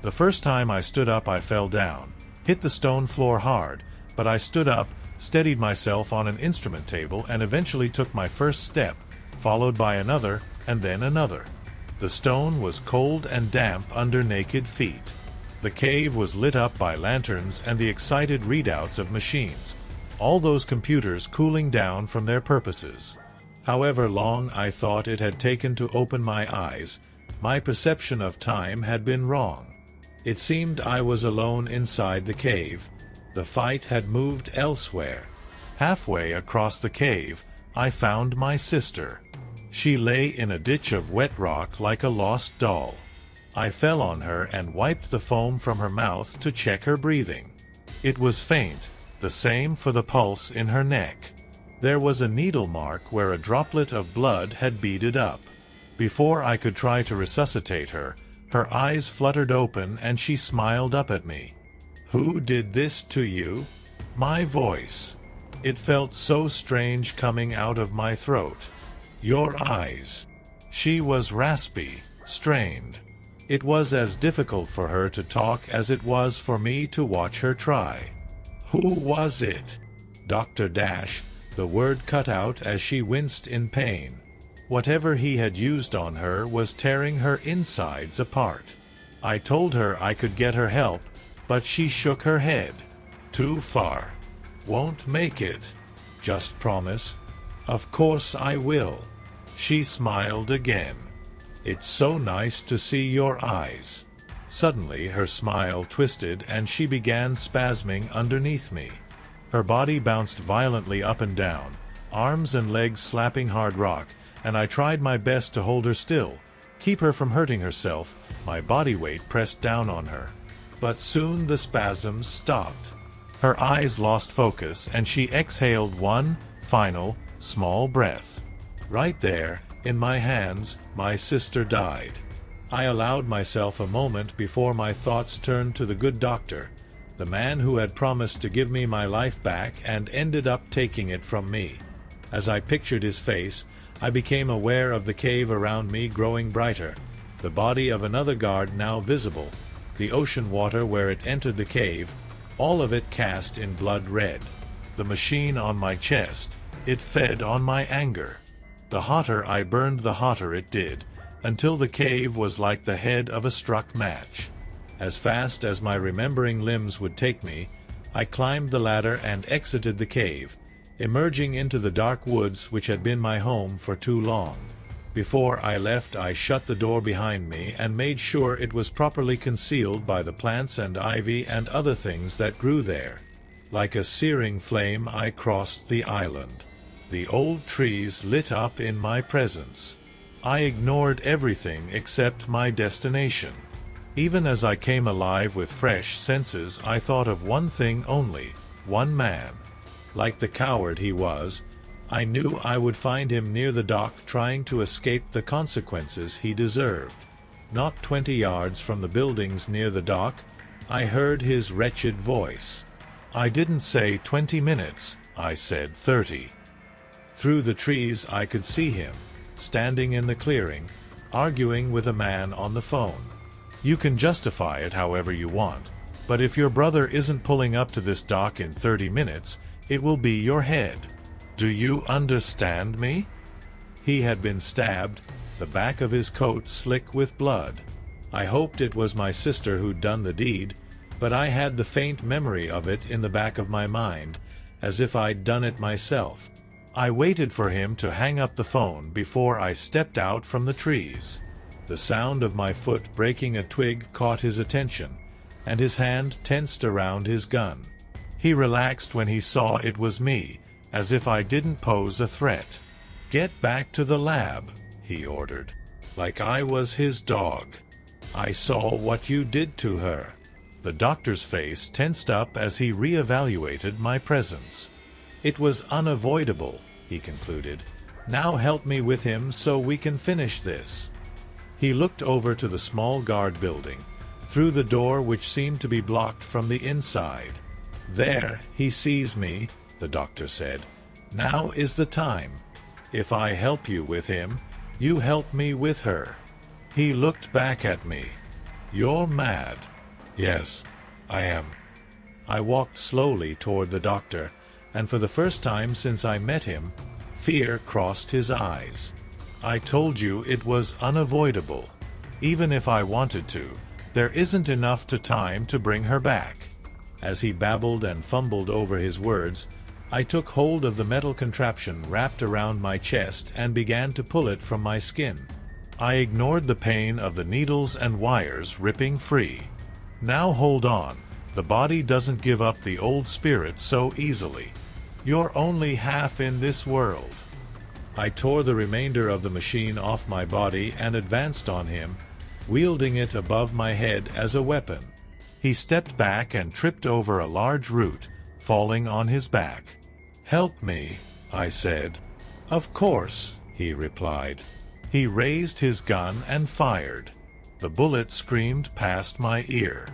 The first time I stood up I fell down, hit the stone floor hard, but I stood up, steadied myself on an instrument table, and eventually took my first step, followed by another, and then another. The stone was cold and damp under naked feet. The cave was lit up by lanterns and the excited readouts of machines, all those computers cooling down from their purposes. However long I thought it had taken to open my eyes, my perception of time had been wrong. It seemed I was alone inside the cave. The fight had moved elsewhere. Halfway across the cave, I found my sister. She lay in a ditch of wet rock like a lost doll. I fell on her and wiped the foam from her mouth to check her breathing. It was faint, the same for the pulse in her neck. There was a needle mark where a droplet of blood had beaded up. Before I could try to resuscitate her, her eyes fluttered open and she smiled up at me. "Who did this to you?" My voice. It felt so strange coming out of my throat. "Your eyes." She was raspy, strained. It was as difficult for her to talk as it was for me to watch her try. "Who was it?" Dr. Dash, the word cut out as she winced in pain. Whatever he had used on her was tearing her insides apart. I told her I could get her help, but she shook her head. "Too far. Won't make it. Just promise." "Of course I will." She smiled again. "It's so nice to see your eyes." Suddenly her smile twisted and she began spasming underneath me. Her body bounced violently up and down, arms and legs slapping hard rock, and I tried my best to hold her still, keep her from hurting herself, my body weight pressed down on her. But soon the spasms stopped. Her eyes lost focus and she exhaled one final, small breath. Right there, in my hands, my sister died. I allowed myself a moment before my thoughts turned to the good doctor, the man who had promised to give me my life back and ended up taking it from me. As I pictured his face, I became aware of the cave around me growing brighter, the body of another guard now visible, the ocean water where it entered the cave, all of it cast in blood red. The machine on my chest, it fed on my anger. The hotter I burned, the hotter it did, until the cave was like the head of a struck match. As fast as my remembering limbs would take me, I climbed the ladder and exited the cave, emerging into the dark woods which had been my home for too long. Before I left, I shut the door behind me and made sure it was properly concealed by the plants and ivy and other things that grew there. Like a searing flame, I crossed the island. The old trees lit up in my presence. I ignored everything except my destination. Even as I came alive with fresh senses, I thought of one thing only, one man. Like the coward he was, I knew I would find him near the dock trying to escape the consequences he deserved. Not 20 yards from the buildings near the dock, I heard his wretched voice. I didn't say 20 minutes, I said 30. Through the trees I could see him, standing in the clearing, arguing with a man on the phone. You can justify it however you want, but if your brother isn't pulling up to this dock in 30 minutes, it will be your head. Do you understand me? He had been stabbed, the back of his coat slick with blood. I hoped it was my sister who'd done the deed, but I had the faint memory of it in the back of my mind, as if I'd done it myself. I waited for him to hang up the phone before I stepped out from the trees. The sound of my foot breaking a twig caught his attention, and his hand tensed around his gun. He relaxed when he saw it was me, as if I didn't pose a threat. "Get back to the lab," he ordered, like I was his dog. "I saw what you did to her." The doctor's face tensed up as he re-evaluated my presence. "It was unavoidable," he concluded. "Now help me with him so we can finish this." He looked over to the small guard building, through the door which seemed to be blocked from the inside. "There, he sees me," the doctor said. "Now is the time. If I help you with him, you help me with her." He looked back at me. "You're mad." "Yes, I am." I walked slowly toward the doctor, and for the first time since I met him, fear crossed his eyes. "I told you it was unavoidable. Even if I wanted to, there isn't enough time to bring her back." As he babbled and fumbled over his words, I took hold of the metal contraption wrapped around my chest and began to pull it from my skin. I ignored the pain of the needles and wires ripping free. "Now hold on. The body doesn't give up the old spirit so easily. You're only half in this world." I tore the remainder of the machine off my body and advanced on him, wielding it above my head as a weapon. He stepped back and tripped over a large root, falling on his back. "Help me," I said. "Of course," he replied. He raised his gun and fired. The bullet screamed past my ear.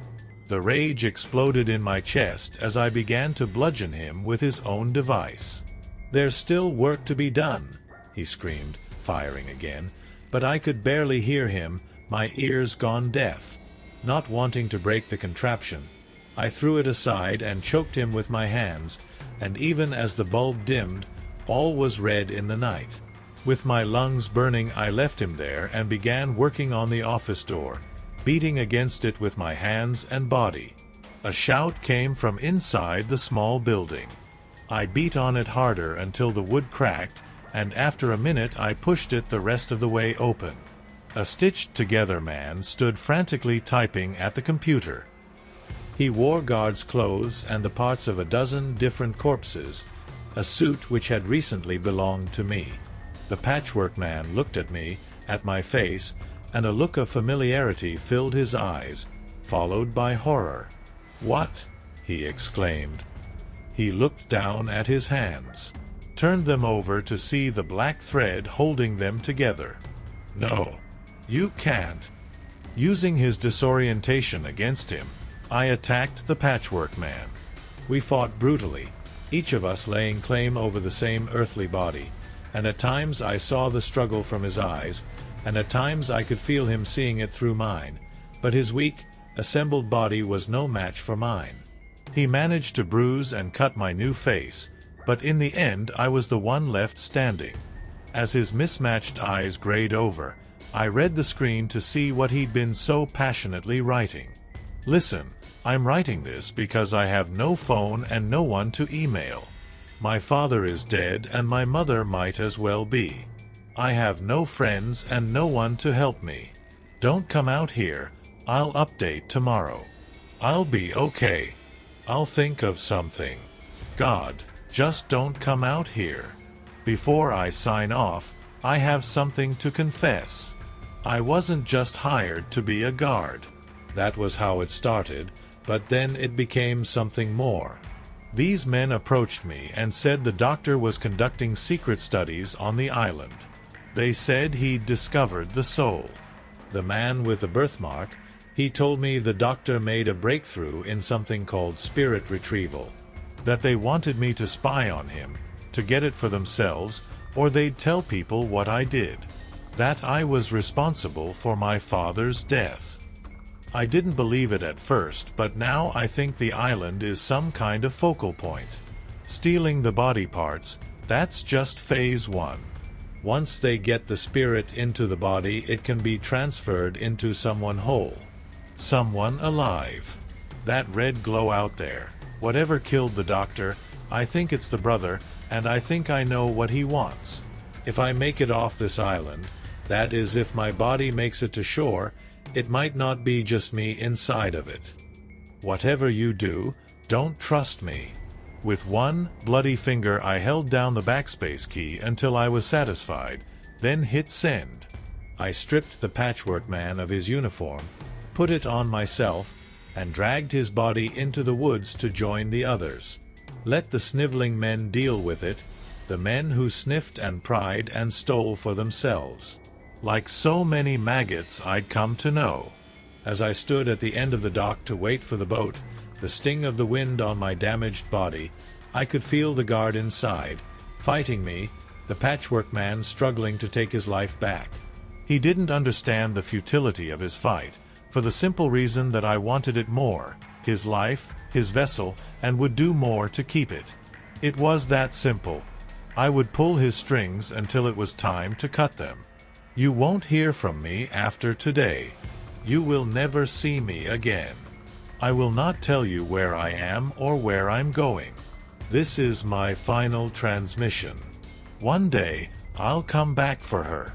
The rage exploded in my chest as I began to bludgeon him with his own device. "There's still work to be done," he screamed, firing again, but I could barely hear him, my ears gone deaf. Not wanting to break the contraption, I threw it aside and choked him with my hands, and even as the bulb dimmed, all was red in the night. With my lungs burning, I left him there and began working on the office door, beating against it with my hands and body. A shout came from inside the small building. I beat on it harder until the wood cracked, and after a minute I pushed it the rest of the way open. A stitched-together man stood frantically typing at the computer. He wore guard's clothes and the parts of a dozen different corpses, a suit which had recently belonged to me. The patchwork man looked at me, at my face, and a look of familiarity filled his eyes, followed by horror. "What?" he exclaimed. He looked down at his hands, turned them over to see the black thread holding them together. "No, you can't." Using his disorientation against him, I attacked the patchwork man. We fought brutally, each of us laying claim over the same earthly body, and at times I saw the struggle from his eyes, and at times I could feel him seeing it through mine, but his weak, assembled body was no match for mine. He managed to bruise and cut my new face, but in the end I was the one left standing. As his mismatched eyes grayed over, I read the screen to see what he'd been so passionately writing. "Listen, I'm writing this because I have no phone and no one to email. My father is dead and my mother might as well be. I have no friends and no one to help me. Don't come out here, I'll update tomorrow. I'll be okay. I'll think of something. God, just don't come out here. Before I sign off, I have something to confess. I wasn't just hired to be a guard." That was how it started, but then it became something more. These men approached me and said the doctor was conducting secret studies on the island. They said he'd discovered the soul. The man with the birthmark, he told me the doctor made a breakthrough in something called spirit retrieval. That they wanted me to spy on him, to get it for themselves, or they'd tell people what I did. That I was responsible for my father's death. I didn't believe it at first, but now I think the island is some kind of focal point. Stealing the body parts, that's just phase 1. Once they get the spirit into the body, it can be transferred into someone whole. Someone alive. That red glow out there, whatever killed the doctor, I think it's the brother, and I think I know what he wants. If I make it off this island, that is if my body makes it to shore, it might not be just me inside of it. Whatever you do, don't trust me. With one bloody finger I held down the backspace key until I was satisfied, then hit send. I stripped the patchwork man of his uniform, put it on myself, and dragged his body into the woods to join the others. Let the sniveling men deal with it, the men who sniffed and pried and stole for themselves. Like so many maggots I'd come to know. As I stood at the end of the dock to wait for the boat, the sting of the wind on my damaged body, I could feel the guard inside, fighting me, the patchwork man struggling to take his life back. He didn't understand the futility of his fight, for the simple reason that I wanted it more, his life, his vessel, and would do more to keep it. It was that simple. I would pull his strings until it was time to cut them. You won't hear from me after today. You will never see me again. I will not tell you where I am or where I'm going. This is my final transmission. One day, I'll come back for her.